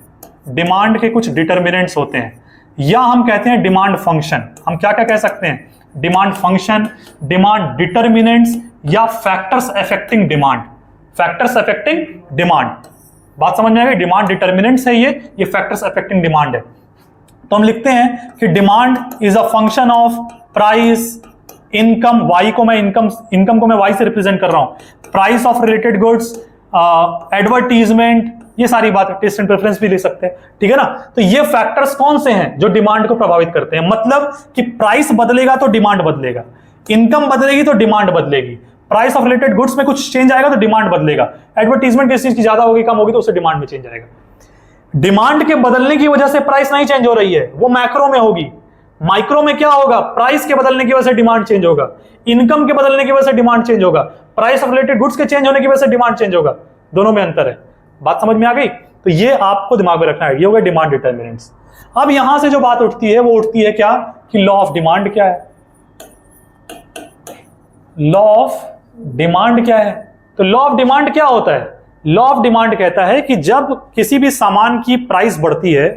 Speaker 1: डिमांड के कुछ डिटर्मिनेंट्स होते हैं, या हम कहते हैं डिमांड फंक्शन। हम क्या क्या कह सकते हैं, डिमांड फंक्शन, डिमांड डिटर्मिनेंट्स, या factors affecting demand. Factors affecting demand, बात समझ में आ गई। डिमांड डिटर्मिनेंट्स है ये फैक्टर्स अफेक्टिंग डिमांड है। तो हम लिखते हैं कि demand is a function of price, income, y को मैं इनकम को मैं वाई से रिप्रेजेंट कर रहा हूं, price of related goods, advertisement, ये सारी बात, टेस्ट एंड प्रेफरेंस भी ले सकते हैं, ठीक है ना। तो ये फैक्टर्स कौन से हैं जो डिमांड को प्रभावित करते हैं। मतलब कि प्राइस बदलेगा तो डिमांड बदलेगा, इनकम बदलेगी तो डिमांड बदलेगी, प्राइस ऑफ रिलेटेड गुड्स में कुछ चेंज आएगा तो डिमांड बदलेगा, एडवर्टीजमेंट किसी चीज की ज्यादा होगी कम होगी तो उससे डिमांड में चेंज आएगा। डिमांड के बदलने की वजह से प्राइस नहीं चेंज हो रही है, वो मैक्रो में होगी। माइक्रो में क्या होगा, प्राइस के बदलने की वजह से डिमांड चेंज होगा, इनकम के बदलने की वजह से डिमांड चेंज होगा, प्राइस ऑफ रिलेटेड गुड्स के चेंज होने की वजह से डिमांड चेंज होगा। दोनों में अंतर है, बात समझ में आ गई। तो ये आपको दिमाग में रखना है, ये हो गया डिमांड डिटर्मिनेंट्स। अब यहां से जो बात उठती है वो उठती है क्या, कि लॉ ऑफ डिमांड क्या है। लॉ ऑफ डिमांड क्या है। तो लॉ ऑफ डिमांड क्या होता है, लॉ ऑफ डिमांड कहता है कि जब किसी भी सामान की प्राइस बढ़ती है,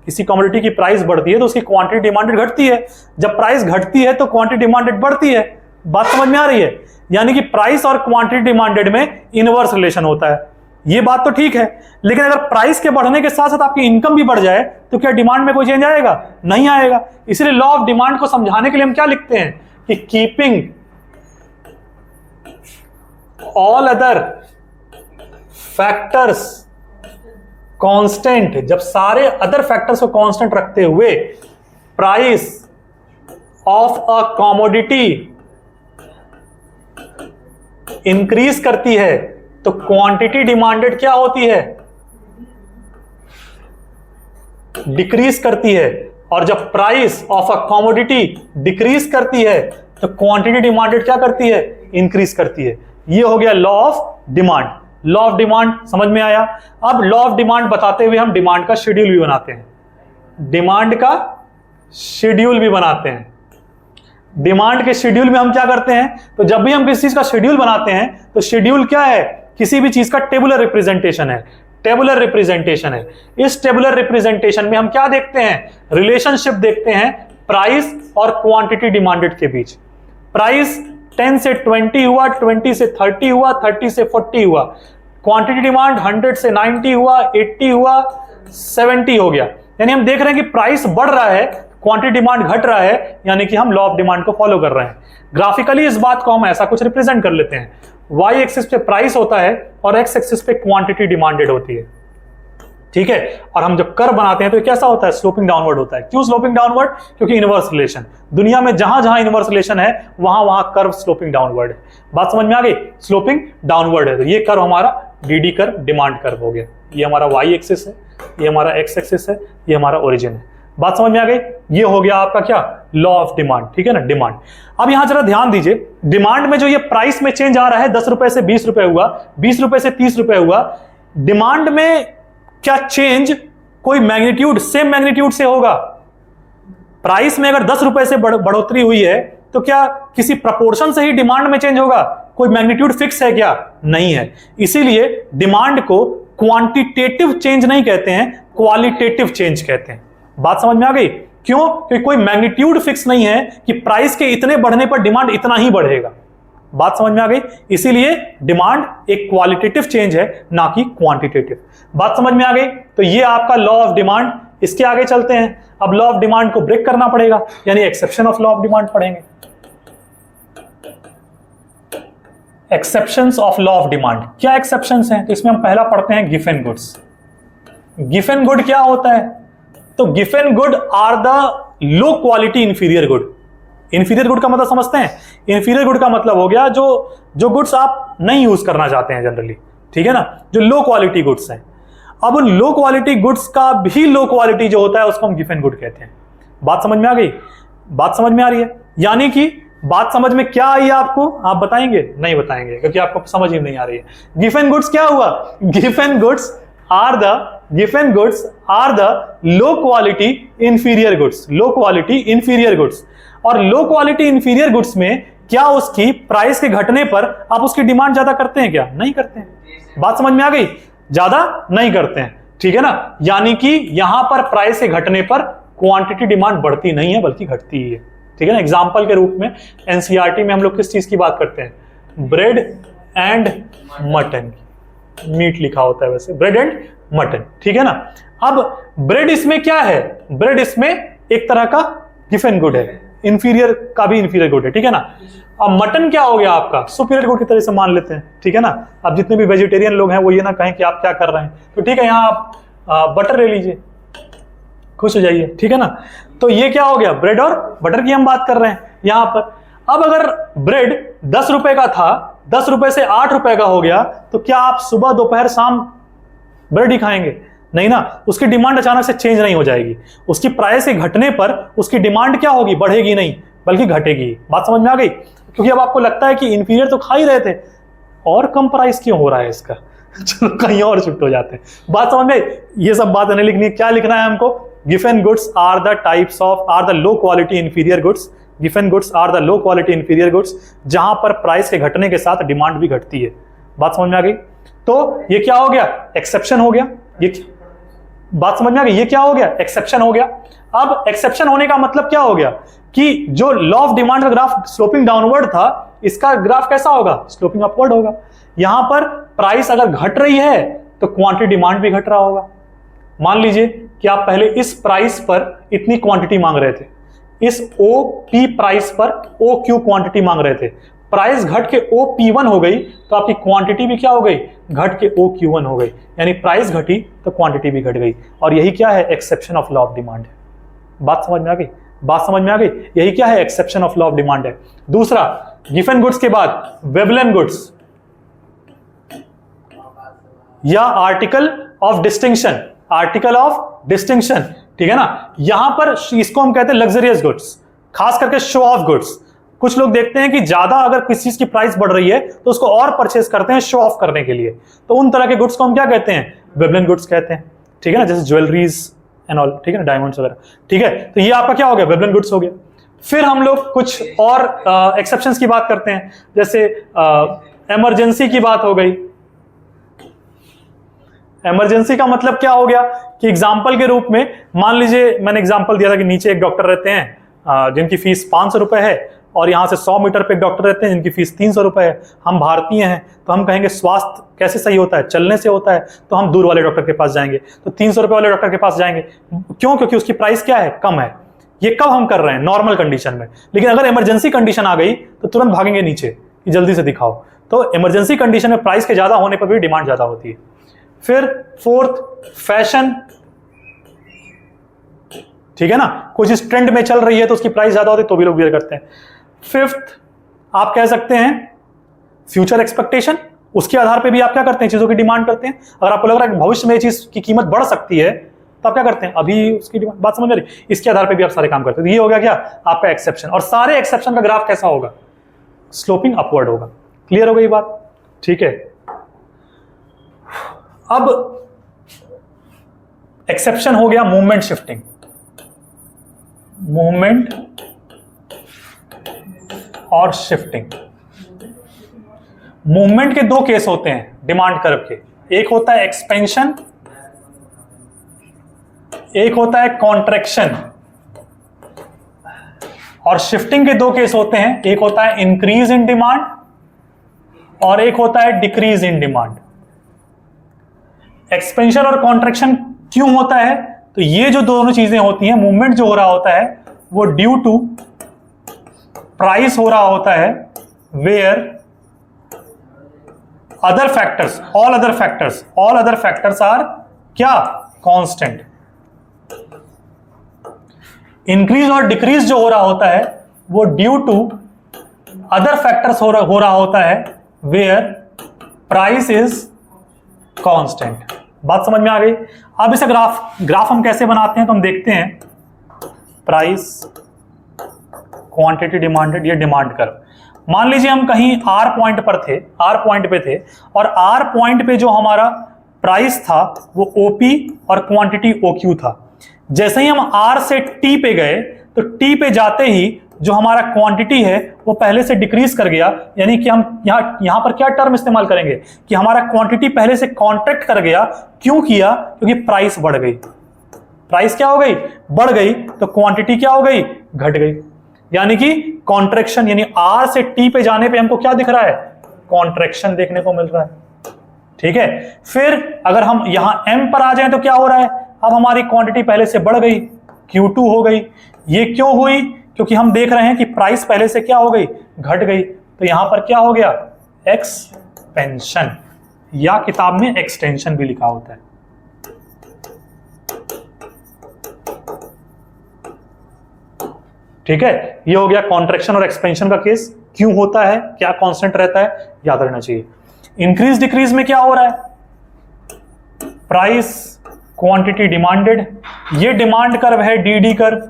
Speaker 1: किसी कमोडिटी की प्राइस बढ़ती है तो उसकी क्वांटिटी डिमांडेड घटती है, जब प्राइस घटती है तो क्वांटिटी डिमांडेड बढ़ती है। बात समझ में आ रही है। यानी कि प्राइस और क्वांटिटी डिमांडेड में इनवर्स रिलेशन होता है। ये बात तो ठीक है, लेकिन अगर प्राइस के बढ़ने के साथ साथ आपकी इनकम भी बढ़ जाए तो क्या डिमांड में कोई चेंज आएगा, नहीं आएगा। इसलिए लॉ ऑफ डिमांड को समझाने के लिए हम क्या लिखते हैं कि keeping all other factors constant, जब सारे अदर फैक्टर्स को कांस्टेंट रखते हुए price of a commodity increase करती है तो क्वांटिटी डिमांडेड क्या होती है, डिक्रीज करती है। और जब price of a commodity decrease करती है तो क्वांटिटी डिमांडेड क्या करती है, इंक्रीज करती है। ये हो गया law of demand. Law of demand समझ में आया। अब लॉ ऑफ डिमांड बताते हुए हम डिमांड का शेड्यूल भी बनाते हैं, डिमांड का शेड्यूल भी बनाते हैं। डिमांड के शेड्यूल में हम क्या करते हैं, तो जब भी हम किसी चीज का शेड्यूल बनाते हैं तो शेड्यूल क्या है, किसी भी चीज का टेबुलर रिप्रेजेंटेशन है, टेबुलर रिप्रेजेंटेशन है। इस टेबुलर रिप्रेजेंटेशन में हम क्या देखते हैं, रिलेशनशिप देखते हैं प्राइस और क्वांटिटी डिमांडेड के बीच। प्राइस 10 से 20 हुआ, 20 से 30 हुआ, 30 से 40 हुआ, क्वांटिटी डिमांड 100 से 90 हुआ, 80 हुआ, 70 हो गया। यानी हम देख रहे हैं कि प्राइस बढ़ रहा है, क्वांटिटी डिमांड घट रहा है, यानी कि हम लॉ ऑफ डिमांड को फॉलो कर रहे हैं। ग्राफिकली इस बात को हम ऐसा कुछ रिप्रेजेंट कर लेते हैं, वाई एक्सिस पे प्राइस होता है और एक्स एक्सिस पे क्वांटिटी डिमांडेड होती है, ठीक है। और हम जब कर्व बनाते हैं तो कैसा होता है, स्लोपिंग डाउनवर्ड होता है। क्यों स्लोपिंग डाउनवर्ड, क्योंकि इनवर्स रिलेशन, दुनिया में जहां जहां इनवर्स रिलेशन है वहां वहां कर्व स्लोपिंग डाउनवर्ड है। बात समझ में आ गई, स्लोपिंग डाउनवर्ड है। तो ये कर्व हमारा डीडी कर्व, डिमांड कर्व हो गया। ये हमारा वाई एक्सिस है, ये हमारा एक्स एक्सिस है, ये हमारा ओरिजिन है। बात समझ में आ गई। ये हो गया आपका क्या, लॉ ऑफ डिमांड, ठीक है ना, डिमांड। अब यहां जरा ध्यान दीजिए, डिमांड में जो ये प्राइस में चेंज आ रहा है, 10 रुपए से 20 रुपए हुआ, 20 रुपए से 30 रुपए हुआ, डिमांड में क्या चेंज कोई मैग्नीट्यूड सेम मैग्नीट्यूड से होगा। प्राइस में अगर 10 रुपए से बढ़ोतरी हुई है तो क्या किसी प्रपोर्शन से ही डिमांड में चेंज होगा? कोई मैग्नीट्यूड फिक्स है क्या? नहीं है। इसीलिए डिमांड को क्वांटिटेटिव चेंज नहीं कहते हैं, क्वालिटेटिव चेंज कहते हैं। बात समझ में आ गई? क्यों? क्योंकि कोई मैग्नीट्यूड फिक्स नहीं है कि प्राइस के इतने बढ़ने पर डिमांड इतना ही बढ़ेगा। बात समझ में आ गई? इसीलिए डिमांड एक क्वालिटेटिव चेंज है, ना कि क्वांटिटेटिव। बात समझ में आ गई? तो ये आपका लॉ ऑफ डिमांड। इसके आगे चलते हैं। अब लॉ ऑफ डिमांड को ब्रेक करना पड़ेगा, यानी exception of law of demand पढ़ेंगे। Exceptions of law of demand, क्या एक्सेप्शंस हैं? तो इसमें हम पहला पढ़ते हैं गिवन गुड्स। गिवन गुड क्या होता है? तो given good are the low quality inferior good. Inferior good का मतलब समझते हैं? इंफीरियर गुड का मतलब हो गया जो गुड्स आप नहीं यूज करना चाहते हैं जनरली, ठीक है ना, जो लो क्वालिटी गुड्स हैं। अब उन लो क्वालिटी गुड्स का भी लो क्वालिटी जो होता है उसको हम गिवन गुड कहते हैं। बात समझ में आ गई? बात समझ में आ रही है? यानी कि बात समझ में क्या आई आपको? आप बताएंगे? नहीं बताएंगे, क्योंकि आपको समझ ही नहीं आ रही है। गिवन गुड्स क्या हुआ? Given goods are the low quality inferior goods. Low quality inferior goods. और लो क्वालिटी इंफीरियर गुड्स में क्या उसकी प्राइस के घटने पर आप उसकी डिमांड ज्यादा करते हैं क्या? नहीं करते हैं। बात समझ में आ गई? ज्यादा नहीं करते हैं, ठीक है ना। यानी कि यहां पर प्राइस के घटने पर क्वांटिटी डिमांड बढ़ती नहीं है, बल्कि घटती ही है, ठीक है ना। एग्जांपल के रूप में एनसीईआरटी में हम लोग किस चीज की बात करते हैं? Bread and mutton. मीट लिखा होता है वैसे, ब्रेड एंड मटन, ठीक है ना। अब ब्रेड इसमें क्या है? ब्रेड इसमें एक तरह का गिवन गुड है, इंफीरियर का भी इंफीरियर गुड है, ठीक है ना। अब मटन क्या हो गया आपका? सुपीरियर गुड की तरह से मान लेते हैं, ठीक है ना। अब जितने भी वेजिटेरियन लोग हैं वो ये ना कहें कि आप क्या कर रहे हैं, तो ठीक है, यहाँ आप बटर ले लीजिए, खुश हो जाइए, ठीक है ना। तो ये क्या हो गया? ब्रेड और बटर की हम बात कर रहे हैं यहां पर। अब अगर ब्रेड 10 रुपए का था, 10 रुपए से 8 रुपए का हो गया, तो क्या आप सुबह दोपहर शाम ब्रेड ही खाएंगे? नहीं ना। उसकी डिमांड अचानक से चेंज नहीं हो जाएगी। उसकी प्राइस के घटने पर उसकी डिमांड क्या होगी? बढ़ेगी नहीं, बल्कि घटेगी। बात समझ में आ गई? क्योंकि अब आपको लगता है कि इंफीरियर तो खा ही रहे थे, और कम प्राइस क्यों हो रहा है इसका? चलो कहीं और शिफ्ट हो जाते हैं। बात समझ में? ये सब बात नहीं लिखनी है। क्या लिखना है हमको? Given goods are the low quality inferior goods. Given goods are the low quality inferior goods, जहां पर प्राइस के घटने के साथ डिमांड भी घटती है। बात समझ में आ गई? तो ये क्या हो गया? एक्सेप्शन हो गया। ये बात समझ में आ गई? ये क्या हो गया? एक्सेप्शन हो गया। अब एक्सेप्शन होने का मतलब क्या हो गया? कि जो लॉ ऑफ डिमांड का ग्राफ स्लोपिंग डाउनवर्ड था, इसका ग्राफ कैसा होगा? स्लोपिंग अपवर्ड होगा। यहां पर प्राइस अगर घट रही है तो क्वांटिटी डिमांड भी घट रहा होगा। मान लीजिए कि आप पहले इस प्राइस पर इतनी क्वांटिटी मांग रहे थे, इस OP प्राइस पर OQ क्वांटिटी मांग रहे थे। प्राइस घट के OP1 हो गई तो आपकी क्वांटिटी भी क्या हो गई? घट के OQ1 हो गई। यानी प्राइस घटी तो क्वांटिटी भी घट गई। और यही क्या है? Exception of law of demand है। बात समझ में आ गई? बात समझ में आ गई? यही क्या है? Exception of law of demand है। दूसरा, गिवन गुड्स के बाद वेवलेन गुड्स या article of distinction. Article of distinction, ठीक है ना। यहां पर इसको हम कहते हैं लग्जरियस गुड्स, खास करके शो ऑफ गुड्स। कुछ लोग देखते हैं कि ज्यादा अगर किसी चीज की प्राइस बढ़ रही है तो उसको और परचेस करते हैं शो ऑफ करने के लिए, तो उन तरह के गुड्स को हम क्या कहते हैं? वेवलेन गुड्स कहते हैं, ठीक है ना। जैसे ज्वेलरीज एंड ऑल, ठीक है ना, डायमंड्स वगैरह, ठीक है। तो ये आपका क्या हो गया? वेवलेन गुड्स हो गया। फिर हम लोग कुछ और एक्सेप्शंस की बात करते हैं, जैसे इमरजेंसी की बात हो गई। इमरजेंसी का मतलब क्या हो गया? कि एग्जाम्पल के रूप में मान लीजिए, मैंने एग्जाम्पल दिया था कि नीचे एक डॉक्टर रहते हैं जिनकी फीस 500 रुपए है, और यहां से 100 मीटर पे एक डॉक्टर रहते हैं जिनकी फीस 300 रुपए है। हम भारतीय हैं तो हम कहेंगे स्वास्थ्य कैसे सही होता है? चलने से होता है। तो हम दूर वाले डॉक्टर के पास जाएंगे, तो 300 रुपए वाले डॉक्टर के पास जाएंगे। क्यों? क्योंकि उसकी प्राइस क्या है? कम है। ये कब हम कर रहे हैं? नॉर्मल कंडीशन में। लेकिन अगर इमरजेंसी कंडीशन आ गई तो तुरंत भागेंगे नीचे कि जल्दी से दिखाओ। तो इमरजेंसी कंडीशन में प्राइस के ज्यादा होने पर भी डिमांड ज्यादा होती है। फिर फोर्थ, फैशन, ठीक है ना। कुछ इस ट्रेंड में चल रही है तो उसकी प्राइस ज्यादा होती है तो भी लोग वेयर करते हैं। फिफ्थ, आप कह सकते हैं फ्यूचर एक्सपेक्टेशन। उसके आधार पे भी आप क्या करते हैं? चीजों की डिमांड करते हैं। अगर आपको लग रहा है कि भविष्य में ये चीज की कीमत बढ़ सकती है तो आप क्या करते हैं? अभी उसकी डिमांड। बात समझ में आ रही? इसके आधार पे भी आप सारे काम करते हैं। ये हो गया क्या? आपका एक्सेप्शन। और सारे एक्सेप्शन का ग्राफ कैसा होगा? स्लोपिंग अपवर्ड होगा। क्लियर हो गई बात? ठीक है। अब एक्सेप्शन हो गया मूवमेंट शिफ्टिंग। मूवमेंट और शिफ्टिंग। मूवमेंट के दो केस होते हैं डिमांड कर्व के, एक होता है एक्सपेंशन, एक होता है कॉन्ट्रैक्शन। और शिफ्टिंग के दो केस होते हैं, एक होता है इंक्रीज इन डिमांड और एक होता है डिक्रीज इन डिमांड। एक्सपेंशन और कॉन्ट्रैक्शन क्यों होता है? तो ये जो दोनों चीजें होती हैं, मूवमेंट जो हो रहा होता है वो ड्यू टू प्राइस हो रहा होता है, where other factors, all other factors are क्या? कांस्टेंट। इंक्रीज और डिक्रीज जो हो रहा होता है वो ड्यू टू अदर फैक्टर्स हो रहा होता है, वेयर प्राइस इज कांस्टेंट। बात समझ में आ गई? अब इसे ग्राफ हम कैसे बनाते हैं तो हम देखते हैं, प्राइस, क्वांटिटी डिमांडेड, ये डिमांड कर्व। मान लीजिए हम कहीं आर पॉइंट पे थे और आर पॉइंट पे जो हमारा प्राइस था वो ओपी और क्वांटिटी ओक्यू था। जैसे ही हम आर से टी पे गए तो टी पे जाते ही जो हमारा क्वांटिटी है वो पहले से डिक्रीज कर गया, यानी कि हम यहां पर क्या टर्म इस्तेमाल करेंगे कि हमारा क्वांटिटी पहले से कॉन्ट्रैक्ट कर गया। क्यों किया? क्योंकि प्राइस बढ़ गई। प्राइस क्या हो गई? बढ़ गई, तो क्वांटिटी क्या हो गई? घट गई। यानी कि कॉन्ट्रैक्शन, यानी आर से टी पे जाने पे हमको क्या दिख रहा है? कॉन्ट्रैक्शन देखने को मिल रहा है। ठीक है, फिर अगर हम यहां एम पर आ जाए तो क्या हो रहा है? अब हमारी क्वांटिटी पहले से बढ़ गई, Q2 हो गई। ये क्यों हुई? क्योंकि हम देख रहे हैं कि प्राइस पहले से क्या हो गई? घट गई। तो यहां पर क्या हो गया? एक्सपेंशन, या किताब में एक्सटेंशन भी लिखा होता है। ठीक है, ये हो गया कॉन्ट्रैक्शन और एक्सपेंशन का केस। क्यों होता है, क्या कांस्टेंट रहता है, याद रखना चाहिए। इंक्रीज डिक्रीज में क्या हो रहा है? प्राइस, क्वांटिटी डिमांडेड, ये डिमांड कर्व है, डीडी कर्व।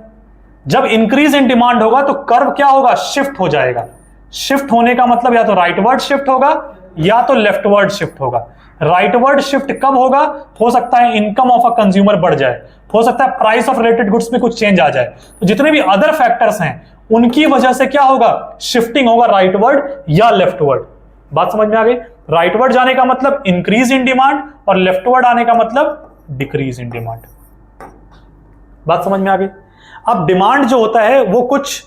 Speaker 1: जब इंक्रीज इन डिमांड होगा तो कर्व क्या होगा? शिफ्ट हो जाएगा। शिफ्ट होने का मतलब या तो राइटवर्ड शिफ्ट होगा या तो लेफ्टवर्ड शिफ्ट होगा। राइटवर्ड शिफ्ट कब होगा? हो सकता है इनकम ऑफ अ कंज्यूमर बढ़ जाए, हो सकता है प्राइस ऑफ रिलेटेड गुड्स में कुछ चेंज आ जाए। तो जितने भी अदर फैक्टर्स हैं उनकी वजह से क्या होगा? शिफ्टिंग होगा, राइटवर्ड या लेफ्टवर्ड। बात समझ में आ गई? राइटवर्ड जाने का मतलब इंक्रीज इन डिमांड और लेफ्टवर्ड आने का मतलब डिक्रीज इन डिमांड। बात समझ में आ गई? अब डिमांड जो होता है वो कुछ,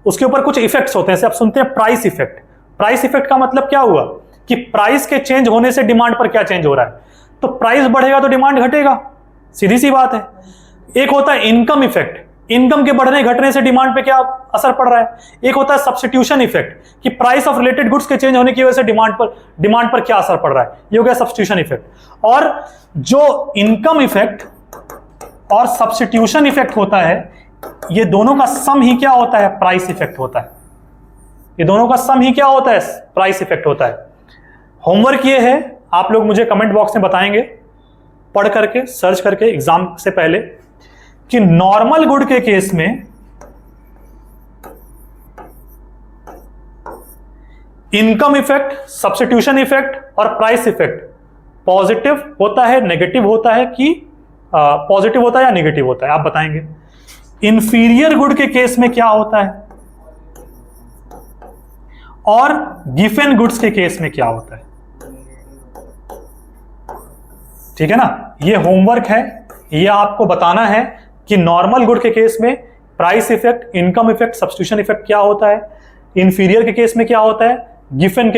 Speaker 1: उसके ऊपर कुछ इफेक्ट्स होते हैं, जैसे आप सुनते हैं प्राइस इफेक्ट। प्राइस इफेक्ट का मतलब क्या हुआ कि प्राइस के चेंज होने से डिमांड पर क्या चेंज हो रहा है? तो प्राइस बढ़ेगा तो डिमांड घटेगा, सीधी सी बात है। एक होता है इनकम इफेक्ट, इनकम के बढ़ने घटने से डिमांड पे क्या असर पड़ रहा है। एक होता है सब्स्टिट्यूशन इफेक्ट कि प्राइस ऑफ रिलेटेड गुड्स के चेंज होने की वजह से डिमांड पर क्या असर पड़ रहा है, ये हो गया सब्स्टिट्यूशन इफेक्ट। और जो इनकम इफेक्ट और सब्स्टिट्यूशन इफेक्ट होता है, ये दोनों का सम ही क्या होता है? प्राइस इफेक्ट होता है। ये दोनों का सम ही क्या होता है? प्राइस इफेक्ट होता है। होमवर्क ये है, आप लोग मुझे कमेंट बॉक्स में बताएंगे पढ़ करके, सर्च करके एग्जाम से पहले, कि नॉर्मल गुड के केस में इनकम इफेक्ट, सब्स्टिट्यूशन इफेक्ट और प्राइस इफेक्ट पॉजिटिव होता है, नेगेटिव होता है, कि पॉजिटिव होता है या नेगेटिव होता है, आप बताएंगे। इंफीरियर गुड के केस में क्या होता है और गिवन गुड्स के केस में क्या होता है। ठीक है ना, ये होमवर्क है, ये आपको बताना है कि नॉर्मल गुड के केस में price effect, income effect, substitution effect क्या होता है, इंफीरियर के केस में क्या होता है, गिवन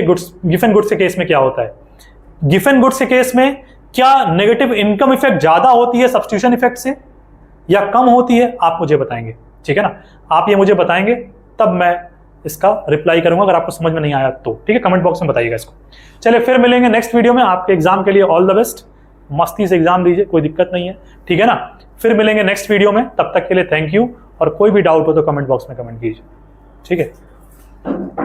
Speaker 1: गुड्स के केस में क्या होता है। गिवन गुड्स के केस में क्या नेगेटिव इनकम इफेक्ट ज्यादा होती है सब्स्टिट्यूशन इफेक्ट से या कम होती है, आप मुझे बताएंगे। ठीक है ना, आप ये मुझे बताएंगे तब मैं इसका रिप्लाई करूंगा, अगर आपको समझ में नहीं आया तो। ठीक है, कमेंट बॉक्स में बताइएगा इसको। चलिए फिर मिलेंगे नेक्स्ट वीडियो में। आपके एग्जाम के लिए ऑल द बेस्ट, मस्ती से एग्जाम दीजिए, कोई दिक्कत नहीं है। ठीक है ना, फिर मिलेंगे नेक्स्ट वीडियो में, तब तक के लिए थैंक यू। और कोई भी डाउट हो तो कमेंट बॉक्स में कमेंट कीजिए। ठीक है।